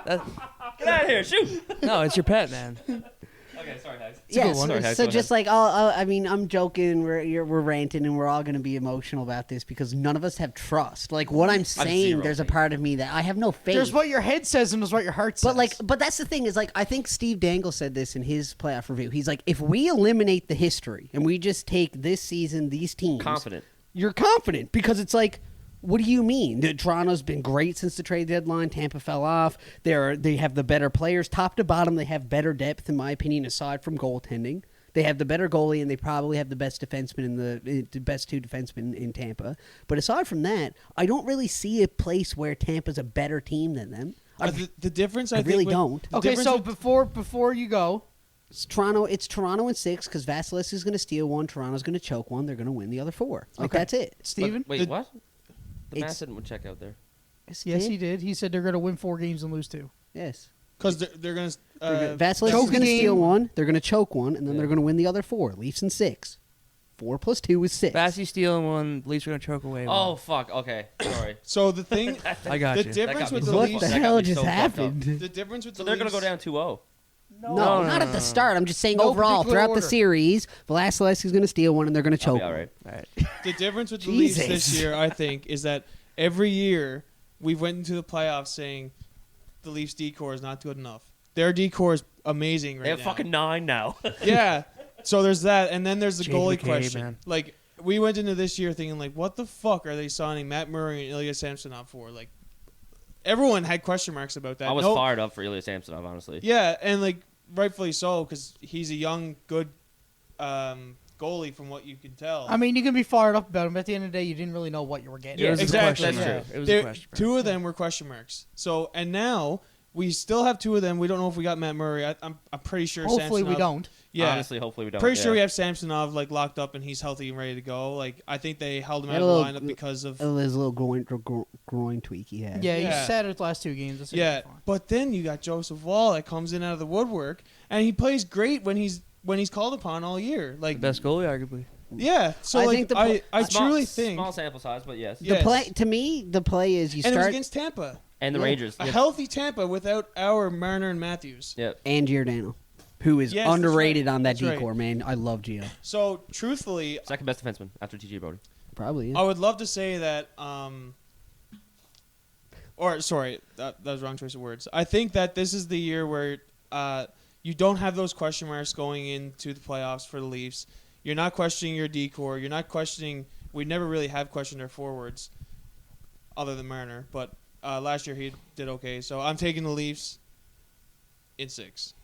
[SPEAKER 3] Get out of here! Shoot!
[SPEAKER 4] No, it's your pet, man.
[SPEAKER 3] Okay, sorry, guys.
[SPEAKER 5] a good one.
[SPEAKER 3] Sorry, Hags,
[SPEAKER 1] so
[SPEAKER 3] go
[SPEAKER 1] just like I mean, I'm joking. We're ranting, and we're all going to be emotional about this because none of us have trust. Like what I'm saying,
[SPEAKER 3] zero
[SPEAKER 1] there's a
[SPEAKER 3] faith.
[SPEAKER 1] part of me that I have no faith.
[SPEAKER 5] There's what your head says and there's what your heart says.
[SPEAKER 1] But that's the thing is like I think Steve Dangle said this in his playoff review. He's like, if we eliminate the history and we just take this season, these teams,
[SPEAKER 3] Confident.
[SPEAKER 1] you're confident because it's like, what do you mean? Toronto's been great since the trade deadline. Tampa fell off. They have the better players, top to bottom. They have better depth, in my opinion, aside from goaltending. They have the better goalie, and they probably have the best defenseman the best 2 defensemen in Tampa. But aside from that, I don't really see a place where Tampa's a better team than them.
[SPEAKER 2] The difference, I think,
[SPEAKER 1] really
[SPEAKER 2] with-
[SPEAKER 1] don't.
[SPEAKER 2] the
[SPEAKER 5] okay,
[SPEAKER 2] difference
[SPEAKER 5] so
[SPEAKER 2] with-
[SPEAKER 5] before you go,
[SPEAKER 1] It's Toronto in 6 because Vasilevsky is going to steal one. Toronto's going to choke one. They're going to win the other 4. Like
[SPEAKER 5] Okay.
[SPEAKER 1] that's it.
[SPEAKER 5] Steven?
[SPEAKER 3] Wait,
[SPEAKER 2] The-
[SPEAKER 3] what? The
[SPEAKER 1] It's-
[SPEAKER 3] Matt didn't check out there.
[SPEAKER 5] Yes, he did. He said they're going to win 4 games and lose 2.
[SPEAKER 1] Yes.
[SPEAKER 2] Because they're going to.
[SPEAKER 1] Vasilevsky's
[SPEAKER 5] choke
[SPEAKER 1] going to
[SPEAKER 5] game.
[SPEAKER 1] steal one. They're going to choke one, and then
[SPEAKER 3] Yeah.
[SPEAKER 1] they're going to win the other 4. Leafs in 6. 4 + 2 is 6.
[SPEAKER 4] Bassey stealing one. Leafs are gonna choke away.
[SPEAKER 3] Oh
[SPEAKER 4] one.
[SPEAKER 3] fuck. Okay, sorry.
[SPEAKER 2] So the thing,
[SPEAKER 4] I got
[SPEAKER 2] the
[SPEAKER 4] you.
[SPEAKER 2] difference
[SPEAKER 3] That got
[SPEAKER 2] with
[SPEAKER 3] me
[SPEAKER 2] the
[SPEAKER 3] so
[SPEAKER 1] what
[SPEAKER 2] Leafs,
[SPEAKER 1] the
[SPEAKER 3] that got
[SPEAKER 1] hell
[SPEAKER 3] me
[SPEAKER 1] just
[SPEAKER 3] so fucked up.
[SPEAKER 1] happened?
[SPEAKER 2] the difference with
[SPEAKER 3] So
[SPEAKER 2] the
[SPEAKER 3] they're
[SPEAKER 2] Leafs,
[SPEAKER 3] gonna go down 2-0.
[SPEAKER 1] No,
[SPEAKER 4] No,
[SPEAKER 1] not
[SPEAKER 4] no,
[SPEAKER 1] at the
[SPEAKER 4] no.
[SPEAKER 1] start. I'm just saying
[SPEAKER 5] No
[SPEAKER 1] overall
[SPEAKER 5] particular
[SPEAKER 1] throughout
[SPEAKER 5] order.
[SPEAKER 1] the series, Vasilevsky's going to steal one and they're going to
[SPEAKER 3] I'll
[SPEAKER 1] choke.
[SPEAKER 3] be all
[SPEAKER 1] one.
[SPEAKER 3] right.
[SPEAKER 4] All right.
[SPEAKER 2] The difference with the Leafs
[SPEAKER 1] Jesus.
[SPEAKER 2] this year, I think, is that every year we've went into the playoffs saying the Leafs decor is not good enough. Their decor is amazing right
[SPEAKER 3] They have
[SPEAKER 2] now.
[SPEAKER 3] fucking 9 now.
[SPEAKER 2] Yeah. So there's that, and then there's the
[SPEAKER 4] Jake
[SPEAKER 2] goalie
[SPEAKER 4] McCabe,
[SPEAKER 2] question.
[SPEAKER 4] man.
[SPEAKER 2] Like we went into this year thinking, like, what the fuck are they signing Matt Murray and Ilya Samsonov for? Like, everyone had question marks about that.
[SPEAKER 3] I was
[SPEAKER 2] Nope.
[SPEAKER 3] fired up for Ilya Samsonov, honestly.
[SPEAKER 2] Yeah, and like rightfully so because he's a young, good goalie from what you can tell.
[SPEAKER 5] I mean, you can be fired up about him. But at the end of the day, you didn't really know what you were getting.
[SPEAKER 3] Yeah,
[SPEAKER 4] It was a
[SPEAKER 2] exactly.
[SPEAKER 4] question
[SPEAKER 3] That's
[SPEAKER 4] mark.
[SPEAKER 3] true.
[SPEAKER 4] It was
[SPEAKER 2] There-
[SPEAKER 4] a question mark.
[SPEAKER 2] two of them were question marks. So and now we still have 2 of them. We don't know if we got Matt Murray. I'm pretty sure.
[SPEAKER 5] Hopefully, we
[SPEAKER 2] Samsonov-
[SPEAKER 5] don't.
[SPEAKER 2] Yeah,
[SPEAKER 3] Honestly, hopefully we don't.
[SPEAKER 2] pretty sure
[SPEAKER 3] yeah.
[SPEAKER 2] we have Samsonov like locked up and he's healthy and ready to go. Like I think they held him out
[SPEAKER 1] Had
[SPEAKER 2] of
[SPEAKER 1] a
[SPEAKER 2] the
[SPEAKER 1] little-
[SPEAKER 2] lineup because of
[SPEAKER 1] There's a little groin tweak he had.
[SPEAKER 5] Yeah,
[SPEAKER 2] Yeah.
[SPEAKER 5] he sat his last 2 games. That's
[SPEAKER 2] yeah.
[SPEAKER 5] fine.
[SPEAKER 2] But then you got Joseph Wall that comes in out of the woodwork and he plays great when he's called upon all year.
[SPEAKER 4] The
[SPEAKER 2] Like
[SPEAKER 4] best goalie, arguably.
[SPEAKER 2] yeah. So
[SPEAKER 1] I
[SPEAKER 2] like
[SPEAKER 1] think the
[SPEAKER 2] I
[SPEAKER 3] Small-
[SPEAKER 2] truly think
[SPEAKER 3] small sample size, but yes.
[SPEAKER 2] Yeah.
[SPEAKER 1] The play to me, the play is you
[SPEAKER 2] and it was
[SPEAKER 1] start
[SPEAKER 2] against Tampa.
[SPEAKER 3] And the
[SPEAKER 1] Yeah.
[SPEAKER 3] Rangers.
[SPEAKER 2] A
[SPEAKER 3] Yeah.
[SPEAKER 2] healthy Tampa without our Marner and Matthews.
[SPEAKER 3] Yeah.
[SPEAKER 1] and Giordano, who is
[SPEAKER 2] Yes, that's
[SPEAKER 1] underrated
[SPEAKER 2] right.
[SPEAKER 1] on that
[SPEAKER 2] That's right.
[SPEAKER 1] decor, man. I love Gio.
[SPEAKER 2] So truthfully,
[SPEAKER 3] Second best defenseman after TJ Brody.
[SPEAKER 1] Probably.
[SPEAKER 2] I would love to say that or sorry, that was the wrong choice of words. I think that this is the year where you don't have those question marks going into the playoffs for the Leafs. You're not questioning your decor. You're not questioning. We never really have questioned our forwards, other than Marner. But last year he did okay. So I'm taking the Leafs in 6.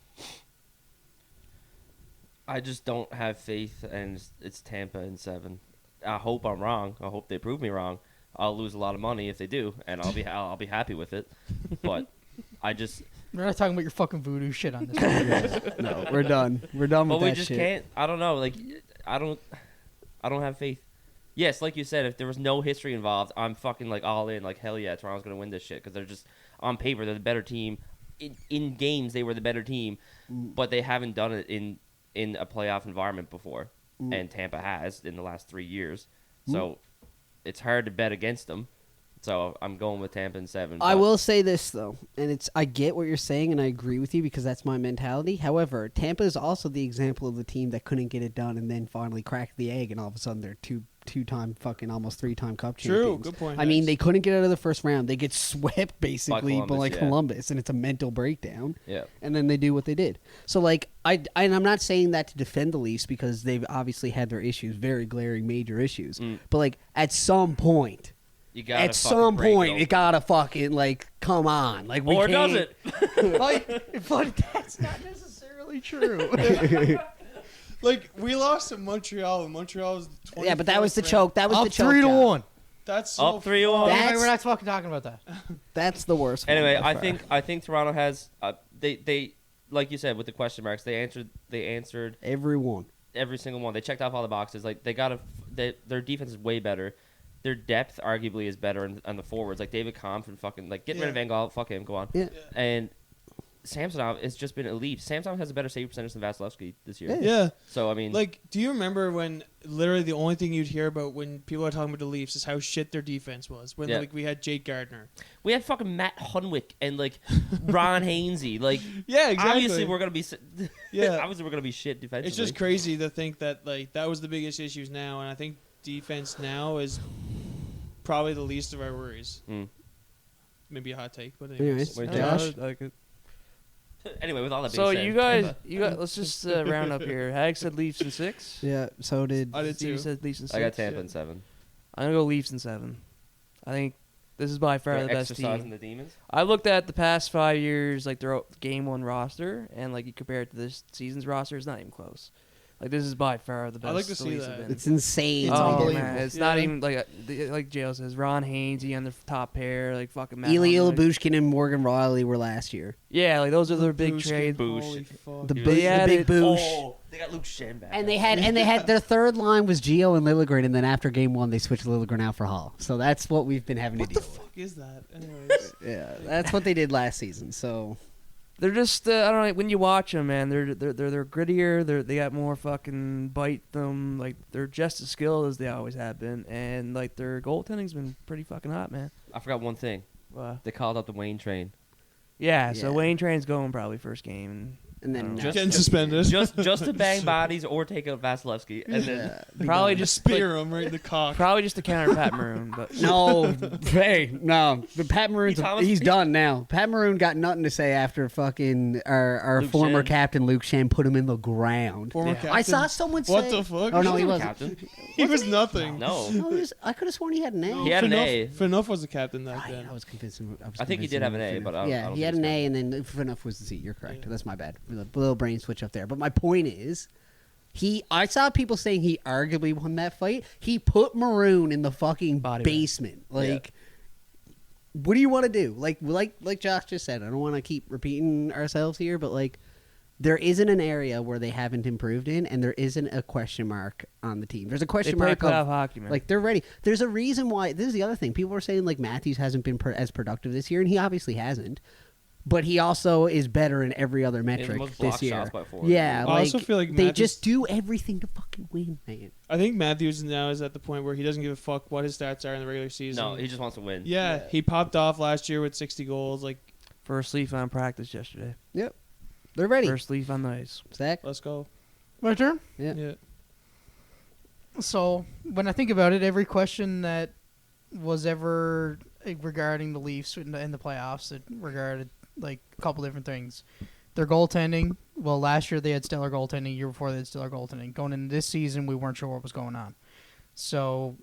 [SPEAKER 3] I just don't have faith, and it's Tampa in 7. I hope I'm wrong. I hope they prove me wrong. I'll lose a lot of money if they do, and I'll be happy with it. But I just
[SPEAKER 5] We're not talking about your fucking voodoo shit on this.
[SPEAKER 1] No, we're done. We're done
[SPEAKER 3] but
[SPEAKER 1] with
[SPEAKER 3] we
[SPEAKER 1] that
[SPEAKER 3] just
[SPEAKER 1] shit.
[SPEAKER 3] can't. I don't know. Like I don't have faith. Yes, like you said, if there was no history involved, I'm fucking like all in. Like hell yeah, Toronto's gonna win this shit because they're just on paper they're the better team. In games they were the better team, but they haven't done it in a playoff environment before, and Tampa has in the last 3 years. So it's hard to bet against them. So I'm going with Tampa in 7.
[SPEAKER 1] I
[SPEAKER 3] but-
[SPEAKER 1] will say this though, and I get what you're saying, and I agree with you because that's my mentality. However, Tampa is also the example of the team that couldn't get it done, and then finally cracked the egg, and all of a sudden they're two-time fucking almost 3-time Cup
[SPEAKER 2] True,
[SPEAKER 1] champions.
[SPEAKER 2] good point,
[SPEAKER 1] I mean,
[SPEAKER 2] Max.
[SPEAKER 1] they couldn't get out of the first round. They get swept basically by
[SPEAKER 3] Columbus, yeah.
[SPEAKER 1] Columbus, and it's a mental breakdown.
[SPEAKER 3] Yeah.
[SPEAKER 1] And then they do what they did. So like and I'm not saying that to defend the Leafs because they've obviously had their issues, very glaring major issues. But like at some point.
[SPEAKER 3] You gotta
[SPEAKER 1] At
[SPEAKER 3] fucking
[SPEAKER 1] some
[SPEAKER 3] break
[SPEAKER 1] point,
[SPEAKER 3] open.
[SPEAKER 1] it gotta fucking like come on, like we
[SPEAKER 3] Or
[SPEAKER 1] can't.
[SPEAKER 3] does it?
[SPEAKER 5] but that's not necessarily true.
[SPEAKER 2] Like we lost to Montreal, and Montreal was the 24th
[SPEAKER 1] Yeah, but that was the
[SPEAKER 2] ranked.
[SPEAKER 1] choke. That was the
[SPEAKER 5] Up
[SPEAKER 1] choke.
[SPEAKER 5] 3-1.
[SPEAKER 2] That's so
[SPEAKER 3] Up 3-1.
[SPEAKER 1] That's-
[SPEAKER 5] Anyway, we're not fucking talking about that.
[SPEAKER 1] That's the worst. one
[SPEAKER 3] Anyway,
[SPEAKER 1] by
[SPEAKER 3] I
[SPEAKER 1] far.
[SPEAKER 3] think Toronto has they like you said with the question marks they answered
[SPEAKER 1] everyone.
[SPEAKER 3] every single one. They checked off all the boxes. Like their defense is way better. Their depth arguably is better on the forwards. Like David Kampf and fucking like getting rid of
[SPEAKER 2] Yeah.
[SPEAKER 3] Van Gaal, fuck him, go on.
[SPEAKER 1] Yeah.
[SPEAKER 3] And Samsonov has just been elite. Samsonov has a better save percentage than Vasilevsky this year.
[SPEAKER 1] Yeah.
[SPEAKER 2] Yeah.
[SPEAKER 3] So I mean,
[SPEAKER 2] Like, do you remember when literally the only thing you'd hear about when people are talking about the Leafs is how shit their defense was? When
[SPEAKER 3] Yeah.
[SPEAKER 2] like we had Jake Gardner.
[SPEAKER 3] we had fucking Matt Hunwick and like Ron Hainsey. Like
[SPEAKER 2] Yeah, exactly.
[SPEAKER 3] obviously we're gonna be
[SPEAKER 2] Yeah.
[SPEAKER 3] obviously we're gonna be shit defensively.
[SPEAKER 2] It's just crazy to think that like that was the biggest issues now, and I think defense now is probably the least of our worries.
[SPEAKER 3] Mm.
[SPEAKER 2] Maybe a hot take, but
[SPEAKER 1] Anyways,
[SPEAKER 3] Wait,
[SPEAKER 1] Josh?
[SPEAKER 3] Anyway, with all that being
[SPEAKER 4] So
[SPEAKER 3] said,
[SPEAKER 4] you guys, let's just round up here. Hag said Leafs in 6.
[SPEAKER 1] Yeah, so did.
[SPEAKER 2] I did
[SPEAKER 4] Steve
[SPEAKER 2] too.
[SPEAKER 4] said Leafs in 6.
[SPEAKER 3] I got Tampa in 7.
[SPEAKER 4] I'm gonna go Leafs in 7. I think this is by far
[SPEAKER 3] They're
[SPEAKER 4] the best
[SPEAKER 3] exercising
[SPEAKER 4] team.
[SPEAKER 3] the demons.
[SPEAKER 4] I looked at the past 5 years, like their game 1 roster, and like you compare it to this season's roster, it's not even close. Like this is by far the best.
[SPEAKER 2] I'd like to
[SPEAKER 4] the
[SPEAKER 2] see
[SPEAKER 4] Leafs
[SPEAKER 2] that.
[SPEAKER 4] have been.
[SPEAKER 1] It's insane.
[SPEAKER 5] It's
[SPEAKER 4] Oh
[SPEAKER 5] unbelievable.
[SPEAKER 4] man, it's not
[SPEAKER 2] Yeah.
[SPEAKER 4] even like Jail says. Ron Hainsey on the top pair, like fucking Matt
[SPEAKER 1] Eli
[SPEAKER 4] Hunwick.
[SPEAKER 1] Ilabushkin and Morgan Riley were last year.
[SPEAKER 4] Yeah, like those are their big
[SPEAKER 2] Boosh,
[SPEAKER 4] trades.
[SPEAKER 3] Boosh.
[SPEAKER 2] Holy fuck.
[SPEAKER 1] The,
[SPEAKER 3] Dude,
[SPEAKER 1] bo-
[SPEAKER 4] they
[SPEAKER 1] the
[SPEAKER 4] added-
[SPEAKER 1] big boosh.
[SPEAKER 3] Oh, they got Luke Shen back.
[SPEAKER 1] And they had their third line was Gio and Liljegren, and then after game 1 they switched Liljegren out for Hall. So that's what we've been having
[SPEAKER 2] What
[SPEAKER 1] to
[SPEAKER 2] the
[SPEAKER 1] deal with.
[SPEAKER 2] fuck is that? Anyways.
[SPEAKER 1] Yeah, that's what they did last season. So
[SPEAKER 4] They're just I don't know. When you watch them, man, they're grittier. They got more fucking bite them. Like they're just as skilled as they always have been, and like their goaltending's been pretty fucking hot, man.
[SPEAKER 3] I forgot one thing. They called up the Wayne train.
[SPEAKER 4] Yeah, so Wayne Train's going probably first game.
[SPEAKER 1] And then
[SPEAKER 2] getting suspended.
[SPEAKER 3] Just to bang bodies or take out Vasilevsky. And then
[SPEAKER 4] probably just
[SPEAKER 2] spear him right in the cock.
[SPEAKER 4] Probably just to counter Pat Maroon. But
[SPEAKER 1] no, no. But Pat Maroon's he's done now. Pat Maroon got nothing to say after fucking our former captain Luke Shan put him in the ground. I saw someone say,
[SPEAKER 2] what the fuck?
[SPEAKER 1] Oh no, he wasn't.
[SPEAKER 3] Captain.
[SPEAKER 2] He was nothing.
[SPEAKER 3] No.
[SPEAKER 1] I could have sworn he had an A.
[SPEAKER 3] He had an A.
[SPEAKER 2] Fanouf was the captain back then.
[SPEAKER 1] I was convinced.
[SPEAKER 3] I think he did have an A, but I don't
[SPEAKER 1] he had an A, and then Fanouf was the C. You're correct. That's my bad. A little brain switch up there. But my point is, I saw people saying he arguably won that fight. He put Maroon in the fucking basement. Like, what do you want to do? Like Josh just said, I don't want to keep repeating ourselves here, but like, there isn't an area where they haven't improved in, and there isn't a question mark on the team. There's a question mark
[SPEAKER 4] of hockey, man.
[SPEAKER 1] Like, they're ready. There's a reason why. This is the other thing. People were saying like Matthews hasn't been as productive this year, and he obviously hasn't. But he also is better in every other metric this year. Yeah,
[SPEAKER 2] I also feel like
[SPEAKER 1] they just do everything to fucking win, man.
[SPEAKER 2] I think Matthews now is at the point where he doesn't give a fuck what his stats are in the regular season.
[SPEAKER 3] No, he just wants to win.
[SPEAKER 2] Yeah, he popped off last year with 60 goals. Like
[SPEAKER 4] first leaf on practice yesterday.
[SPEAKER 1] Yep, they're ready.
[SPEAKER 4] First leaf on the ice.
[SPEAKER 1] Zach,
[SPEAKER 2] let's go.
[SPEAKER 5] My turn.
[SPEAKER 2] Yeah.
[SPEAKER 5] So when I think about it, every question that was ever regarding the Leafs in the playoffs, it regarded like a couple different things. Their goaltending. Well, last year they had stellar goaltending. Year before they had stellar goaltending. Going into this season, we weren't sure what was going on. So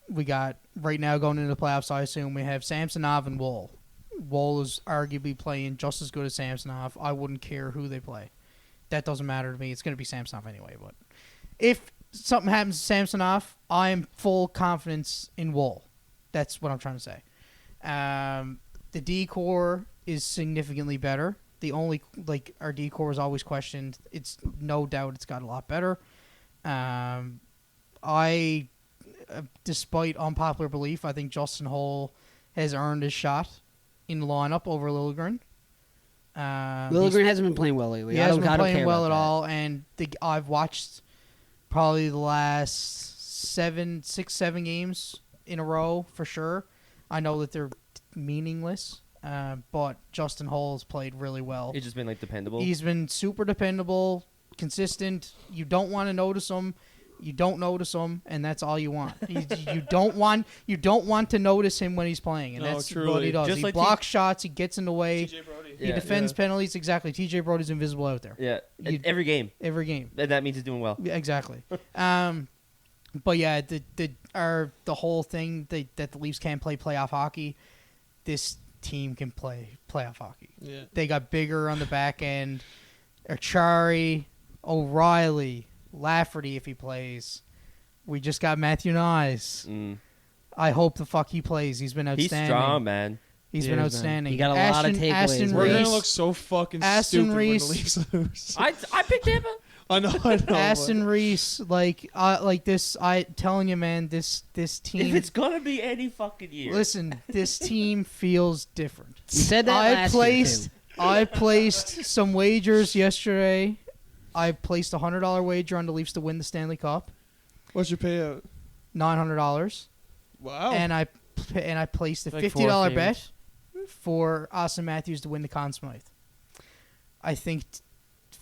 [SPEAKER 5] we got right now going into the playoffs. I assume we have Samsonov and Woll. Woll is arguably playing just as good as Samsonov. I wouldn't care who they play. That doesn't matter to me. It's going to be Samsonov anyway. But if something happens to Samsonov, I am full confidence in Woll. That's what I'm trying to say. The D-core is significantly better. The only, like, our D-core is always questioned. It's no doubt it's got a lot better. Despite unpopular belief, I think Justin Holl has earned his shot in the lineup over Liljegren.
[SPEAKER 1] Liljegren hasn't been playing well lately.
[SPEAKER 5] He hasn't been playing well at all, and I've watched probably the last 6, 7 games in a row for sure. I know that they're meaningless, but Justin Holl's played really well.
[SPEAKER 3] He's just been like dependable.
[SPEAKER 5] He's been super dependable, consistent. You don't want to notice him. You don't notice him, and that's all you want. You don't want to notice him when he's playing, and that's what he does.
[SPEAKER 3] Just
[SPEAKER 5] he
[SPEAKER 3] like
[SPEAKER 5] blocks shots. He gets in the way.
[SPEAKER 2] TJ Brody.
[SPEAKER 5] He defends penalties. Exactly. TJ Brody's invisible out there.
[SPEAKER 3] Yeah, every game.
[SPEAKER 5] Every game.
[SPEAKER 3] And that means he's doing well.
[SPEAKER 5] Yeah, exactly. But yeah, the whole thing that the Leafs can't play playoff hockey. This team can play playoff hockey.
[SPEAKER 2] Yeah.
[SPEAKER 5] They got bigger on the back end. Achari, O'Reilly, Lafferty if he plays. We just got Matthew Nyes. I hope the fuck he plays. He's been outstanding.
[SPEAKER 3] He's strong, man.
[SPEAKER 5] He's been outstanding.
[SPEAKER 1] He got a lot of takeaways.
[SPEAKER 2] We're going to look so fucking stupid when the Leafs lose.
[SPEAKER 3] I picked him.
[SPEAKER 2] I know.
[SPEAKER 5] Aston Reese, like this. Telling you, man, this team.
[SPEAKER 3] If it's gonna be any fucking year,
[SPEAKER 5] listen, this team feels different.
[SPEAKER 1] You said that last year too.
[SPEAKER 5] I placed some wagers yesterday. I placed a $100 wager on the Leafs to win the Stanley Cup.
[SPEAKER 2] What's your payout?
[SPEAKER 5] $900.
[SPEAKER 2] Wow.
[SPEAKER 5] And I placed a
[SPEAKER 4] like
[SPEAKER 5] $50 bet for Austin Matthews to win the Conn Smythe. I think.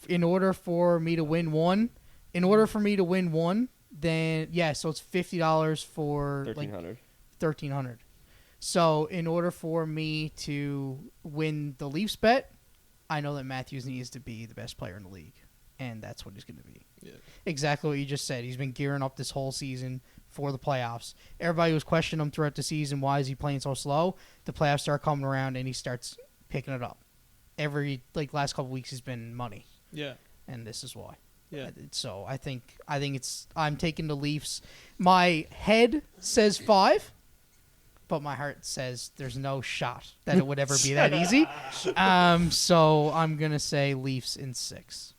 [SPEAKER 5] In order for me to win one, then so it's $50 for $1,300. So in order for me to win the Leafs bet, I know that Matthews needs to be the best player in the league, and that's what he's going to be.
[SPEAKER 2] Yeah.
[SPEAKER 5] Exactly what you just said. He's been gearing up this whole season for the playoffs. Everybody was questioning him throughout the season. Why is he playing so slow? The playoffs start coming around, and he starts picking it up. Every last couple weeks, he's been money.
[SPEAKER 2] Yeah.
[SPEAKER 5] And this is why.
[SPEAKER 2] Yeah.
[SPEAKER 5] So I think I'm taking the Leafs. My head says 5, but my heart says there's no shot that it would ever be that easy. So I'm gonna say Leafs in 6.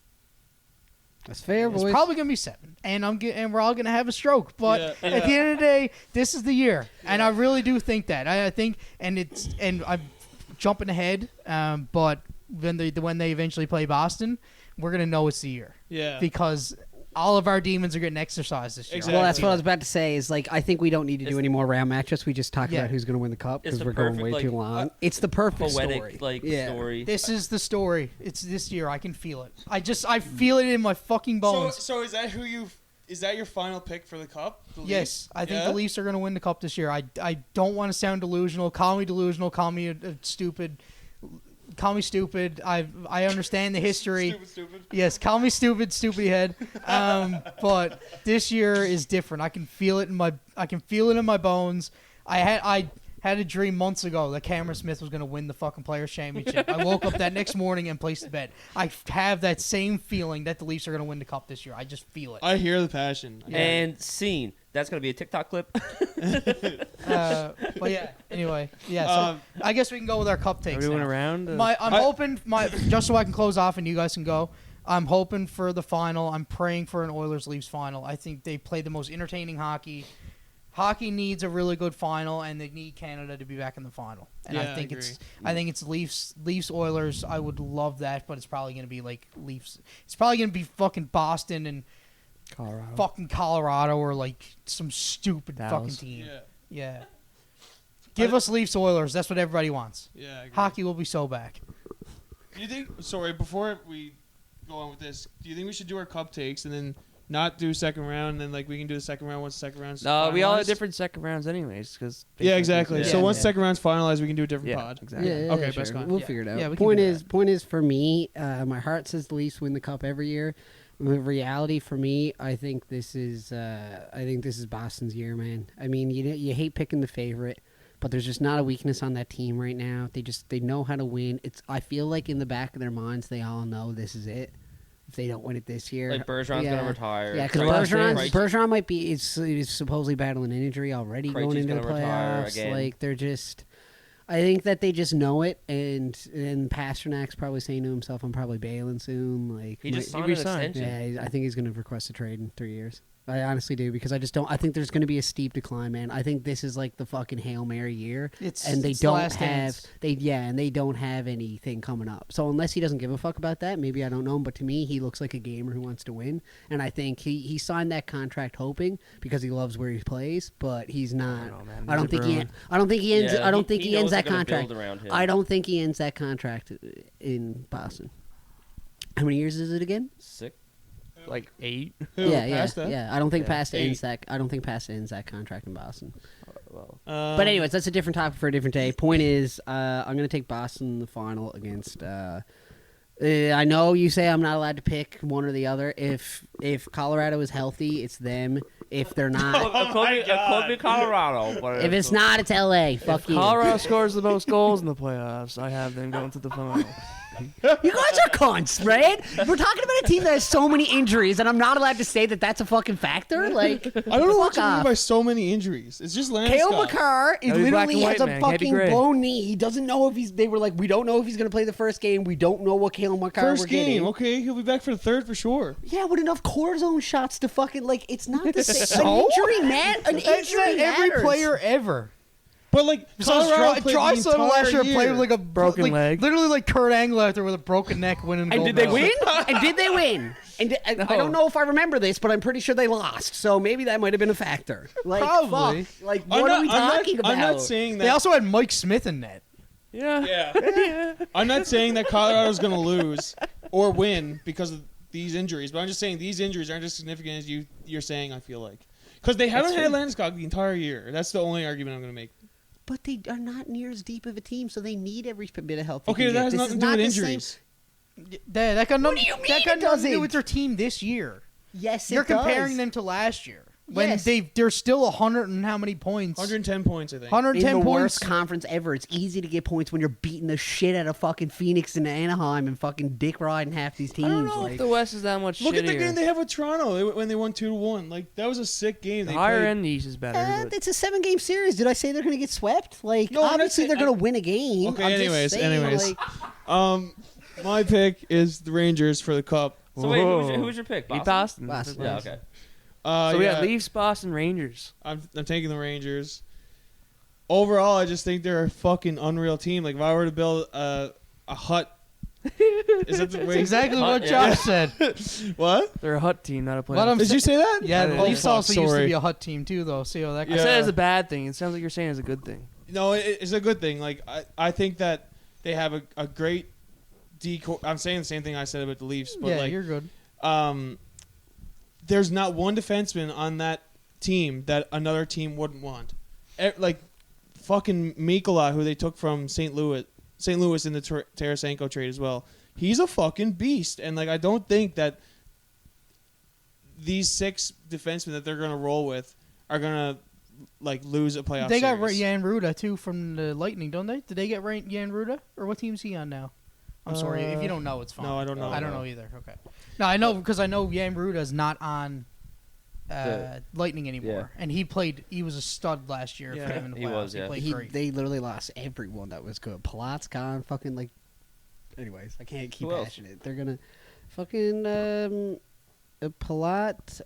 [SPEAKER 1] That's fair, boys.
[SPEAKER 5] It's probably gonna be 7, and we're all gonna have a stroke. But at the end of the day, this is the year, and I really do think that. I think, and I'm jumping ahead, but when they eventually play Boston, we're gonna know it's the year.
[SPEAKER 2] Yeah.
[SPEAKER 5] Because all of our demons are getting exercised this year.
[SPEAKER 2] Exactly.
[SPEAKER 1] Well, that's what I was about to say. Is like I think we don't need to do any more round matchups. We just talk about who's going to win the cup
[SPEAKER 3] It's
[SPEAKER 1] because
[SPEAKER 3] the
[SPEAKER 1] we're going
[SPEAKER 3] perfect,
[SPEAKER 1] way too long. It's the perfect
[SPEAKER 3] poetic
[SPEAKER 1] story.
[SPEAKER 3] story.
[SPEAKER 5] This is the story. It's this year. I can feel it. I feel it in my fucking bones.
[SPEAKER 2] So is that is that your final pick for the cup? The
[SPEAKER 5] Yes,
[SPEAKER 2] Leafs?
[SPEAKER 5] I think the Leafs are going to win the cup this year. I don't want to sound delusional. Call me delusional. Call me a stupid. Call me stupid. I understand the history.
[SPEAKER 2] Stupid.
[SPEAKER 5] Yes, call me stupid head. But this year is different. I can feel it in my bones. I had a dream months ago that Cameron Smith was going to win the fucking Players Championship. I woke up that next morning and placed the bet. I have that same feeling that the Leafs are going to win the cup this year. I just feel it.
[SPEAKER 2] I hear the passion.
[SPEAKER 3] And scene. That's going to be a TikTok clip.
[SPEAKER 5] But yeah, anyway. Yeah, so I guess we can go with our cup takes.
[SPEAKER 4] Are we
[SPEAKER 5] now.
[SPEAKER 4] around?
[SPEAKER 5] I'm hoping just so I can close off and you guys can go. I'm hoping for the final. I'm praying for an Oilers-Leafs final. I think they play the most entertaining hockey. Hockey needs a really good final, and they need Canada to be back in the final. And
[SPEAKER 2] Yeah,
[SPEAKER 5] I think
[SPEAKER 2] I
[SPEAKER 5] it's Leafs Oilers. I would love that, but it's probably going to be like Leafs. It's probably going to be fucking Boston and fucking Colorado or like some stupid fucking team. Yeah. Give us Leafs Oilers. That's what everybody wants.
[SPEAKER 2] Yeah. I agree.
[SPEAKER 5] Hockey will be so back.
[SPEAKER 2] Do you think? Sorry, before we go on with this, do you think we should do our cup takes and then not do second round, and then like we can do the second round once the second round's
[SPEAKER 4] No, we all have
[SPEAKER 2] finalized?
[SPEAKER 4] different second rounds anyways. Cause
[SPEAKER 2] Yeah, exactly.
[SPEAKER 5] Yeah.
[SPEAKER 2] So once
[SPEAKER 5] Yeah.
[SPEAKER 2] second round's finalized, we can do a different
[SPEAKER 4] Yeah,
[SPEAKER 2] pod.
[SPEAKER 4] exactly.
[SPEAKER 2] Okay,
[SPEAKER 1] sure.
[SPEAKER 2] best con.
[SPEAKER 1] We'll
[SPEAKER 5] Yeah.
[SPEAKER 1] figure it out.
[SPEAKER 5] Yeah, we can
[SPEAKER 1] point
[SPEAKER 5] do
[SPEAKER 1] is,
[SPEAKER 5] that.
[SPEAKER 1] point is for me, my heart says the Leafs win the cup every year. The reality for me, I think this is Boston's year, man. I mean, you hate picking the favorite, but there's just not a weakness on that team right now. They know how to win. I feel like in the back of their minds, they all know this is it. If they don't win it this year,
[SPEAKER 3] Like Bergeron's going to retire.
[SPEAKER 1] Yeah, because Bergeron might be is supposedly battling an injury already
[SPEAKER 3] Krejci's
[SPEAKER 1] going into the
[SPEAKER 3] gonna retire
[SPEAKER 1] playoffs.
[SPEAKER 3] again.
[SPEAKER 1] Like they're just, I think that they just know it, and Pasternak's probably saying to himself, "I'm probably bailing soon." Like
[SPEAKER 3] He just signed an
[SPEAKER 4] resigned.
[SPEAKER 3] extension.
[SPEAKER 1] yeah, I think he's going to request a trade in 3 years. I honestly do because I just don't. I think there's going to be a steep decline, man. I think this is like the fucking Hail Mary year, and they
[SPEAKER 5] it's the
[SPEAKER 1] don't
[SPEAKER 5] last
[SPEAKER 1] have
[SPEAKER 5] dance.
[SPEAKER 1] and they don't have anything coming up. So unless he doesn't give a fuck about that, maybe I don't know him. But to me, he looks like a gamer who wants to win, and I think he signed that contract hoping because he loves where he plays, but he's not.
[SPEAKER 4] know, man.
[SPEAKER 1] I don't think
[SPEAKER 4] He's
[SPEAKER 1] he.
[SPEAKER 4] a
[SPEAKER 1] I don't think he ends.
[SPEAKER 3] Yeah,
[SPEAKER 1] I don't think he
[SPEAKER 3] knows
[SPEAKER 1] ends
[SPEAKER 3] they're
[SPEAKER 1] that
[SPEAKER 3] gonna
[SPEAKER 1] contract.
[SPEAKER 3] build around him.
[SPEAKER 1] I don't think he ends that contract in Boston. How many years is it again?
[SPEAKER 3] Sick.
[SPEAKER 4] Like 8.
[SPEAKER 2] Who,
[SPEAKER 1] yeah.
[SPEAKER 2] Pasta?
[SPEAKER 1] I don't think
[SPEAKER 4] Yeah.
[SPEAKER 1] Pasta ends that. I don't think Pasta ends that contract in Boston.
[SPEAKER 4] Well,
[SPEAKER 1] But anyways, that's a different topic for a different day. Point is, I'm going to take Boston in the final against. I know you say I'm not allowed to pick one or the other. If Colorado is healthy, it's them. If they're not,
[SPEAKER 3] It could be Colorado. But
[SPEAKER 1] if it's not, it's LA. Fuck you.
[SPEAKER 4] Colorado scores the most goals in the playoffs. I have them going to the final.
[SPEAKER 1] You guys are cunts, right? We're talking about a team that has so many injuries, and I'm not allowed to say that that's a fucking factor. Like,
[SPEAKER 2] I don't know what
[SPEAKER 1] fuck
[SPEAKER 2] you mean
[SPEAKER 1] off.
[SPEAKER 2] by so many injuries. It's just Landeskog.
[SPEAKER 1] Kale McCarr is
[SPEAKER 4] Gotta be black
[SPEAKER 1] literally
[SPEAKER 4] and
[SPEAKER 1] has
[SPEAKER 4] white,
[SPEAKER 1] a
[SPEAKER 4] man. Can't be
[SPEAKER 1] fucking
[SPEAKER 4] gray.
[SPEAKER 1] blown knee. He doesn't know if he's. They were like, we don't know if he's going to play the first game. We don't know what Kale McCarr
[SPEAKER 2] First
[SPEAKER 1] we're
[SPEAKER 2] game,
[SPEAKER 1] getting.
[SPEAKER 2] okay, he'll be back for the third for sure.
[SPEAKER 1] Yeah, with enough cortisone shots to fucking like, it's not the same.
[SPEAKER 5] So?
[SPEAKER 1] An injury, man. An
[SPEAKER 5] That's not
[SPEAKER 1] injury
[SPEAKER 5] every
[SPEAKER 1] matters.
[SPEAKER 5] player ever.
[SPEAKER 2] But like Colorado played the
[SPEAKER 5] Drysdale
[SPEAKER 2] entire
[SPEAKER 5] last year
[SPEAKER 2] year.
[SPEAKER 5] played with like a
[SPEAKER 4] Broken leg.
[SPEAKER 5] literally like Kurt Angle out there with a broken neck winning.
[SPEAKER 1] And
[SPEAKER 5] gold
[SPEAKER 1] did they
[SPEAKER 5] medal.
[SPEAKER 1] win? And did they win? And I don't know if I remember this, but I'm pretty sure they lost. So maybe that might have been a factor. Like,
[SPEAKER 5] Probably.
[SPEAKER 1] fuck. Like,
[SPEAKER 2] I'm
[SPEAKER 1] what
[SPEAKER 2] not,
[SPEAKER 1] are we talking about?
[SPEAKER 2] I'm not saying that.
[SPEAKER 5] They also had Mike Smith in net.
[SPEAKER 4] Yeah.
[SPEAKER 2] Yeah. I'm not saying that Colorado's going to lose or win because of these injuries, but I'm just saying these injuries aren't as significant as you're saying, I feel like. Because they haven't had Landeskog the entire year. That's the only argument I'm going to make.
[SPEAKER 1] But they are not near as deep of a team, so they need every bit of help.
[SPEAKER 2] Okay, that has nothing to do with injuries.
[SPEAKER 5] That got nothing.
[SPEAKER 1] do you mean
[SPEAKER 5] That got
[SPEAKER 1] it
[SPEAKER 5] nothing to
[SPEAKER 1] doesn't?
[SPEAKER 5] do with their team this year.
[SPEAKER 1] Yes,
[SPEAKER 5] You're
[SPEAKER 1] it does.
[SPEAKER 5] comparing them to last year when
[SPEAKER 1] Yes.
[SPEAKER 5] they're still 100 and how many points?
[SPEAKER 2] 110 points, I think.
[SPEAKER 5] 110
[SPEAKER 1] in the
[SPEAKER 5] points.
[SPEAKER 1] worst conference ever. It's easy to get points when you're beating the shit out of fucking Phoenix and Anaheim and fucking dick riding half these teams.
[SPEAKER 4] I don't know
[SPEAKER 1] like,
[SPEAKER 4] if the West is that much
[SPEAKER 2] Look at the
[SPEAKER 4] shittier.
[SPEAKER 2] game they have with Toronto when they won 2-1. Like that was a sick game.
[SPEAKER 4] The
[SPEAKER 2] They
[SPEAKER 4] higher
[SPEAKER 2] played-
[SPEAKER 4] end East is better. but
[SPEAKER 1] it's a 7-game series. Did I say they're going to get swept? Like,
[SPEAKER 2] No, I'm not
[SPEAKER 1] obviously
[SPEAKER 2] saying-
[SPEAKER 1] they're going to win a game.
[SPEAKER 2] Okay,
[SPEAKER 1] I'm just
[SPEAKER 2] anyways,
[SPEAKER 1] saying, like,
[SPEAKER 2] my pick is the Rangers for the cup.
[SPEAKER 3] So wait,
[SPEAKER 4] Whoa.
[SPEAKER 3] who's your pick?
[SPEAKER 4] Beat
[SPEAKER 3] Boston?
[SPEAKER 4] Boston.
[SPEAKER 1] Boston.
[SPEAKER 3] Yeah, okay.
[SPEAKER 4] So we
[SPEAKER 2] yeah,
[SPEAKER 4] got Leafs, Boston, Rangers.
[SPEAKER 2] I'm taking the Rangers. Overall, I just think they're a fucking unreal team. Like if I were to build a hut Is that the
[SPEAKER 5] That's
[SPEAKER 2] way?
[SPEAKER 5] exactly what Josh said.
[SPEAKER 2] What?
[SPEAKER 4] They're a hut team, not a
[SPEAKER 5] What I'm
[SPEAKER 4] playoff.
[SPEAKER 2] Did you say that?
[SPEAKER 5] Yeah, the
[SPEAKER 4] Oh,
[SPEAKER 5] Leafs
[SPEAKER 2] fuck,
[SPEAKER 5] also used to
[SPEAKER 2] sorry.
[SPEAKER 5] be a hut team too, though. See how that
[SPEAKER 4] I
[SPEAKER 5] goes.
[SPEAKER 2] Yeah.
[SPEAKER 4] said it's a bad thing. It sounds like you're saying it's a good thing.
[SPEAKER 2] No, it's a good thing. Like I think that they have a great decor. I'm saying the same thing I said about the Leafs, but
[SPEAKER 5] Yeah,
[SPEAKER 2] like
[SPEAKER 5] you're good.
[SPEAKER 2] there's not one defenseman on that team that another team wouldn't want. Like fucking Mikola, who they took from St. Louis in the Tarasenko trade as well. He's a fucking beast, and like I don't think that these 6 defensemen that they're gonna roll with are gonna like lose a playoff.
[SPEAKER 5] They got
[SPEAKER 2] series.
[SPEAKER 5] Jan Ruda too from the Lightning, don't they? Did they get Jan Ruda, or what team's he on now? I'm sorry if you don't know, it's fine.
[SPEAKER 2] No, I don't know.
[SPEAKER 5] I don't know either. Okay. No, I know because I know Jan Ruda's not on Lightning anymore, and he played. He was a stud last year for them in the
[SPEAKER 3] he
[SPEAKER 5] playoffs.
[SPEAKER 3] was, yeah.
[SPEAKER 5] He played great.
[SPEAKER 1] They literally lost everyone that was good. Palat's gone. Fucking like. Anyways, I can't keep
[SPEAKER 3] Who else?
[SPEAKER 1] passionate. They're gonna fucking Palat,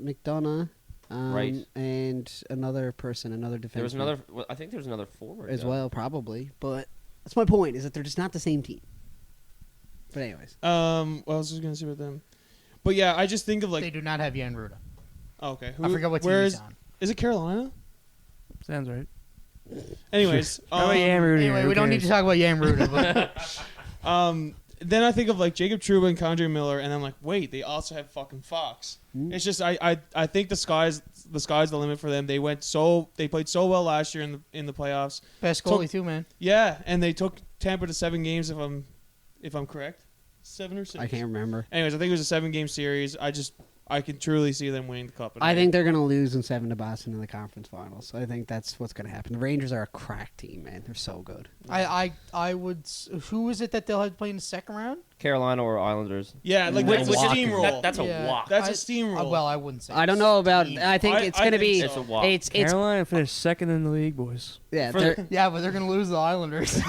[SPEAKER 1] McDonough,
[SPEAKER 3] Right.
[SPEAKER 1] and another person, another defenseman.
[SPEAKER 3] There was another. Well, I think there was another forward
[SPEAKER 1] as
[SPEAKER 3] though.
[SPEAKER 1] well, probably. But that's my point. Is that they're just not the same team. But anyways,
[SPEAKER 2] What else was I gonna say about them? But yeah, I just think of
[SPEAKER 5] They
[SPEAKER 2] like.
[SPEAKER 5] do not have Jan Ruda.
[SPEAKER 2] Oh, okay.
[SPEAKER 5] I forgot what team
[SPEAKER 2] where
[SPEAKER 5] he's
[SPEAKER 2] is?
[SPEAKER 5] on.
[SPEAKER 2] Is it Carolina?
[SPEAKER 4] Sounds right.
[SPEAKER 2] Anyways,
[SPEAKER 4] How about Jan Ruda?
[SPEAKER 5] Anyway,
[SPEAKER 4] Who
[SPEAKER 5] we don't need to
[SPEAKER 4] cares?
[SPEAKER 5] talk about Jan Ruda. But
[SPEAKER 2] then I think of like Jacob Trouba and Condre Miller, and I'm like, wait, they also have fucking Fox. It's just I think the sky's the limit for them. They played so well last year in the playoffs.
[SPEAKER 5] best goalie too, man.
[SPEAKER 2] Yeah, and they took Tampa to 7 games if I'm correct, 7 or 6.
[SPEAKER 1] I can't remember.
[SPEAKER 2] Anyways, I think it was a 7-game series. I can truly see them winning the cup.
[SPEAKER 1] I think they're gonna lose in 7 to Boston in the conference finals. I think that's what's gonna happen. The Rangers are a crack team, man. They're so good.
[SPEAKER 5] I would. Who is it that they'll have to play in the second round?
[SPEAKER 3] Carolina or Islanders.
[SPEAKER 2] Yeah, like
[SPEAKER 1] Which
[SPEAKER 2] that's
[SPEAKER 1] is-
[SPEAKER 2] a steamroll.
[SPEAKER 3] That's a
[SPEAKER 5] Yeah.
[SPEAKER 3] walk.
[SPEAKER 2] That's
[SPEAKER 5] I-
[SPEAKER 2] a steamroll.
[SPEAKER 5] Well, I wouldn't say.
[SPEAKER 1] I don't know about.
[SPEAKER 5] team.
[SPEAKER 1] I think it's
[SPEAKER 2] I
[SPEAKER 1] gonna
[SPEAKER 2] think
[SPEAKER 1] be.
[SPEAKER 2] so.
[SPEAKER 3] It's a walk.
[SPEAKER 1] It's
[SPEAKER 4] Carolina finished second in the league, boys.
[SPEAKER 1] yeah.
[SPEAKER 3] For-
[SPEAKER 1] they're-
[SPEAKER 5] Yeah, but they're gonna lose the Islanders.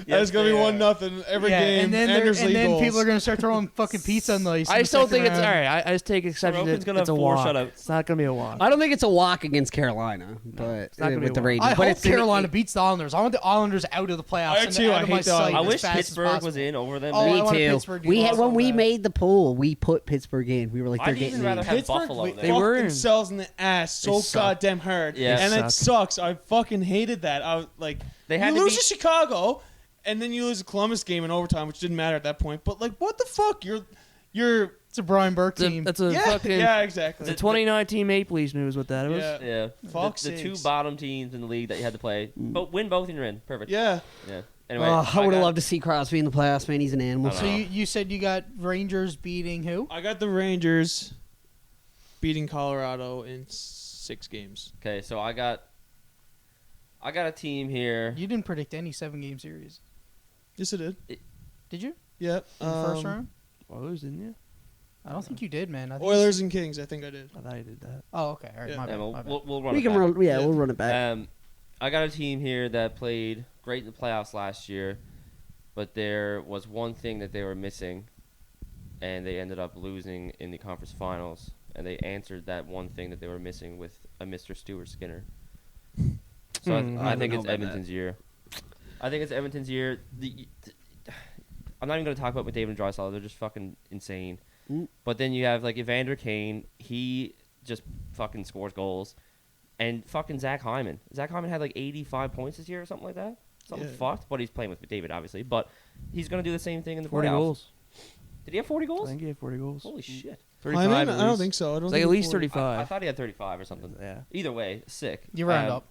[SPEAKER 2] That's gonna be 1-0 every game.
[SPEAKER 5] and then
[SPEAKER 2] Andersley goals.
[SPEAKER 5] people are gonna start throwing fucking pizza on the ice.
[SPEAKER 4] I just don't think it's all right. I just take exception
[SPEAKER 3] Sorokin's
[SPEAKER 4] that
[SPEAKER 3] gonna
[SPEAKER 4] it's a
[SPEAKER 3] have 4
[SPEAKER 4] walk.
[SPEAKER 3] shutouts.
[SPEAKER 4] It's not gonna be a walk.
[SPEAKER 1] I don't think it's a walk against Carolina, but
[SPEAKER 4] it's not gonna be
[SPEAKER 1] with the
[SPEAKER 4] a walk.
[SPEAKER 1] Rangers.
[SPEAKER 5] I
[SPEAKER 1] but
[SPEAKER 5] hope
[SPEAKER 1] it's
[SPEAKER 5] Carolina beats the Islanders. I want the Islanders out of the playoffs.
[SPEAKER 2] I
[SPEAKER 5] and
[SPEAKER 2] too,
[SPEAKER 5] out
[SPEAKER 2] I
[SPEAKER 5] of my
[SPEAKER 2] hate the
[SPEAKER 5] sight
[SPEAKER 3] I
[SPEAKER 5] as
[SPEAKER 3] wish
[SPEAKER 5] fast as
[SPEAKER 3] Pittsburgh
[SPEAKER 5] possible.
[SPEAKER 3] was in over them.
[SPEAKER 5] Oh,
[SPEAKER 3] but
[SPEAKER 5] I
[SPEAKER 1] Me
[SPEAKER 5] wanted
[SPEAKER 1] too.
[SPEAKER 5] Pittsburgh to do awesome
[SPEAKER 1] When we
[SPEAKER 5] bad.
[SPEAKER 1] made the poll, we put Pittsburgh in. We were like, they're
[SPEAKER 3] I'd
[SPEAKER 1] getting
[SPEAKER 3] even rather
[SPEAKER 1] in.
[SPEAKER 3] have
[SPEAKER 2] Pittsburgh
[SPEAKER 3] Buffalo
[SPEAKER 2] fucked
[SPEAKER 3] there.
[SPEAKER 4] They were in.
[SPEAKER 2] themselves in the ass so
[SPEAKER 1] suck.
[SPEAKER 2] goddamn hard.
[SPEAKER 3] Yeah.
[SPEAKER 2] And
[SPEAKER 4] They
[SPEAKER 2] it
[SPEAKER 4] suck.
[SPEAKER 2] sucks. I fucking hated that. I was like,
[SPEAKER 3] They had
[SPEAKER 2] you
[SPEAKER 3] to
[SPEAKER 2] lose
[SPEAKER 3] beat-
[SPEAKER 2] to Chicago, and then you lose a Columbus game in overtime, which didn't matter at that point. But like, what the fuck? You're
[SPEAKER 5] It's a Brian Burke team.
[SPEAKER 4] That's a
[SPEAKER 2] yeah,
[SPEAKER 4] fucking.
[SPEAKER 2] yeah, exactly.
[SPEAKER 4] The 2019 Maple Leafs news what that was.
[SPEAKER 2] Yeah.
[SPEAKER 3] Yeah.
[SPEAKER 2] Fuck's
[SPEAKER 3] the 2
[SPEAKER 2] sakes.
[SPEAKER 3] bottom teams in the league that you had to play. But win both and you're in. Perfect.
[SPEAKER 2] Yeah.
[SPEAKER 3] Yeah. Anyway,
[SPEAKER 1] Oh, I would have
[SPEAKER 3] got-
[SPEAKER 1] loved to see Crosby in the playoffs, man. He's an animal.
[SPEAKER 3] I
[SPEAKER 5] So you said you got Rangers beating who?
[SPEAKER 2] I got the Rangers beating Colorado in 6 games.
[SPEAKER 3] Okay, so I got a team here.
[SPEAKER 5] You didn't predict any 7-game series,
[SPEAKER 2] Yes, I did.
[SPEAKER 5] did you?
[SPEAKER 2] Yep.
[SPEAKER 5] In the first round?
[SPEAKER 4] Oilers, didn't you?
[SPEAKER 5] I don't think you did, man. I think
[SPEAKER 2] Oilers and Kings. I think I did.
[SPEAKER 4] I thought you did that.
[SPEAKER 5] Oh, okay. All right.
[SPEAKER 2] Yeah.
[SPEAKER 5] My
[SPEAKER 3] Yeah,
[SPEAKER 5] bad.
[SPEAKER 3] we'll,
[SPEAKER 5] my bad.
[SPEAKER 3] we'll run
[SPEAKER 1] we
[SPEAKER 3] it
[SPEAKER 1] can
[SPEAKER 3] back.
[SPEAKER 1] run. Yeah,
[SPEAKER 2] Yeah.
[SPEAKER 1] we'll run it back.
[SPEAKER 3] I got a team here that played great in the playoffs last year, but there was one thing that they were missing, and they ended up losing in the conference finals. And they answered that one thing that they were missing with a Mr. Stuart Skinner. So I
[SPEAKER 1] don't
[SPEAKER 3] think
[SPEAKER 1] know
[SPEAKER 3] it's
[SPEAKER 1] about
[SPEAKER 3] Edmonton's year. I think it's Edmonton's year. I'm not even going to talk about McDavid and Draisaitl. They're just fucking insane.
[SPEAKER 1] Mm.
[SPEAKER 3] But then you have like Evander Kane. He just fucking scores goals. And fucking Zach Hyman. Zach Hyman had like 85 points this year or something like that. Something
[SPEAKER 2] Yeah.
[SPEAKER 3] fucked. But he's playing with McDavid, obviously. But he's going to do the same thing in the
[SPEAKER 4] 40
[SPEAKER 3] playoffs.
[SPEAKER 4] goals.
[SPEAKER 3] Did he have 40
[SPEAKER 4] I
[SPEAKER 3] goals?
[SPEAKER 4] think he had 40 goals.
[SPEAKER 3] Holy shit.
[SPEAKER 4] 35
[SPEAKER 2] Hyman?
[SPEAKER 4] at
[SPEAKER 2] I don't
[SPEAKER 4] least.
[SPEAKER 2] think so. I don't
[SPEAKER 4] It's like
[SPEAKER 2] think
[SPEAKER 4] at least
[SPEAKER 2] 40.
[SPEAKER 4] 35.
[SPEAKER 3] I thought he had 35 or something.
[SPEAKER 4] Yeah.
[SPEAKER 3] Either way, sick.
[SPEAKER 5] You round up.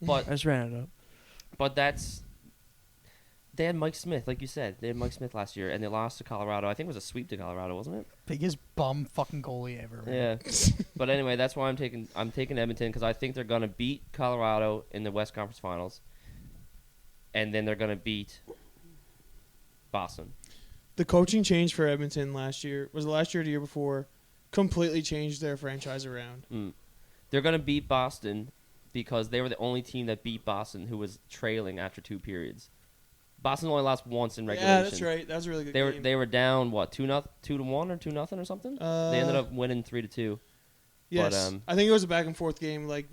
[SPEAKER 3] But
[SPEAKER 4] I just ran it up.
[SPEAKER 3] But they had Mike Smith, like you said. They had Mike Smith last year, and they lost to Colorado. I think it was a sweep to Colorado, wasn't it?
[SPEAKER 5] Biggest bum fucking goalie ever. Man.
[SPEAKER 3] Yeah. But anyway, that's why I'm taking Edmonton because I think they're gonna beat Colorado in the West Conference Finals, and then they're gonna beat Boston.
[SPEAKER 2] The coaching change for Edmonton last year was it last year or the year before, completely changed their franchise around.
[SPEAKER 3] They're gonna beat Boston because they were the only team that beat Boston who was trailing after 2 periods. Boston only lost once in regulation.
[SPEAKER 2] Yeah, that's right. That was a really good game.
[SPEAKER 3] They were down what 2-1 or 2-0 or something. They ended up winning 3-2.
[SPEAKER 2] Yes,
[SPEAKER 3] but,
[SPEAKER 2] I think it was a back and forth game. Like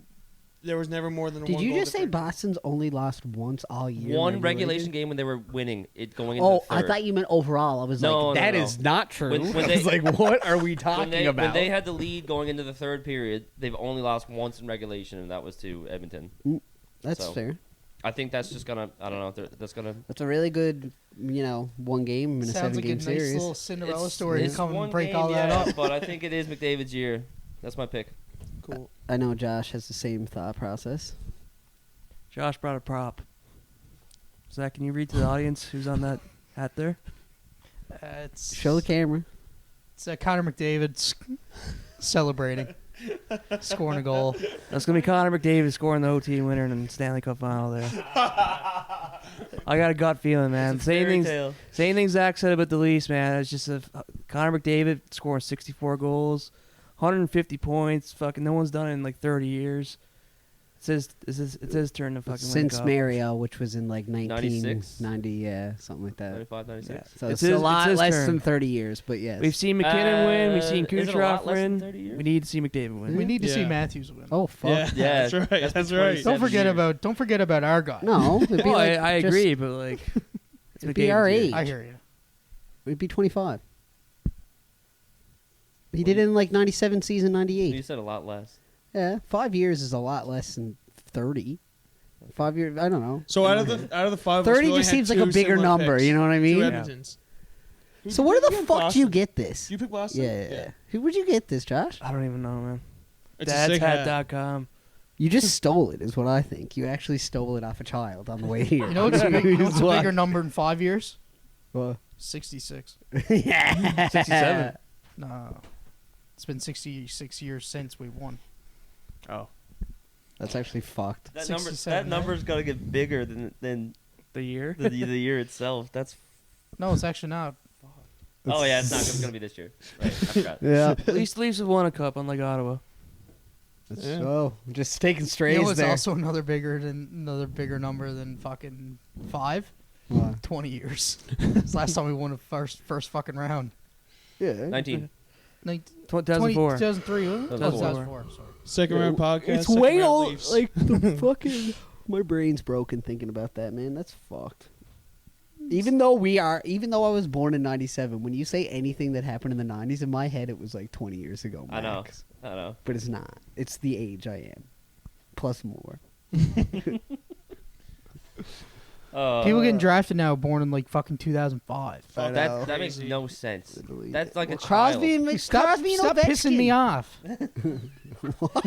[SPEAKER 2] there was never more than
[SPEAKER 1] Did
[SPEAKER 2] one
[SPEAKER 1] you
[SPEAKER 2] goal
[SPEAKER 1] just say
[SPEAKER 2] difference.
[SPEAKER 1] Boston's only lost once all year?
[SPEAKER 3] One
[SPEAKER 1] in
[SPEAKER 3] regulation game when they were winning it going into the
[SPEAKER 1] I
[SPEAKER 3] third.
[SPEAKER 1] thought you meant overall. I was
[SPEAKER 3] No,
[SPEAKER 1] like,
[SPEAKER 3] no,
[SPEAKER 1] that
[SPEAKER 3] no.
[SPEAKER 1] is not true.
[SPEAKER 3] When
[SPEAKER 1] I
[SPEAKER 3] they-
[SPEAKER 1] was like, what are we talking about?
[SPEAKER 3] When they had the lead going into the third period, they've only lost once in regulation, and that was to Edmonton.
[SPEAKER 1] That's
[SPEAKER 3] so.
[SPEAKER 1] fair.
[SPEAKER 3] I think that's just gonna. I don't know. That's gonna.
[SPEAKER 1] That's a really good, one game in a
[SPEAKER 5] Sounds like a
[SPEAKER 1] seven-game
[SPEAKER 5] nice
[SPEAKER 1] series.
[SPEAKER 5] little Cinderella
[SPEAKER 3] It's
[SPEAKER 5] story to
[SPEAKER 3] it's
[SPEAKER 5] come
[SPEAKER 3] one
[SPEAKER 5] and break
[SPEAKER 3] game,
[SPEAKER 5] all that
[SPEAKER 3] yeah,
[SPEAKER 5] up.
[SPEAKER 3] But I think it is McDavid's year. That's my pick.
[SPEAKER 2] Cool.
[SPEAKER 1] I know Josh has the same thought process.
[SPEAKER 4] Josh brought a prop. Zach, can you read to the audience who's on that hat there?
[SPEAKER 5] It's
[SPEAKER 1] Show the camera.
[SPEAKER 5] It's Connor McDavid celebrating, scoring a goal.
[SPEAKER 4] That's gonna be Connor McDavid scoring the OT winner in the Stanley Cup final there. I got a gut feeling, man. Same thing Zach said about the Leafs, man. It's just Connor McDavid scoring 64 goals, 150 points. Fucking no one's done it in like 30 years. It's his turn to fucking win
[SPEAKER 1] Since
[SPEAKER 4] the cup.
[SPEAKER 1] Mario, which was in like
[SPEAKER 3] 96?
[SPEAKER 1] 1990, yeah, something like that.
[SPEAKER 3] 95, 96.
[SPEAKER 1] So
[SPEAKER 4] It's
[SPEAKER 1] it's,
[SPEAKER 4] his-
[SPEAKER 1] a lot
[SPEAKER 4] it's his
[SPEAKER 1] less
[SPEAKER 4] turn.
[SPEAKER 1] than 30 years, but yes.
[SPEAKER 4] We've seen McKinnon win. We've seen
[SPEAKER 3] Is it a lot
[SPEAKER 4] Kucherov
[SPEAKER 3] less than
[SPEAKER 4] win.
[SPEAKER 3] 30 years?
[SPEAKER 4] We need to see McDavid win.
[SPEAKER 5] We need to see
[SPEAKER 2] Yeah.
[SPEAKER 5] Matthews win.
[SPEAKER 1] Oh fuck!
[SPEAKER 2] Yeah,
[SPEAKER 3] Yeah,
[SPEAKER 2] that's right.
[SPEAKER 3] that's
[SPEAKER 2] That's
[SPEAKER 3] been
[SPEAKER 2] right.
[SPEAKER 3] 27
[SPEAKER 5] Don't forget about our guy.
[SPEAKER 1] No, it'd be
[SPEAKER 4] Well,
[SPEAKER 1] like
[SPEAKER 4] I
[SPEAKER 1] just-
[SPEAKER 4] agree, but like it's
[SPEAKER 1] It'd be
[SPEAKER 4] McDavid's
[SPEAKER 1] our
[SPEAKER 4] year.
[SPEAKER 1] age.
[SPEAKER 5] I hear you.
[SPEAKER 1] It'd be 25. He did it in like 97 season,
[SPEAKER 3] You
[SPEAKER 1] 98.
[SPEAKER 3] said a lot less.
[SPEAKER 1] Yeah, 5 years is a lot less than 30. 5 years, I don't know.
[SPEAKER 2] So out of the 5, of us,
[SPEAKER 1] 30
[SPEAKER 2] we only
[SPEAKER 1] just
[SPEAKER 2] had
[SPEAKER 1] seems like a
[SPEAKER 2] two
[SPEAKER 1] bigger
[SPEAKER 2] similar
[SPEAKER 1] number.
[SPEAKER 2] picks.
[SPEAKER 1] You know what I
[SPEAKER 2] Two
[SPEAKER 1] mean?
[SPEAKER 2] Edmontons.
[SPEAKER 1] So where the fuck do you get this?
[SPEAKER 2] You pick Boston?
[SPEAKER 1] Yeah. Who would you get this, Josh?
[SPEAKER 4] I don't even know, man.
[SPEAKER 2] It's a sick hat.
[SPEAKER 4] Dadshat.com.
[SPEAKER 1] You just stole it, is what I think. You actually stole it off a child on the way here.
[SPEAKER 5] You know what's a
[SPEAKER 1] What?
[SPEAKER 5] bigger number in 5 years?
[SPEAKER 1] What?
[SPEAKER 5] 66.
[SPEAKER 1] Yeah.
[SPEAKER 4] 67.
[SPEAKER 5] No. It's been 66 years since we won.
[SPEAKER 4] Oh,
[SPEAKER 1] That's actually fucked.
[SPEAKER 3] That
[SPEAKER 5] 67,
[SPEAKER 3] number's got to get bigger than
[SPEAKER 4] the year.
[SPEAKER 3] the year itself. That's.
[SPEAKER 5] No, it's actually not.
[SPEAKER 3] Oh yeah, it's not going to be this year. Right, I forgot.
[SPEAKER 1] Yeah.
[SPEAKER 4] At least Leafs have won a cup, unlike Ottawa.
[SPEAKER 2] Yeah.
[SPEAKER 1] So, just taking strays
[SPEAKER 5] You know what's
[SPEAKER 1] there.
[SPEAKER 5] also another bigger number than fucking 5?
[SPEAKER 1] What?
[SPEAKER 5] 20 years. It's the last time we won a first fucking round.
[SPEAKER 1] Yeah.
[SPEAKER 3] 19.
[SPEAKER 4] 2004.
[SPEAKER 5] 2003, wasn't it?
[SPEAKER 3] 2004.
[SPEAKER 5] Sorry.
[SPEAKER 2] Second round podcast.
[SPEAKER 1] It's
[SPEAKER 2] second
[SPEAKER 1] way
[SPEAKER 2] round
[SPEAKER 1] old.
[SPEAKER 2] Leafs.
[SPEAKER 1] Like, the fucking... My brain's broken thinking about that, man. That's fucked. Even though I was born in 97, when you say anything that happened in the 90s, in my head it was like 20 years ago
[SPEAKER 3] I know.
[SPEAKER 1] max.
[SPEAKER 3] I know.
[SPEAKER 1] But it's not. It's the age I am. Plus more.
[SPEAKER 5] People getting drafted now born in like fucking 2005.
[SPEAKER 1] I know.
[SPEAKER 3] That makes
[SPEAKER 2] Crazy.
[SPEAKER 3] no sense.
[SPEAKER 1] Literally.
[SPEAKER 3] That's like a
[SPEAKER 1] Crosby
[SPEAKER 3] child.
[SPEAKER 1] and
[SPEAKER 5] Stop,
[SPEAKER 1] Crosby and
[SPEAKER 5] stop pissing me
[SPEAKER 1] Ovechkin.
[SPEAKER 5] off.
[SPEAKER 1] What?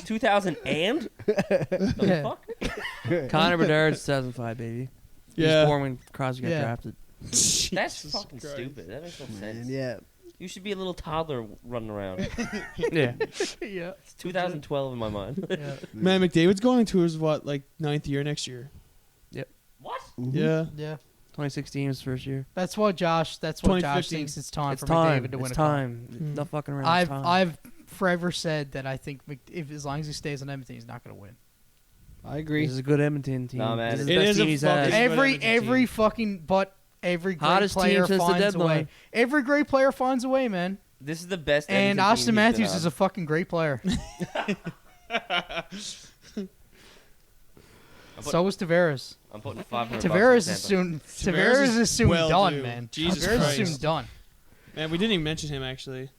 [SPEAKER 3] 2000 and? The
[SPEAKER 5] Yeah.
[SPEAKER 3] fuck?
[SPEAKER 4] Connor Bedard's 2005, baby. He
[SPEAKER 2] Yeah.
[SPEAKER 4] was born when Crosby got
[SPEAKER 5] Yeah.
[SPEAKER 4] drafted.
[SPEAKER 3] That's
[SPEAKER 2] Jesus
[SPEAKER 3] fucking
[SPEAKER 2] Christ.
[SPEAKER 3] stupid. That makes no
[SPEAKER 1] Man,
[SPEAKER 3] sense.
[SPEAKER 1] yeah.
[SPEAKER 3] You should be a little toddler running around.
[SPEAKER 4] Yeah.
[SPEAKER 5] Yeah.
[SPEAKER 3] It's 2012 in my mind.
[SPEAKER 5] Yeah.
[SPEAKER 2] Man, McDavid's going into his like 9th year next year.
[SPEAKER 3] What?
[SPEAKER 1] Mhm.
[SPEAKER 2] Yeah.
[SPEAKER 5] Yeah.
[SPEAKER 4] 2016 was his first year.
[SPEAKER 5] That's what Josh
[SPEAKER 2] 2015.
[SPEAKER 5] thinks it's time
[SPEAKER 4] It's
[SPEAKER 5] for
[SPEAKER 4] time.
[SPEAKER 5] McDavid to win
[SPEAKER 4] It's
[SPEAKER 5] a cup.
[SPEAKER 4] time.
[SPEAKER 2] Mm.
[SPEAKER 4] No fucking around. It's time.
[SPEAKER 5] I've forever said that I think if as long as he stays on Edmonton, he's not going to win.
[SPEAKER 1] I agree.
[SPEAKER 4] This is a good Edmonton team.
[SPEAKER 3] Nah, man,
[SPEAKER 4] This is
[SPEAKER 2] it
[SPEAKER 4] the best
[SPEAKER 2] is a
[SPEAKER 4] team he's
[SPEAKER 2] fucking-
[SPEAKER 4] had.
[SPEAKER 2] Hey,
[SPEAKER 5] Every
[SPEAKER 2] Edmonton team.
[SPEAKER 5] fucking great
[SPEAKER 4] Hottest team
[SPEAKER 5] player
[SPEAKER 4] since the
[SPEAKER 5] finds a way.
[SPEAKER 4] deadline.
[SPEAKER 5] Every great player finds a way, man.
[SPEAKER 3] This is the best.
[SPEAKER 5] And
[SPEAKER 3] Edmonton team
[SPEAKER 5] Austin
[SPEAKER 3] he's been
[SPEAKER 5] Matthews
[SPEAKER 3] on.
[SPEAKER 5] is a fucking great player. So is Tavares.
[SPEAKER 3] I'm putting 500.
[SPEAKER 5] Tavares
[SPEAKER 3] bucks
[SPEAKER 5] is
[SPEAKER 3] on Tampa.
[SPEAKER 5] soon. Tavares is soon
[SPEAKER 2] well
[SPEAKER 5] done,
[SPEAKER 2] due.
[SPEAKER 5] man.
[SPEAKER 2] Jesus
[SPEAKER 5] Tavares
[SPEAKER 2] Christ.
[SPEAKER 5] is soon done.
[SPEAKER 2] Man, we didn't even mention him actually.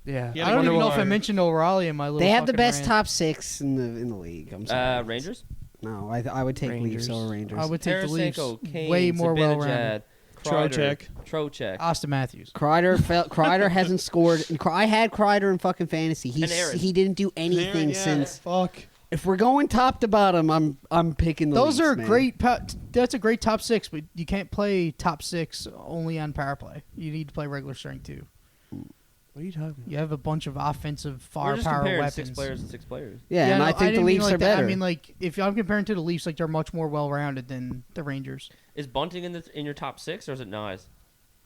[SPEAKER 4] Yeah.
[SPEAKER 2] Yeah,
[SPEAKER 5] I don't
[SPEAKER 2] Wonder
[SPEAKER 5] even know if I
[SPEAKER 2] Woman.
[SPEAKER 5] mentioned O'Reilly in my little.
[SPEAKER 1] They have the
[SPEAKER 5] fucking
[SPEAKER 1] best
[SPEAKER 5] rant.
[SPEAKER 1] top 6 in the league. I'm sorry.
[SPEAKER 3] Rangers.
[SPEAKER 1] No, I would take
[SPEAKER 4] Rangers.
[SPEAKER 1] Leafs over Rangers.
[SPEAKER 5] I would take the Leafs.
[SPEAKER 3] Tarasenko, Kane,
[SPEAKER 5] way more well-rounded.
[SPEAKER 3] well-rounded.
[SPEAKER 2] Trocheck.
[SPEAKER 3] Trocheck.
[SPEAKER 5] Austin Matthews.
[SPEAKER 1] Kreider hasn't scored. I had Kreider in fucking fantasy.
[SPEAKER 3] And Aaron.
[SPEAKER 1] He didn't do anything
[SPEAKER 2] Yeah,
[SPEAKER 1] since.
[SPEAKER 2] Fuck.
[SPEAKER 1] If we're going top to bottom, I'm picking the
[SPEAKER 5] Those
[SPEAKER 1] Leafs,
[SPEAKER 5] are
[SPEAKER 1] man.
[SPEAKER 5] great. That's a great top 6, but you can't play top 6 only on power play. You need to play regular strength too.
[SPEAKER 4] What are you talking about?
[SPEAKER 5] You have a bunch of offensive
[SPEAKER 3] We're just
[SPEAKER 5] firepower
[SPEAKER 3] comparing
[SPEAKER 5] weapons.
[SPEAKER 3] 6 players and 6 players.
[SPEAKER 1] Yeah, and
[SPEAKER 5] no,
[SPEAKER 1] I think the
[SPEAKER 5] didn't mean
[SPEAKER 1] Leafs
[SPEAKER 5] like
[SPEAKER 1] are
[SPEAKER 5] that.
[SPEAKER 1] better.
[SPEAKER 5] I mean, like if I'm comparing to the Leafs, like they're much more well-rounded than the Rangers.
[SPEAKER 3] Is Bunting in your top 6 or is it Nyes?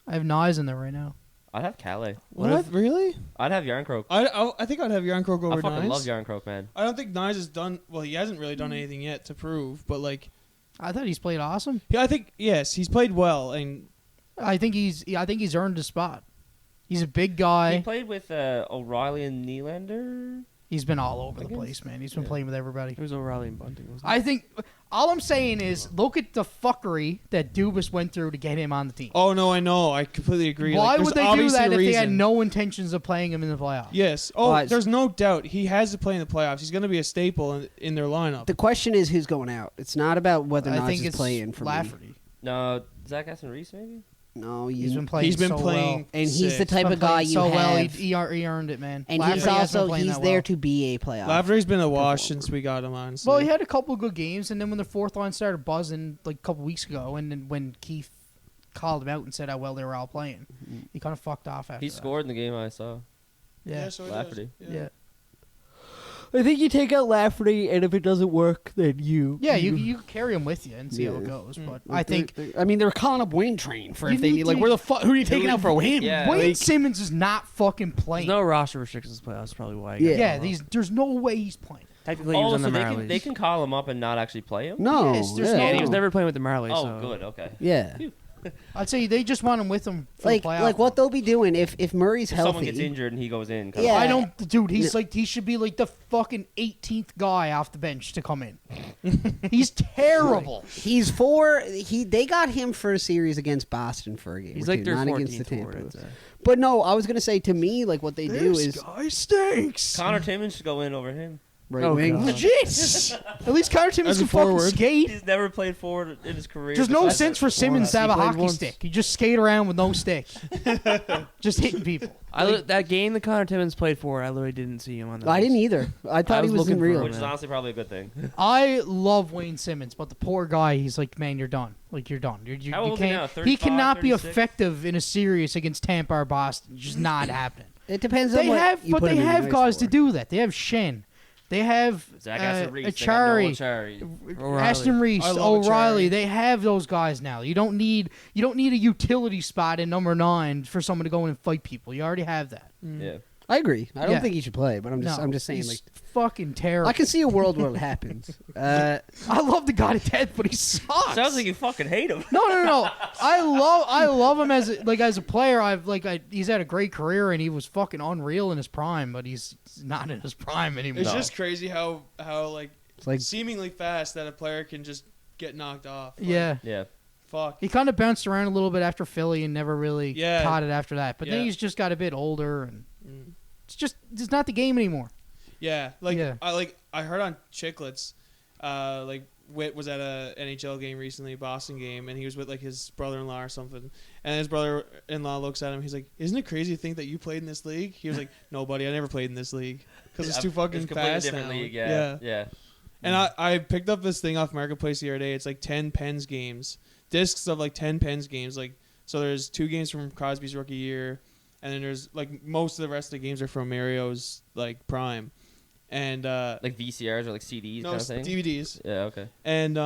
[SPEAKER 5] I have Nyes in there right now.
[SPEAKER 3] I'd have Calais.
[SPEAKER 2] What? Really?
[SPEAKER 3] I'd have Yarncroke.
[SPEAKER 2] I think I'd have Yarncroke over
[SPEAKER 3] I fucking
[SPEAKER 2] Nyes.
[SPEAKER 3] love Yarncroke, man.
[SPEAKER 2] I don't think Nyes has done well. He hasn't really done anything yet to prove, but like,
[SPEAKER 5] I thought he's played awesome.
[SPEAKER 2] yeah, I think yes, he's played well, and
[SPEAKER 5] I think he's earned his spot. He's a big
[SPEAKER 3] He
[SPEAKER 5] guy.
[SPEAKER 3] played with O'Reilly and Nylander.
[SPEAKER 5] He's been all over the place, man. He's been playing with everybody.
[SPEAKER 4] It was O'Reilly and Bunting, wasn't it?
[SPEAKER 5] I think all I'm saying is look at the fuckery that Dubas went through to get him on the team.
[SPEAKER 2] Oh no, I know. I completely agree.
[SPEAKER 5] Why
[SPEAKER 2] Like,
[SPEAKER 5] would they
[SPEAKER 2] there's
[SPEAKER 5] do
[SPEAKER 2] obviously
[SPEAKER 5] that
[SPEAKER 2] a
[SPEAKER 5] if they had
[SPEAKER 2] reason.
[SPEAKER 5] no intentions of playing him in the playoffs?
[SPEAKER 2] Yes. Oh,
[SPEAKER 1] Well,
[SPEAKER 2] there's no doubt he has to play in the playoffs. He's going to be a staple in their lineup.
[SPEAKER 1] The question is who's going out. It's not about whether or
[SPEAKER 5] I
[SPEAKER 1] not
[SPEAKER 5] think
[SPEAKER 1] he's
[SPEAKER 5] it's
[SPEAKER 1] playing for me.
[SPEAKER 5] Lafferty.
[SPEAKER 3] No, Zach Aston Reese maybe.
[SPEAKER 1] No,
[SPEAKER 5] He's been playing.
[SPEAKER 2] He's been
[SPEAKER 5] so
[SPEAKER 2] playing,
[SPEAKER 5] well.
[SPEAKER 1] and he's the
[SPEAKER 2] sick.
[SPEAKER 1] type
[SPEAKER 5] Been
[SPEAKER 1] of guy
[SPEAKER 5] playing
[SPEAKER 1] you
[SPEAKER 5] so
[SPEAKER 1] have.
[SPEAKER 5] well. He earned it, man.
[SPEAKER 1] And
[SPEAKER 5] Lafferty
[SPEAKER 1] he's
[SPEAKER 5] hasn't
[SPEAKER 1] also
[SPEAKER 5] been playing
[SPEAKER 1] he's
[SPEAKER 5] that
[SPEAKER 1] there
[SPEAKER 5] well.
[SPEAKER 1] to be a playoff.
[SPEAKER 2] Lafferty's been a wash
[SPEAKER 1] performer.
[SPEAKER 2] since we got him, honestly.
[SPEAKER 5] Well, he had a couple of good games, and then when the fourth line started buzzing like a couple weeks ago, and then when Keith called him out and said how well they were all playing, he kind of fucked off after
[SPEAKER 3] He
[SPEAKER 5] that.
[SPEAKER 3] scored in the game I saw.
[SPEAKER 5] Yeah.
[SPEAKER 2] so he
[SPEAKER 3] Lafferty.
[SPEAKER 2] does.
[SPEAKER 5] Yeah.
[SPEAKER 1] I think you take out Lafferty, and if it doesn't work, then you
[SPEAKER 5] You carry him with you and see how it
[SPEAKER 1] Yeah.
[SPEAKER 5] goes. But I think
[SPEAKER 1] I mean they're calling up Wayne Train for
[SPEAKER 5] You
[SPEAKER 1] if they
[SPEAKER 5] need
[SPEAKER 1] need like
[SPEAKER 5] to-
[SPEAKER 1] where the fuck who are you taking out for him?
[SPEAKER 3] Yeah.
[SPEAKER 5] Wayne
[SPEAKER 1] Like,
[SPEAKER 5] Simmons is not fucking
[SPEAKER 4] There's
[SPEAKER 5] playing.
[SPEAKER 4] no roster restrictions in the playoffs. Probably why.
[SPEAKER 1] Yeah.
[SPEAKER 5] There's no way he's playing.
[SPEAKER 4] Technically, he was
[SPEAKER 3] Oh,
[SPEAKER 4] on
[SPEAKER 3] so
[SPEAKER 4] the
[SPEAKER 3] they
[SPEAKER 4] Marlies.
[SPEAKER 3] can call him up and not actually play him.
[SPEAKER 1] no,
[SPEAKER 5] Yes, there's
[SPEAKER 1] yeah.
[SPEAKER 5] no-
[SPEAKER 4] Yeah, he was never playing with the Marlies.
[SPEAKER 3] Oh,
[SPEAKER 4] so.
[SPEAKER 3] good. Okay.
[SPEAKER 1] Yeah,
[SPEAKER 5] I'd say they just want him with them for
[SPEAKER 1] like
[SPEAKER 5] the playoff.
[SPEAKER 1] like what they'll be doing if Murray's
[SPEAKER 3] If someone
[SPEAKER 1] healthy.
[SPEAKER 3] gets injured and he goes in.
[SPEAKER 1] Yeah.
[SPEAKER 5] I don't, dude. He's like he should be like the fucking 18th guy off the bench to come in. He's terrible.
[SPEAKER 1] He's they got him for a series against Boston for a game.
[SPEAKER 4] He's
[SPEAKER 1] or
[SPEAKER 4] like
[SPEAKER 1] two,
[SPEAKER 4] their
[SPEAKER 1] not
[SPEAKER 4] 14th
[SPEAKER 1] against the Tampa.
[SPEAKER 4] forward, I'd say.
[SPEAKER 1] But no, I was gonna say to me like what they do is
[SPEAKER 5] guy stinks.
[SPEAKER 3] Connor Timmins should go in over him.
[SPEAKER 1] right
[SPEAKER 4] Oh,
[SPEAKER 1] wing.
[SPEAKER 4] God.
[SPEAKER 5] Legit. At least Connor Timmins
[SPEAKER 2] As a
[SPEAKER 5] can fucking
[SPEAKER 2] forward.
[SPEAKER 5] skate.
[SPEAKER 3] He's never played forward in his career.
[SPEAKER 5] There's no
[SPEAKER 3] besides
[SPEAKER 5] sense
[SPEAKER 3] that.
[SPEAKER 5] for Simmons to have a
[SPEAKER 4] He played
[SPEAKER 5] hockey
[SPEAKER 4] once.
[SPEAKER 5] stick. You just skate around with no stick, just hitting people.
[SPEAKER 4] That game that Connor Timmins played for, I literally didn't see him on the
[SPEAKER 1] I
[SPEAKER 4] ice.
[SPEAKER 1] didn't either. I thought he
[SPEAKER 4] was
[SPEAKER 1] was in
[SPEAKER 4] looking for
[SPEAKER 1] real.
[SPEAKER 4] him.
[SPEAKER 3] Which is honestly probably a good thing.
[SPEAKER 5] I love Wayne Simmons, but the poor guy, he's like, man, you're done. Like you're done. You
[SPEAKER 3] How old is he now?
[SPEAKER 5] can't. He
[SPEAKER 3] 35,
[SPEAKER 5] cannot be
[SPEAKER 3] 36?
[SPEAKER 5] effective in a series against Tampa or Boston. It's just not happening.
[SPEAKER 1] It depends
[SPEAKER 5] They
[SPEAKER 1] on what
[SPEAKER 5] have,
[SPEAKER 1] you
[SPEAKER 5] but
[SPEAKER 1] put
[SPEAKER 5] they
[SPEAKER 1] him in
[SPEAKER 5] have
[SPEAKER 1] the
[SPEAKER 5] guys
[SPEAKER 1] ice
[SPEAKER 5] to
[SPEAKER 1] for.
[SPEAKER 5] do that. They have Shen. They have
[SPEAKER 3] Zach Aston Reese. They got Noah
[SPEAKER 5] Achari,
[SPEAKER 3] Achari.
[SPEAKER 4] O'Reilly.
[SPEAKER 5] Aston Reese,
[SPEAKER 2] I love
[SPEAKER 5] O'Reilly.
[SPEAKER 2] Achari.
[SPEAKER 5] They have those guys now. You don't need a utility spot in number 9 for someone to go in and fight people. You already have that.
[SPEAKER 3] Yeah.
[SPEAKER 1] I agree. I don't
[SPEAKER 5] Yeah.
[SPEAKER 1] think he should play, but I'm just saying
[SPEAKER 5] he's
[SPEAKER 1] like
[SPEAKER 5] fucking terrible.
[SPEAKER 1] I can see a world where it happens.
[SPEAKER 5] I love the guy to death, but he sucks.
[SPEAKER 3] Sounds like you fucking hate him.
[SPEAKER 5] No. I love him as a player. He's had a great career and he was fucking unreal in his prime, but he's not in his prime anymore.
[SPEAKER 2] It's just crazy how like
[SPEAKER 1] it's like
[SPEAKER 2] seemingly fast that a player can just get knocked off. Like,
[SPEAKER 5] Yeah.
[SPEAKER 3] Yeah.
[SPEAKER 2] Fuck.
[SPEAKER 5] He kind of bounced around a little bit after Philly and never really caught it after that. But then
[SPEAKER 2] Yeah.
[SPEAKER 5] he's just got a bit older and
[SPEAKER 2] Mm.
[SPEAKER 5] it's not the game anymore.
[SPEAKER 2] Yeah, like
[SPEAKER 5] Yeah.
[SPEAKER 2] I heard on Chicklets, like Witt was at a NHL game recently, Boston game, and he was with like his brother-in-law or something, and his brother-in-law looks at him, he's like, "Isn't it crazy to think that you played in this league?" He was like, "No, buddy, I never played in this league because it's too fucking
[SPEAKER 3] It's a completely
[SPEAKER 2] fast
[SPEAKER 3] different
[SPEAKER 2] now."
[SPEAKER 3] league. Yeah.
[SPEAKER 2] And I picked up this thing off Marketplace the other day. It's like 10 Pens games, discs of like 10 Pens games. Like so, there's 2 games from Crosby's rookie year, and then there's like most of the rest of the games are from Mario's like prime, and
[SPEAKER 3] Like VCRs or like CDs
[SPEAKER 2] no
[SPEAKER 3] kind of thing.
[SPEAKER 2] DVDs.
[SPEAKER 3] Yeah. Okay.
[SPEAKER 2] And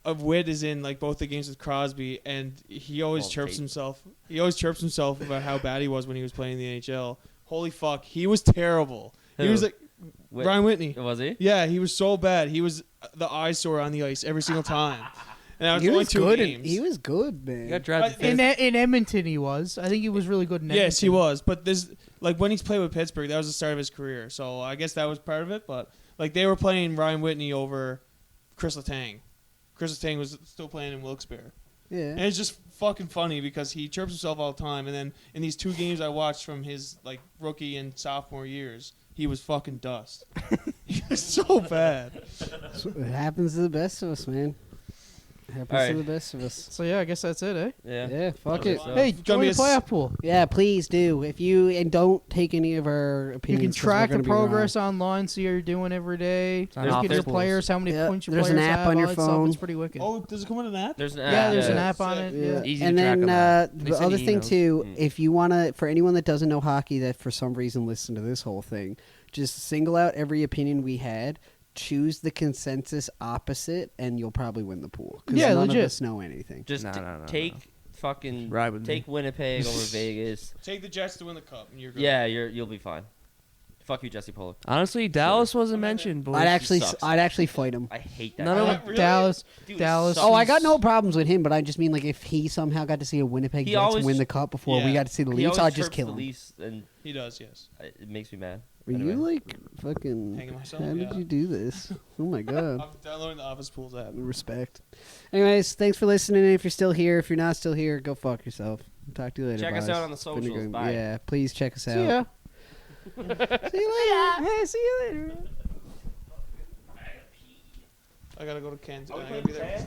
[SPEAKER 2] of Witt is in like both the games with Crosby, and he always
[SPEAKER 3] Well,
[SPEAKER 2] chirps
[SPEAKER 3] tape.
[SPEAKER 2] himself. He always chirps himself about how bad he was when he was playing in the NHL. Holy fuck, he was terrible. He
[SPEAKER 3] Who?
[SPEAKER 2] was like Brian Whitney.
[SPEAKER 3] Was he?
[SPEAKER 2] Yeah, he was so bad. He was the eyesore on the ice every single time. And that was
[SPEAKER 1] he
[SPEAKER 2] only
[SPEAKER 1] was
[SPEAKER 2] 2
[SPEAKER 1] good.
[SPEAKER 2] games.
[SPEAKER 1] He was good, man.
[SPEAKER 4] He got drafted
[SPEAKER 2] I-
[SPEAKER 4] fifth.
[SPEAKER 5] In Edmonton, he was. I think he was really good in Edmonton.
[SPEAKER 2] Yes, he was. But this, like when he's played with Pittsburgh, that was the start of his career. So I guess that was part of it. But like they were playing Ryan Whitney over Chris Letang. Chris Letang was still playing in Wilkes-Barre.
[SPEAKER 1] Yeah.
[SPEAKER 2] And it's just fucking funny because he chirps himself all the time. And then in these 2 games I watched from his like rookie and sophomore years, he was fucking dust. He was so bad.
[SPEAKER 1] It happens to the best of us, man. It happens
[SPEAKER 3] All
[SPEAKER 1] to
[SPEAKER 3] right.
[SPEAKER 1] the best of us.
[SPEAKER 5] So yeah, I guess that's it, eh?
[SPEAKER 3] Yeah.
[SPEAKER 1] Yeah, fuck
[SPEAKER 3] Okay,
[SPEAKER 1] it.
[SPEAKER 3] so-
[SPEAKER 5] Hey,
[SPEAKER 2] gonna
[SPEAKER 5] join
[SPEAKER 2] be
[SPEAKER 5] the
[SPEAKER 2] a s-
[SPEAKER 5] playoff pool.
[SPEAKER 1] Yeah, please do. If you and don't take any of our
[SPEAKER 5] You
[SPEAKER 1] opinions.
[SPEAKER 5] can
[SPEAKER 1] 'cause we're
[SPEAKER 5] track the
[SPEAKER 1] gonna be wrong.
[SPEAKER 5] progress online, see how you're doing every day.
[SPEAKER 4] on
[SPEAKER 5] Look at your
[SPEAKER 4] Office Pools.
[SPEAKER 5] players, how many
[SPEAKER 1] Yeah,
[SPEAKER 5] points your
[SPEAKER 1] there's an
[SPEAKER 5] players
[SPEAKER 1] app
[SPEAKER 5] have,
[SPEAKER 1] on your
[SPEAKER 5] all that stuff.
[SPEAKER 1] phone.
[SPEAKER 5] It's pretty wicked.
[SPEAKER 2] Oh, does it come with an app?
[SPEAKER 3] There's an
[SPEAKER 5] yeah,
[SPEAKER 3] app.
[SPEAKER 5] there's an
[SPEAKER 3] yeah.
[SPEAKER 5] app on it.
[SPEAKER 1] Yeah.
[SPEAKER 5] Yeah.
[SPEAKER 4] Easy
[SPEAKER 1] And
[SPEAKER 4] to track
[SPEAKER 1] then
[SPEAKER 4] on that. They
[SPEAKER 1] the
[SPEAKER 4] send
[SPEAKER 1] other
[SPEAKER 4] you
[SPEAKER 1] thing
[SPEAKER 4] emails.
[SPEAKER 1] too,
[SPEAKER 3] Mm.
[SPEAKER 1] if you wanna, for anyone that doesn't know hockey, that for some reason listen to this whole thing, just single out every opinion we had, choose the consensus opposite, and you'll probably win the pool. 'Cause
[SPEAKER 5] Yeah,
[SPEAKER 1] none
[SPEAKER 5] legit.
[SPEAKER 1] of us know anything.
[SPEAKER 3] Just
[SPEAKER 4] No, no, no,
[SPEAKER 3] take
[SPEAKER 4] no.
[SPEAKER 3] fucking
[SPEAKER 4] Ride with
[SPEAKER 3] take
[SPEAKER 4] me.
[SPEAKER 3] Winnipeg over Vegas.
[SPEAKER 2] Take the Jets to win the cup, and you're good.
[SPEAKER 3] Yeah, you'll be fine. Fuck you, Jesse Pollock.
[SPEAKER 4] Honestly, Dallas wasn't mentioned, boys.
[SPEAKER 3] sucks.
[SPEAKER 1] I'd actually fight him.
[SPEAKER 3] I hate that.
[SPEAKER 4] None
[SPEAKER 3] guy.
[SPEAKER 4] of
[SPEAKER 2] them- Really?
[SPEAKER 5] Dallas.
[SPEAKER 3] Dude
[SPEAKER 5] Dallas.
[SPEAKER 3] sucks.
[SPEAKER 1] Oh, I got no problems with him, but I just mean like if he somehow got to see a Winnipeg
[SPEAKER 3] He
[SPEAKER 1] Jets
[SPEAKER 3] always-
[SPEAKER 1] win the cup before we
[SPEAKER 2] Yeah.
[SPEAKER 1] got to see the
[SPEAKER 3] He
[SPEAKER 1] Leafs,
[SPEAKER 3] always
[SPEAKER 1] I'd just
[SPEAKER 3] chirps
[SPEAKER 1] kill
[SPEAKER 3] the
[SPEAKER 1] him.
[SPEAKER 3] Leafs, and
[SPEAKER 2] He does, yes.
[SPEAKER 3] it makes me mad.
[SPEAKER 1] Are
[SPEAKER 3] Anyway.
[SPEAKER 1] you like fucking?
[SPEAKER 2] Hanging myself,
[SPEAKER 1] How did
[SPEAKER 2] yeah.
[SPEAKER 1] you do this? Oh my god.
[SPEAKER 2] I'm downloading the Office Pools app.
[SPEAKER 1] Respect. Anyways, thanks for listening. If you're still here, if you're not still here, go fuck yourself. Talk to you later.
[SPEAKER 3] Check us
[SPEAKER 1] boys.
[SPEAKER 3] out on the
[SPEAKER 1] It's been a
[SPEAKER 3] socials.
[SPEAKER 1] great-
[SPEAKER 3] Bye.
[SPEAKER 1] Yeah, please check us out.
[SPEAKER 5] See ya.
[SPEAKER 1] See you later. Hey, see you later.
[SPEAKER 2] I gotta go to Kansas. I gotta be there.